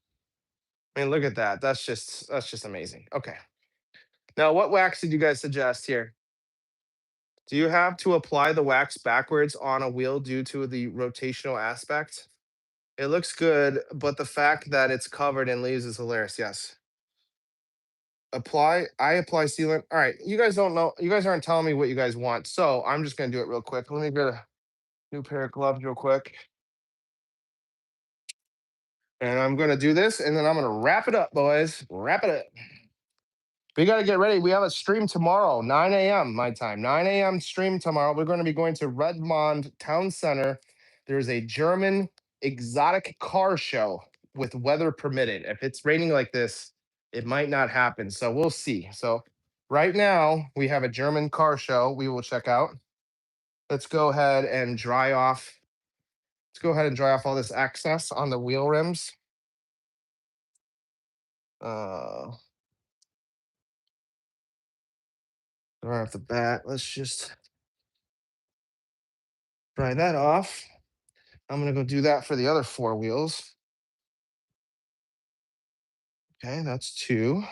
I mean, look at that. That's just amazing. Okay. Now, what wax did you guys suggest here? Do you have to apply the wax backwards on a wheel due to the rotational aspect? It looks good, but the fact that it's covered in leaves is hilarious. Yes. I apply sealant. All right. You guys don't know. You guys aren't telling me what you guys want. So I'm just going to do it real quick. Let me get a new pair of gloves real quick. And I'm going to do this and then I'm going to wrap it up, boys. Wrap it up. We got to get ready. We have a stream tomorrow, 9 a.m. my time. 9 a.m. stream tomorrow. We're going to be going to Redmond Town Center. There's a German exotic car show with weather permitted. If it's raining like this, it might not happen. So we'll see. So right now, we have a German car show we will check out. Let's go ahead and dry off. Let's go ahead and dry off all this excess on the wheel rims. Uh, right off the bat, let's just dry that off. I'm gonna go do that for the other four wheels. Okay, that's two,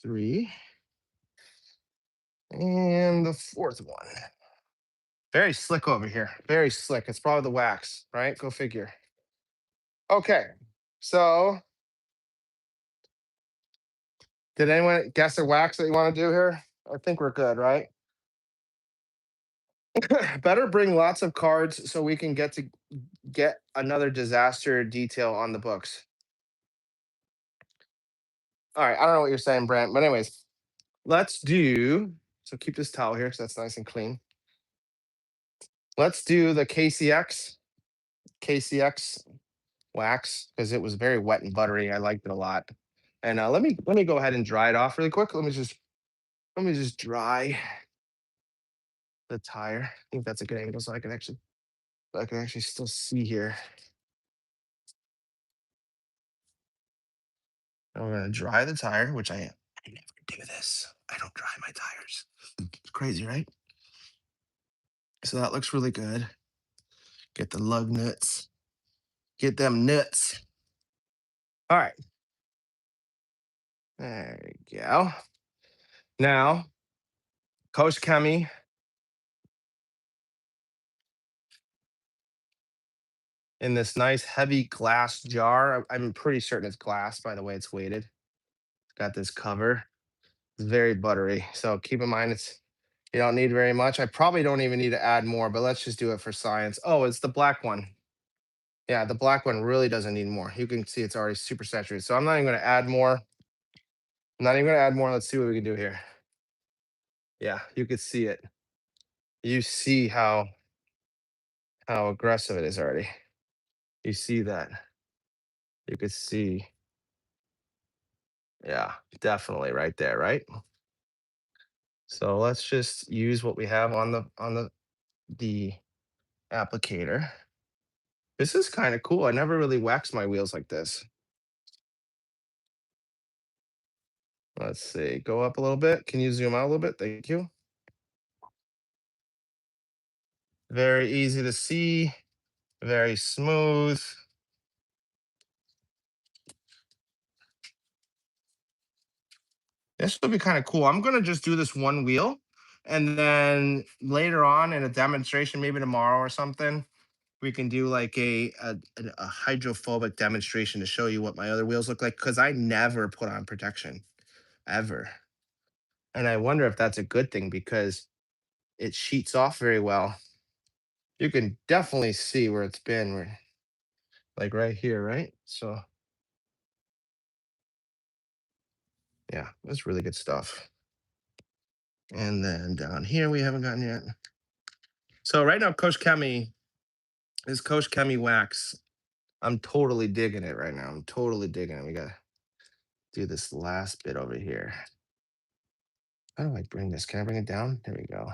three, and the fourth one. Very slick over here. Very slick. It's probably the wax, right? Go figure. Okay. So, did anyone guess the wax that you want to do here? I think we're good, right? Better bring lots of cards so we can get another disaster detail on the books. All right. I don't know what you're saying, Brent, but anyways, let's do. So keep this towel here because that's nice and clean. Let's do the KCX wax because it was very wet and buttery. I liked it a lot. And let me go ahead and dry it off really quick. Let me just dry the tire. I think that's a good angle so I can actually still see here. I'm gonna dry the tire, which I never do this. I don't dry my tires. It's crazy, right? So that looks really good. Get the lug nuts. Get them nuts. All right. There you go. Now, Coach Chemi in this nice heavy glass jar. I'm pretty certain it's glass by the way it's weighted. It's got this cover. It's very buttery. So keep in mind you don't need very much. I probably don't even need to add more, but let's just do it for science. Oh, it's the black one. Yeah, the black one really doesn't need more. You can see it's already super saturated. So I'm not even going to add more. I'm not even going to add more. Let's see what we can do here. Yeah, you could see it. You see how aggressive it is already. You see that. You could see. Yeah, definitely right there, right? So let's just use what we have on the applicator. This is kind of cool. I never really waxed my wheels like this. Let's see. Go up a little bit. Can you zoom out a little bit? Thank you. Very easy to see. Very smooth. This would be kind of cool. I'm gonna just do this one wheel, and then later on in a demonstration, maybe tomorrow or something, we can do like a hydrophobic demonstration to show you what my other wheels look like. Because I never put on protection ever, and I wonder if that's a good thing because it sheets off very well. You can definitely see where it's been, like right here, right? So yeah, that's really good stuff. And then down here we haven't gotten yet. So right now, Coach Chemi is Coach Chemi Wax. I'm totally digging it right now. I'm totally digging it. We gotta do this last bit over here. How do I bring this? Can I bring it down? There we go.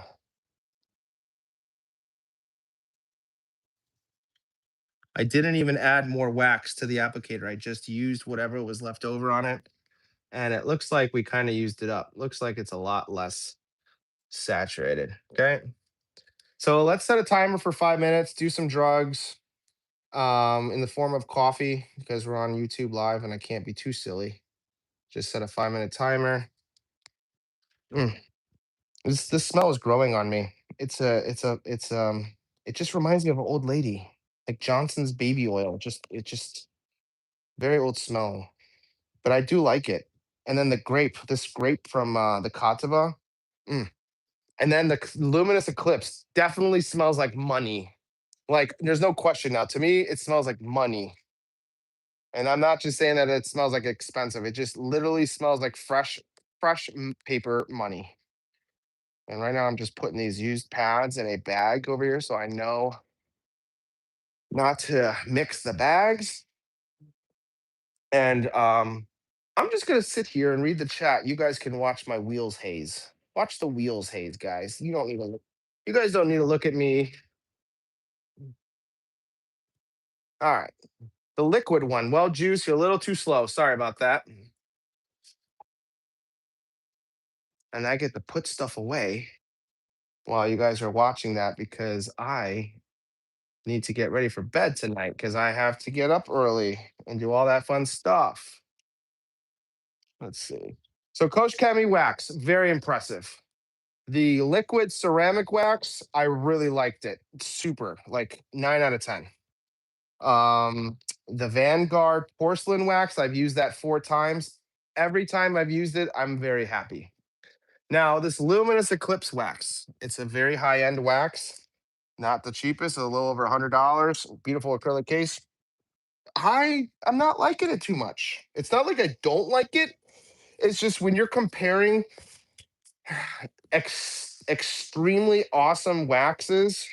I didn't even add more wax to the applicator. I just used whatever was left over on it. And it looks like we kind of used it up. Looks like it's a lot less saturated. Okay. So let's set a timer for 5 minutes, do some drugs in the form of coffee because we're on YouTube live and I can't be too silly. Just set a 5 minute timer. Mm, this smell is growing on me. It just reminds me of an old lady, like Johnson's baby oil. It just very old smell, but I do like it. And then this grape from the Katiba, mm. And then the luminous Eclipse definitely smells like money. Like there's no question now. To me, it smells like money. And I'm not just saying that it smells like expensive. It just literally smells like fresh paper money. And right now I'm just putting these used pads in a bag over here so I know not to mix the bags. And I'm just gonna sit here and read the chat. You guys can watch my wheels haze. Watch the wheels haze, guys. You guys don't need to look at me. All right. The liquid one. Well, Juice, you're a little too slow. Sorry about that. and I get to put stuff away while you guys are watching that because I need to get ready for bed tonight because I have to get up early and do all that fun stuff. Let's see. So Coach Chemi wax, very impressive. The liquid ceramic wax, I really liked it. Super, like 9 out of 10. Um, the Vanguard porcelain wax, I've used that 4 times. Every time I've used it, I'm very happy. Now, this Luminous Eclipse wax, it's a very high end wax, not the cheapest, a little over $100. Beautiful acrylic case. I'm not liking it too much. It's not like I don't like it. It's just when you're comparing extremely awesome waxes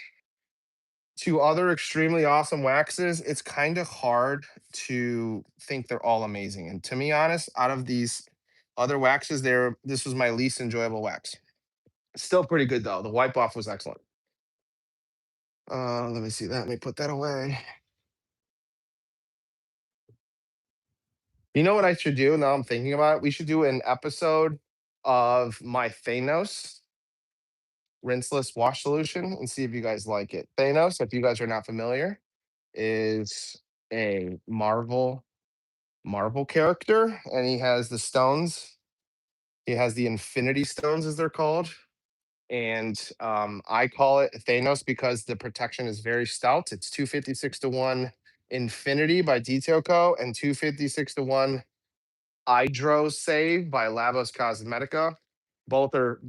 to other extremely awesome waxes, it's kind of hard to think they're all amazing. And to be honest, out of these other waxes, this was my least enjoyable wax. Still pretty good though. The wipe off was excellent. Let me see that. Let me put that away. You know what I should do now I'm thinking about it? We should do an episode of my Thanos rinseless wash solution and see if you guys like it. Thanos, if you guys are not familiar, is a Marvel character, and he has the stones. He has the Infinity Stones, as they're called, and I call it Thanos because the protection is very stout. It's 256-to-1 Infinity by Detail Co. and 256-to-1 Hydro Save by Labos Cosmetica. Both are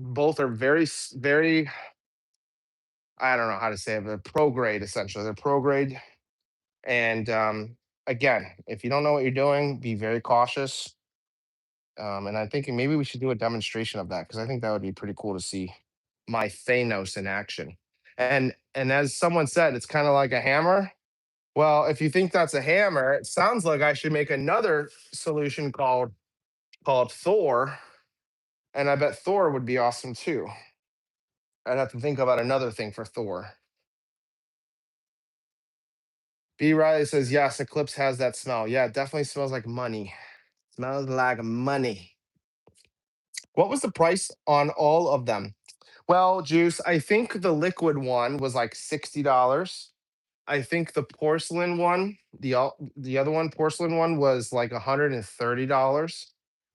very, I don't know how to say it, but they're pro grade essentially. They're pro grade. And again, if you don't know what you're doing, be very cautious. And I'm thinking maybe we should do a demonstration of that because I think that would be pretty cool to see my Thanos in action. And as someone said, it's kind of like a hammer. Well, if you think that's a hammer, it sounds like I should make another solution called Thor, and I bet Thor would be awesome too. I'd have to think about another thing for Thor. B Riley says yes, Eclipse has that smell. Yeah, it definitely smells like money. Smells like money. What was the price on all of them? Well, Juice, I think the liquid one was like $60. I think the porcelain one, the other one, porcelain one, was like $130.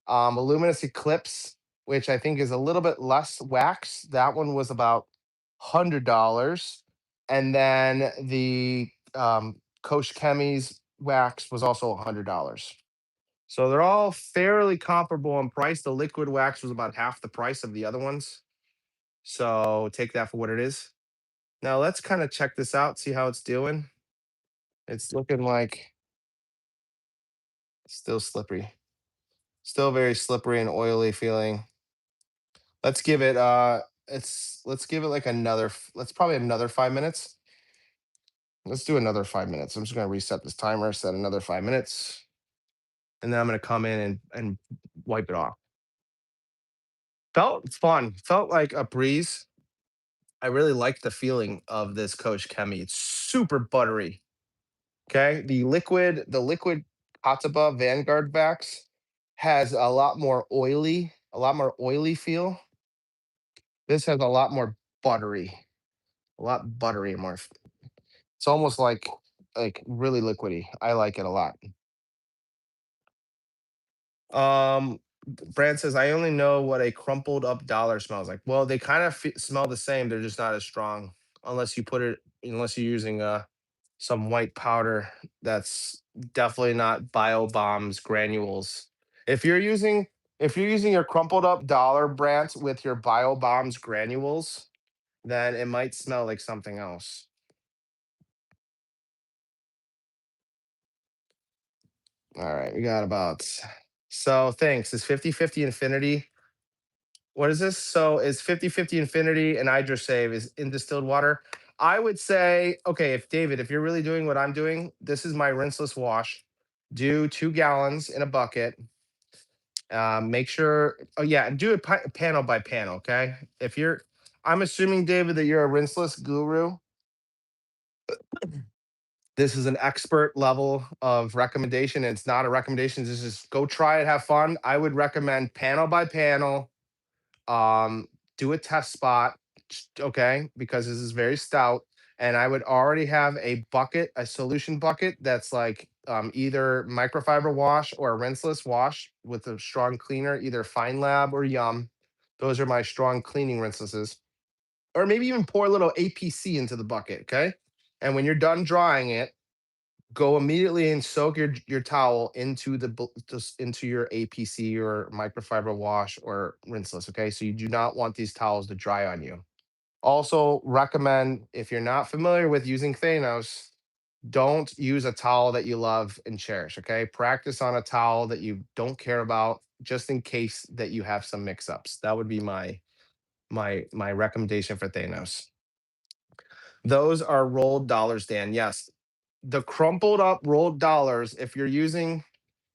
Luminous Eclipse, which I think is a little bit less wax, that one was about $100. And then the Coach Chemi's wax was also $100. So they're all fairly comparable in price. The liquid wax was about half the price of the other ones. So take that for what it is. Now let's kind of check this out, see how it's doing. It's looking like still slippery. Still very slippery and oily feeling. Let's give it let's give it like let's probably another 5 minutes. Let's do another 5 minutes. I'm just gonna reset this timer, set another 5 minutes, and then I'm gonna come in and wipe it off. Felt fun, felt like a breeze. I really like the feeling of this Coach Chemi. It's super buttery. Okay. The liquid Katiba Vanguardwax has a lot more oily feel. This has a lot more a lot buttery more. It's almost like really liquidy. I like it a lot. Um, Brand says I only know what a crumpled up dollar smells like. Well, they kind of smell the same. They're just not as strong unless you're using some white powder that's definitely not bio bombs granules. If you're using if you're using your crumpled up dollar brand with your bio bombs granules, then it might smell like something else. All right, we got about so thanks. Is 50/50 infinity? What is this? So is 50/50 infinity and hydrosave is in distilled water? I would say, okay, if David, if you're really doing what I'm doing, this is my rinseless wash. Do 2 gallons in a bucket. Make sure, oh yeah, and do it panel by panel, okay? If you're, I'm assuming, David, that you're a rinseless guru. This is an expert level of recommendation. And it's not a recommendation. This is go try it, have fun. I would recommend panel by panel Um, do a test spot, okay, because this is very stout. And I would already have a bucket, a solution bucket that's like either microfiber wash or a rinseless wash with a strong cleaner, either Fine Lab or Yum. Those are my strong cleaning rinselesses. Or maybe even pour a little APC into the bucket, okay? And when you're done drying it, go immediately and soak your towel into just into your APC or microfiber wash or rinseless. Okay, so you do not want these towels to dry on you. Also, recommend if you're not familiar with using Thanos, don't use a towel that you love and cherish. Okay, practice on a towel that you don't care about, just in case that you have some mix-ups. That would be my recommendation for Thanos. Those are rolled dollars, Dan. Yes, the crumpled up rolled dollars. If you're using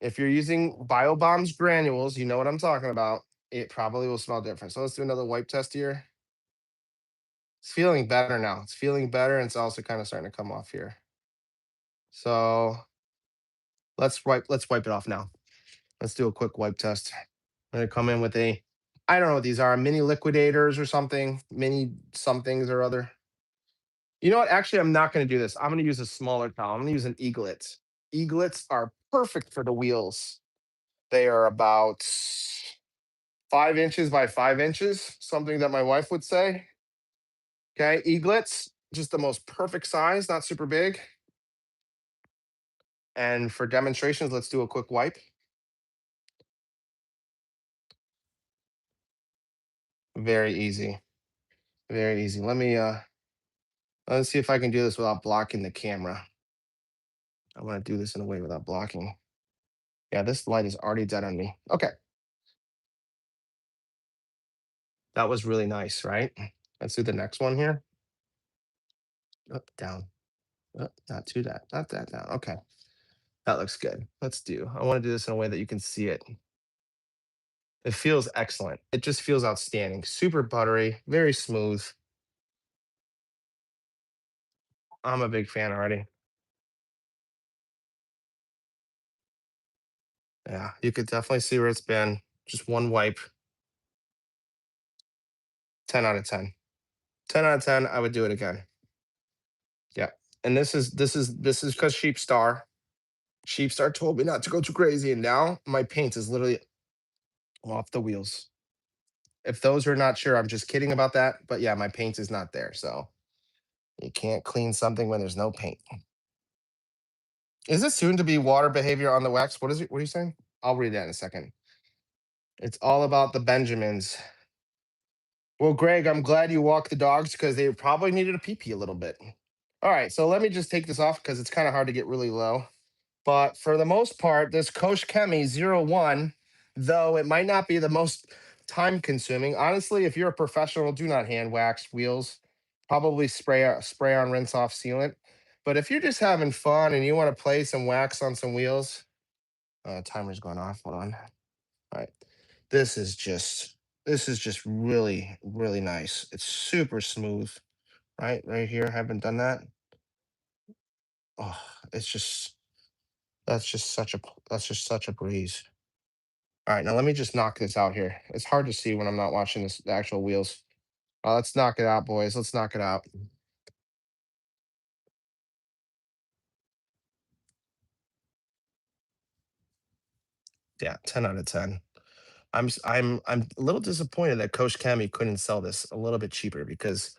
BioBomb's granules, you know what I'm talking about. It probably will smell different. So let's do another wipe test here. It's feeling better now. It's feeling better, and it's also kind of starting to come off here. So let's wipe it off now. Let's do a quick wipe test. I'm gonna come in with I don't know what these are, mini liquidators or something, mini somethings or other. You know what? Actually, I'm not going to do this. I'm going to use a smaller towel. I'm going to use an eaglet. Eaglets are perfect for the wheels. They are about 5 inches by 5 inches, something that my wife would say. Okay, eaglets, just the most perfect size, not super big. And for demonstrations, let's do a quick wipe. Very easy. Very easy. Let's see if I can do this without blocking the camera. I want to do this in a way without blocking. Yeah, this light is already dead on me. Okay. That was really nice, right? Let's do the next one here. Up, down. Up, not too that, not that down. Okay, that looks good. I want to do this in a way that you can see it. It feels excellent. It just feels outstanding. Super buttery, very smooth. I'm a big fan already. Yeah, you could definitely see where it's been. Just one wipe, 10 out of 10. 10 out of 10, I would do it again. Yeah. And this is because Sheepstar. Sheepstar told me not to go too crazy, and now my paint is literally off the wheels. If those are not sure, I'm just kidding about that. But yeah, my paint is not there. So you can't clean something when there's no paint. Is it soon to be water behavior on the wax? What is it? What are you saying? I'll read that in a second. It's all about the Benjamins. Well, Greg, I'm glad you walked the dogs because they probably needed a pee pee a little bit. All right, so let me just take this off because it's kind of hard to get really low. But for the most part, this Kosh Chemi 01, though it might not be the most time consuming, honestly, if you're a professional, do not hand wax wheels. Probably spray on rinse off sealant. But if you're just having fun and you want to play some wax on some wheels, timer's going off. Hold on. All right. This is just this is just really, really nice. It's super smooth. Right here. Haven't done that. Oh, it's just that's just such a breeze. All right, now let me just knock this out here. It's hard to see when I'm not watching the actual wheels. Let's knock it out, boys. Let's knock it out. Yeah, 10 out of 10. I'm a little disappointed that Coach Cami couldn't sell this a little bit cheaper because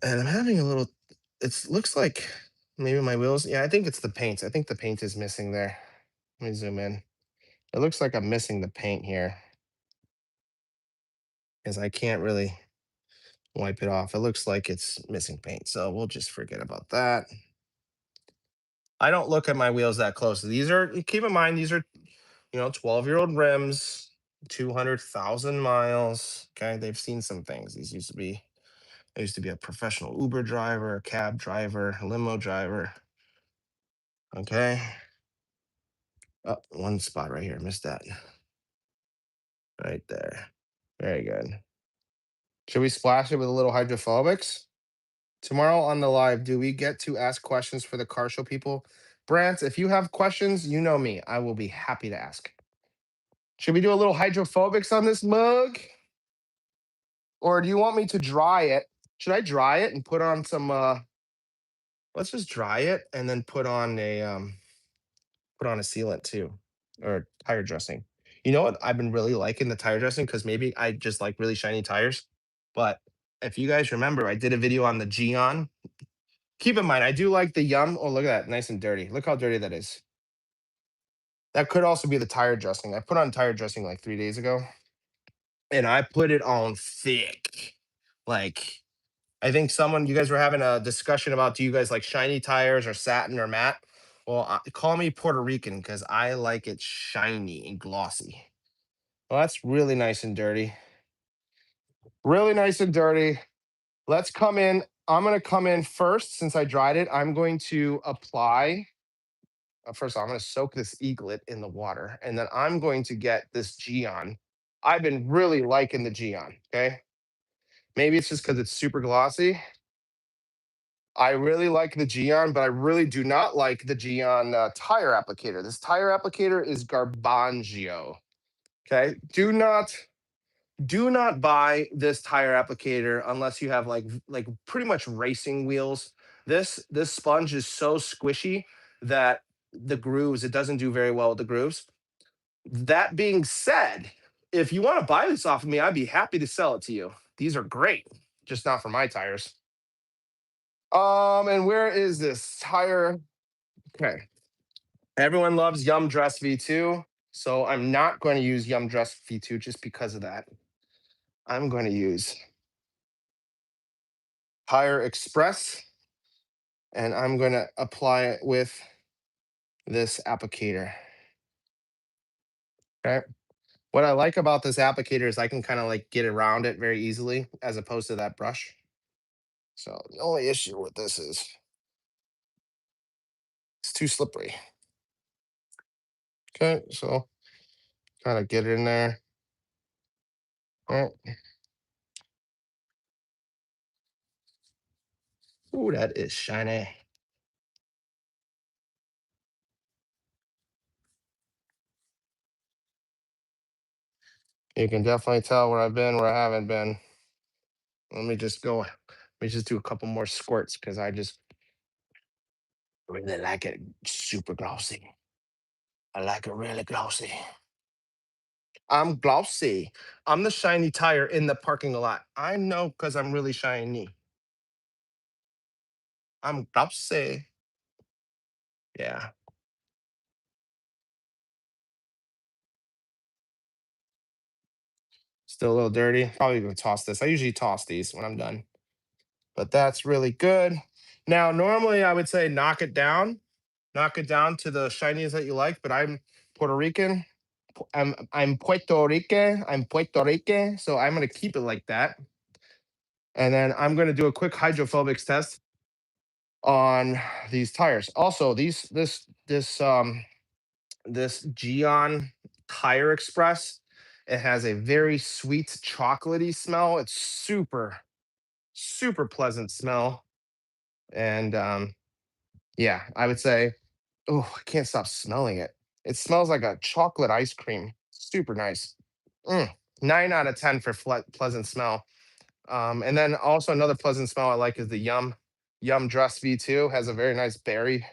and I'm having a little it looks like maybe my wheels. Yeah, I think it's the paint. I think the paint is missing there. Let me zoom in. It looks like I'm missing the paint here because I can't really wipe it off. It looks like it's missing paint. So we'll just forget about that. I don't look at my wheels that closely. Keep in mind, these are, 12-year-old rims, 200,000 miles. Okay. They've seen some things. I used to be a professional Uber driver, a cab driver, a limo driver. Okay. Oh, one spot right here. Missed that. Right there. Very good. Should we splash it with a little hydrophobics? Tomorrow on the live, do we get to ask questions for the car show people? Brant, if you have questions, you know me. I will be happy to ask. Should we do a little hydrophobics on this mug? Or do you want me to dry it? Should I dry it and put on some let's just dry it and then put on a sealant too, or tire dressing. You know what? I've been really liking the tire dressing because maybe I just like really shiny tires. But if you guys remember, I did a video on the Geon. Keep in mind, I do like the Yum. Oh, look at that. Nice and dirty. Look how dirty that is. That could also be the tire dressing. I put on tire dressing like 3 days ago and I put it on thick. Like, I think you guys were having a discussion about, do you guys like shiny tires or satin or matte? Well, call me Puerto Rican because I like it shiny and glossy. Well, that's really nice and dirty. Really nice and dirty. Let's come in. I'm going to come in first since I dried it. I'm going to apply. First of all, I'm going to soak this eaglet in the water and then I'm going to get this Geon. I've been really liking the Geon. Okay. Maybe it's just because it's super glossy. I really like the Geon, but I really do not like the Geon tire applicator. This tire applicator is garbanggio. Okay. Do not buy this tire applicator unless you have like pretty much racing wheels. This sponge is so squishy that the grooves, it doesn't do very well with the grooves. That being said, if you want to buy this off of me, I'd be happy to sell it to you. These are great, just not for my tires. And where is this tire? Okay. Everyone loves Yum Dress V2, so I'm not going to use Yum Dress V2 just because of that. I'm going to use Tire Express, and I'm going to apply it with this applicator. Okay. What I like about this applicator is I can kind of like get around it very easily as opposed to that brush. So the only issue with this is it's too slippery. Okay, so kind of get it in there. Oh, ooh, that is shiny. You can definitely tell where I've been, where I haven't been. Let me just go. Let me just do a couple more squirts because I just really like it super glossy. I like it really glossy. I'm glossy. I'm the shiny tire in the parking lot. I know because I'm really shiny. I'm glossy. Yeah. Still a little dirty. Probably gonna toss this. I usually toss these when I'm done, but that's really good. Now, normally I would say knock it down to the shiniest that you like, but I'm Puerto Rican. I'm Puerto Rican. I'm Puerto Rican, so I'm gonna keep it like that. And then I'm gonna do a quick hydrophobics test on these tires. Also, this Geon Tire Express, it has a very sweet chocolatey smell. It's super pleasant smell. And yeah, I would say, oh, I can't stop smelling it. It smells like a chocolate ice cream. Super nice. Mm, 9 out of 10 for pleasant smell. And then also another pleasant smell I like is the Yum Dress V2 has a very nice berry.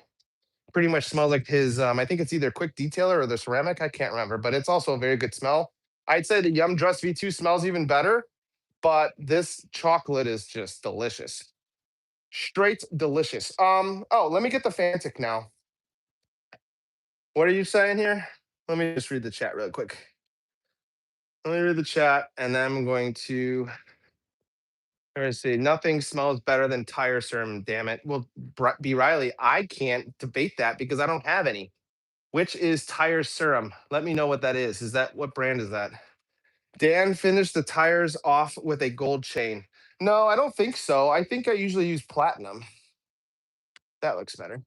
Pretty much smells like his. I think it's either Quick Detailer or the ceramic. I can't remember, but it's also a very good smell. I'd say the Yum Dress V2 smells even better, but this chocolate is just delicious. Straight delicious. Oh, let me get the Fantic now. What are you saying here? Let me just read the chat real quick. Let me read the chat, and then I'm going to. Let's see. Nothing smells better than tire serum. Damn it. Well, B. Riley, I can't debate that because I don't have any. Which is tire serum? Let me know what that is. Is that what brand is that? Dan finished the tires off with a gold chain. No, I don't think so. I think I usually use platinum. That looks better.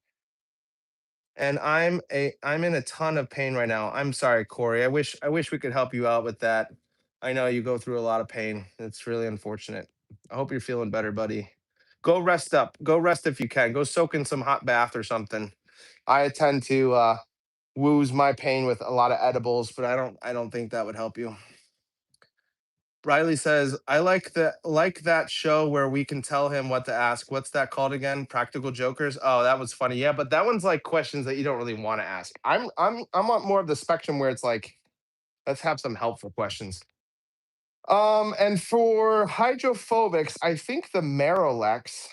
And I'm in a ton of pain right now. I'm sorry, Corey. I wish we could help you out with that. I know you go through a lot of pain. It's really unfortunate. I hope you're feeling better, buddy. Go rest up. Go rest if you can. Go soak in some hot bath or something. I tend to woos my pain with a lot of edibles, but I don't think that would help you. Riley says, I like that show where we can tell him what to ask. What's that called again? Practical Jokers. Oh, that was funny. Yeah, but that one's like questions that you don't really want to ask. I'm on more of the spectrum where it's like, let's have some helpful questions. And for hydrophobics, I think the Marilex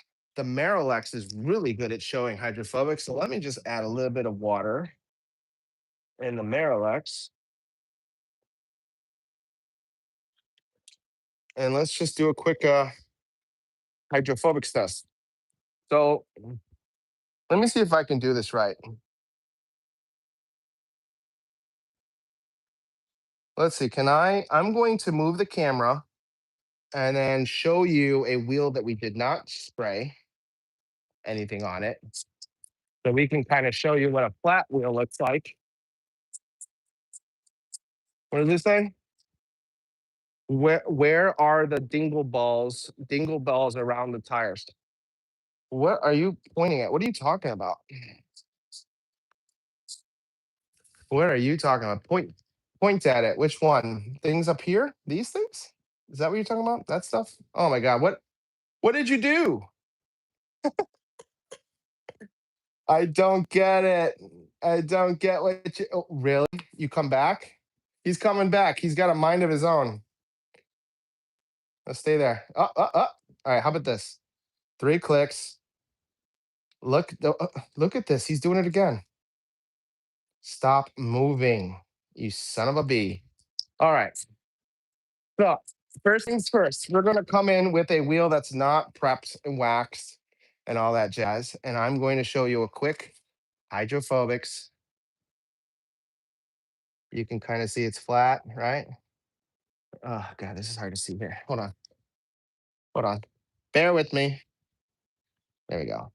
is really good at showing hydrophobic. So let me just add a little bit of water in the Marilex, and let's just do a quick hydrophobics test. So let me see if I can do this right. Let's see. I'm going to move the camera and then show you a wheel that we did not spray anything on it. So we can kind of show you what a flat wheel looks like. What does this say? Where are the dingle balls? Dingle balls around the tires. What are you pointing at? What are you talking about? What are you talking about? Point at it. Which one? Things up here? These things? Is that what you're talking about? That stuff? Oh my god. What did you do? I don't get it. I don't get what you oh, really? You come back? He's coming back. He's got a mind of his own. Let's stay there. All right, how about this? 3 clicks. Look at this. He's doing it again. Stop moving, you son of a bee. All right. So first things first, we're gonna come in with a wheel that's not prepped and waxed and all that jazz. And I'm going to show you a quick hydrophobics. You can kind of see it's flat, right? Oh god, this is hard to see here. Hold on. Hold on. Bear with me. There we go.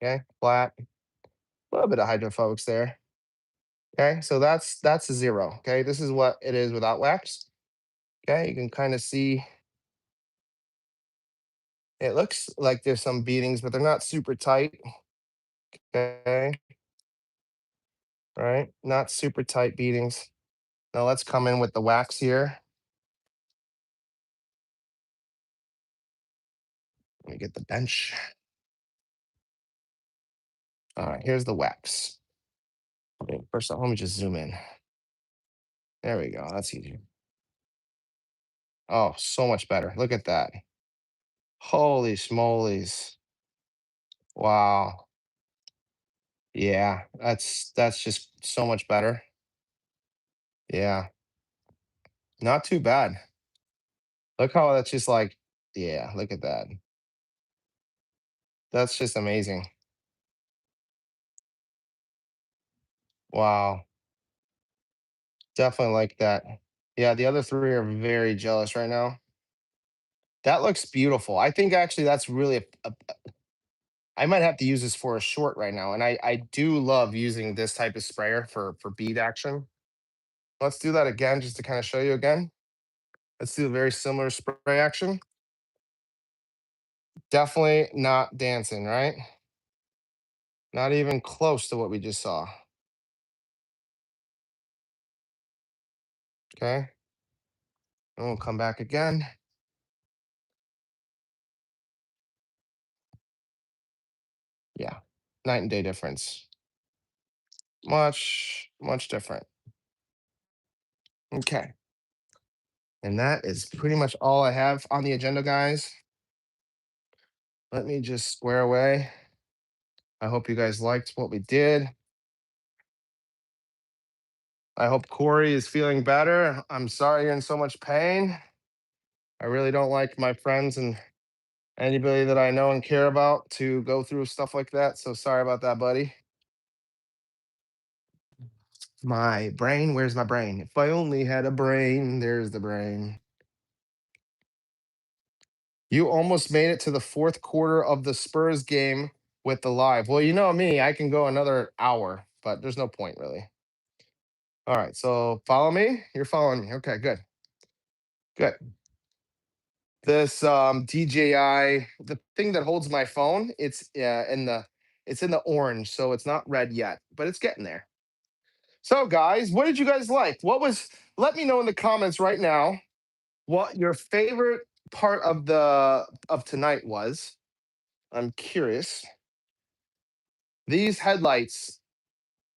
Okay, flat. A little bit of hydrophobics there. Okay, so that's a zero. Okay, this is what it is without wax. Okay, you can kind of see it looks like there's some beatings, but they're not super tight. Okay, right? Not super tight beatings. Now let's come in with the wax here. Let me get the bench. All right, here's the wax. Okay, first off, let me just zoom in. There we go. That's easier. Oh, so much better. Look at that. Holy smolies. Wow. Yeah, that's just so much better. Yeah, not too bad. Look how that's just like, yeah, look at that. That's just amazing. Wow. Definitely like that. Yeah, the other three are very jealous right now. That looks beautiful. I think actually that's really I might have to use this for a short right now. And I do love using this type of sprayer for bead action. Let's do that again just to kind of show you again. Let's do a very similar spray action. Definitely not dancing, right? Not even close to what we just saw. Okay. And we'll come back again. Yeah. Night and day difference. Much different. Okay. And that is pretty much all I have on the agenda, guys. Let me just square away. I hope you guys liked what we did. I hope Corey is feeling better. I'm sorry you're in so much pain. I really don't like my friends and anybody that I know and care about to go through stuff like that. So sorry about that, buddy. My brain, where's my brain? If I only had a brain, there's the brain. You almost made it to the fourth quarter of the Spurs game with the live. Well, you know me, I can go another hour, but there's no point really. All right, so follow me. You're following me. Okay, good, good. This DJI, the thing that holds my phone, it's in the It's in the orange, so it's not red yet, but it's getting there. So, guys, what did you guys like? Let me know in the comments right now what your favorite part of tonight was. I'm curious. These headlights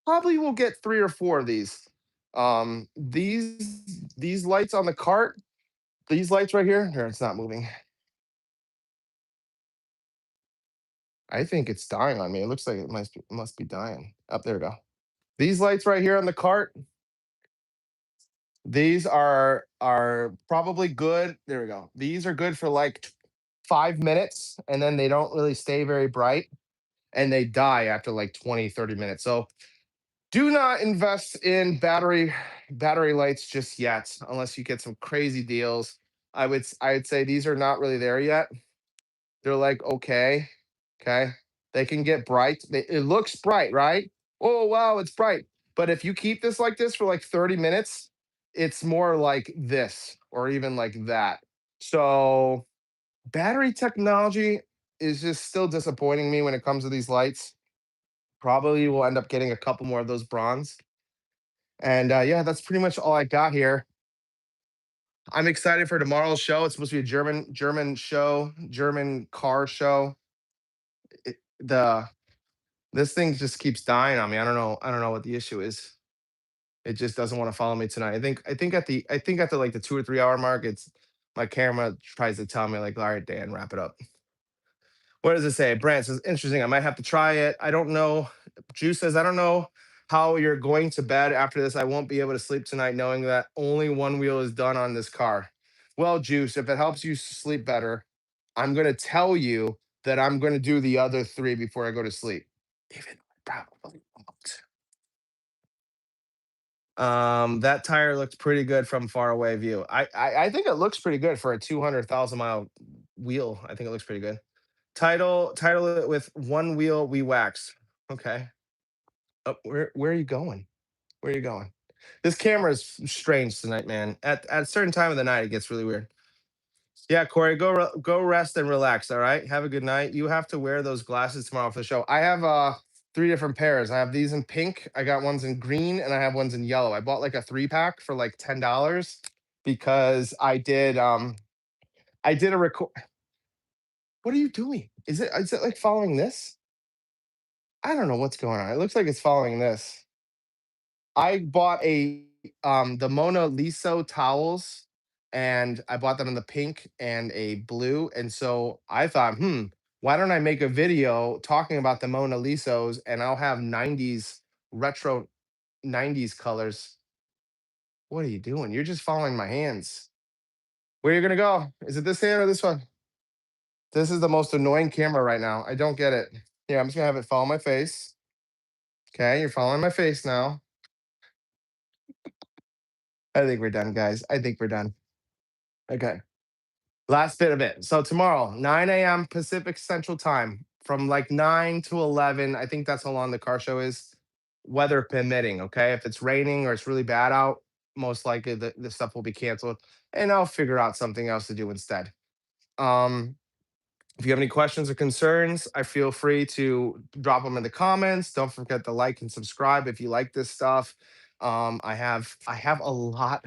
probably will get 3 or 4 of these. These lights on the cart, these lights right here, it's not moving. I think it's dying on me. It looks like it must be dying. Up there we go. These lights right here on the cart, these are probably good. There we go. These are good for like 5 minutes, and then they don't really stay very bright, and they die after like 20, 30 minutes. So do not invest in battery lights just yet, unless you get some crazy deals. I'd say these are not really there yet. They're like okay, okay. They can get bright. It looks bright, right? Oh wow, it's bright. But if you keep this like this for like 30 minutes, it's more like this or even like that. So battery technology is just still disappointing me when it comes to these lights. Probably will end up getting a couple more of those bronze. And yeah, that's pretty much all I got here. I'm excited for tomorrow's show. It's supposed to be a German show, German car show. The This thing just keeps dying on me. I don't know what the issue is. It just doesn't want to follow me tonight. I think at the like the 2 or 3 hour mark, it's my camera tries to tell me like, all right, Dan, wrap it up. What does it say? Brand says interesting. I might have to try it. I don't know. Juice says, I don't know how you're going to bed after this. I won't be able to sleep tonight knowing that only one wheel is done on this car. Well, Juice, if it helps you sleep better, I'm gonna tell you that I'm gonna do the other three before I go to sleep. Even though I probably won't. That tire looks pretty good from far away view. I think it looks pretty good for a 200,000 mile wheel. I think it looks pretty good. Title it with one wheel we wax. Okay. Oh, where are you going? Where are you going? This camera is strange tonight, man. At a certain time of the night, it gets really weird. Yeah, Corey, go rest and relax. All right. Have a good night. You have to wear those glasses tomorrow for the show. I have 3 different pairs. I have these in pink. I got ones in green, and I have ones in yellow. I bought like a 3 pack for like $10 because I did a record. What are you doing? Is it like following this? I don't know what's going on. It looks like it's following this. I bought the Mona Lisa towels, and I bought them in the pink and a blue. And so I thought, why don't I make a video talking about the Mona Lisa's, and I'll have 90s retro 90s colors. What are you doing? You're just following my hands. Where are you gonna go? Is it this hand or this one? This is the most annoying camera right now. I don't get it. Here, I'm just gonna have it follow my face. Okay, you're following my face now. I think we're done, guys. I think we're done. Okay. Last bit of it. So tomorrow, 9 a.m. Pacific Central Time, from like 9 to 11. I think that's how long the car show is, weather permitting. Okay. If it's raining or it's really bad out, most likely the stuff will be canceled, and I'll figure out something else to do instead. Um, if you have any questions or concerns, I feel free to drop them in the comments. Don't forget to like and subscribe if you like this stuff. I have a lot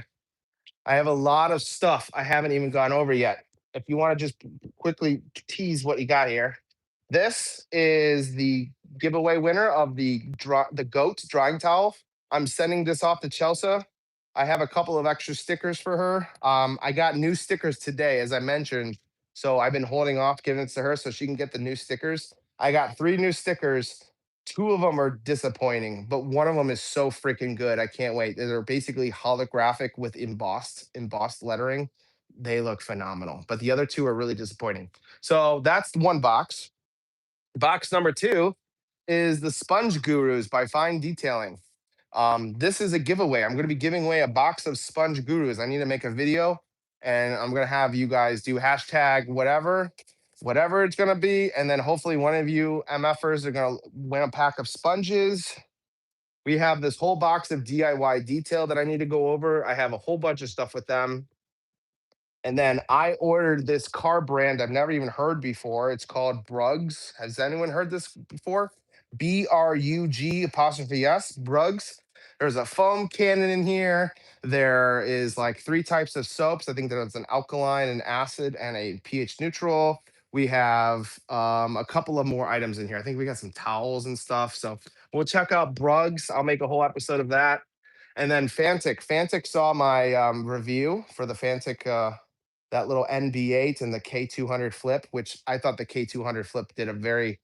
of stuff I haven't even gone over yet. If you want to just quickly tease what you got here, this is the giveaway winner of the goat drying towel. I'm sending this off to Chelsea. I have a couple of extra stickers for her. I got new stickers today, as I mentioned. So I've been holding off giving it to her so she can get the new stickers. I got 3 new stickers. 2 of them are disappointing, but one of them is so freaking good. I can't wait. They're basically holographic with embossed lettering. They look phenomenal, but the other 2 are really disappointing. So that's one box. Box number 2 is the Sponge Gurus by Fine Detailing. This is a giveaway. I'm going to be giving away a box of Sponge Gurus. I need to make a video, and I'm going to have you guys do hashtag whatever it's going to be. And then hopefully one of you MFers are going to win a pack of sponges. We have this whole box of DIY detail that I need to go over. I have a whole bunch of stuff with them. And then I ordered this car brand I've never even heard before. It's called Bruggs. Has anyone heard this before? Brug apostrophe S, Brugs. There's a foam cannon in here. There is like three types of soaps. I think there's an alkaline, an acid, and a pH neutral. We have a couple of more items in here. I think we got some towels and stuff. So we'll check out Brugs. I'll make a whole episode of that. And then Fantic. Fantic saw my review for the Fantic, that little NB8 and the K200 flip, which I thought the K200 flip did a very,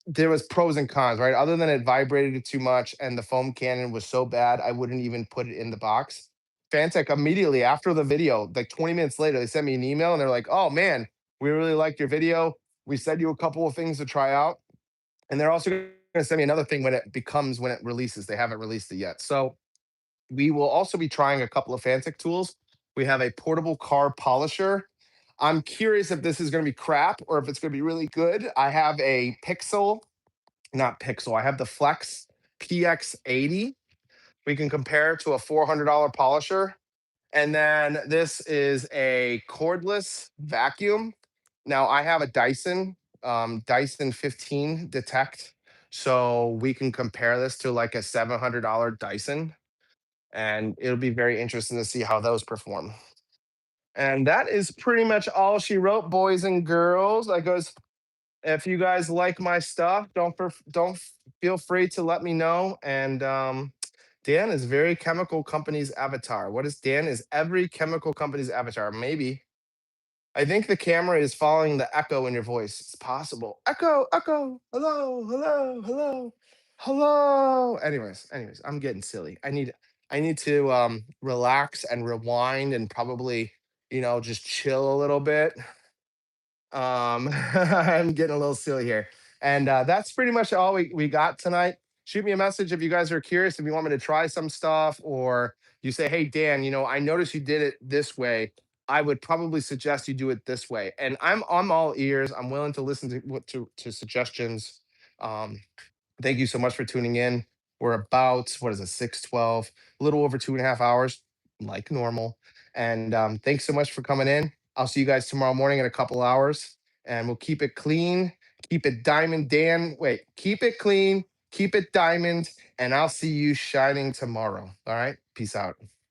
there was pros and cons, right? Other than it vibrated too much and the foam cannon was so bad, I wouldn't even put it in the box. Fantech immediately after the video, like 20 minutes later, they sent me an email and they're like, "Oh man, we really liked your video. We sent you a couple of things to try out." And they're also going to send me another thing when it releases. They haven't released it yet. So we will also be trying a couple of Fantech tools. We have a portable car polisher. I'm curious if this is going to be crap or if it's going to be really good. I have a Pixel, not Pixel. I have the Flex PX80. We can compare to a $400 polisher. And then this is a cordless vacuum. Now I have a Dyson, Dyson 15 Detect. So we can compare this to like a $700 Dyson. And it'll be very interesting to see how those perform. And that is pretty much all she wrote, boys and girls. I goes, if you guys like my stuff, don't feel free to let me know. And Dan is very chemical company's avatar. What is Dan? Is every chemical company's avatar? Maybe. I think the camera is following the echo in your voice. It's possible. Echo, echo. Hello, hello, hello, hello. Anyways, I'm getting silly. I need to relax and rewind and probably, just chill a little bit. I'm getting a little silly here. And that's pretty much all we got tonight. Shoot me a message if you guys are curious, if you want me to try some stuff, or you say, "Hey, Dan, I noticed you did it this way. I would probably suggest you do it this way." And I'm all ears. I'm willing to listen to suggestions. Um, Thank you so much for tuning in. We're about, what is it, 6:12, a little over 2.5 hours, like normal. And thanks so much for coming in. I'll see you guys tomorrow morning in a couple hours, and we'll keep it clean, keep it diamond. Dan, wait, keep it clean, keep it diamond, and I'll see you shining tomorrow. All right, peace out.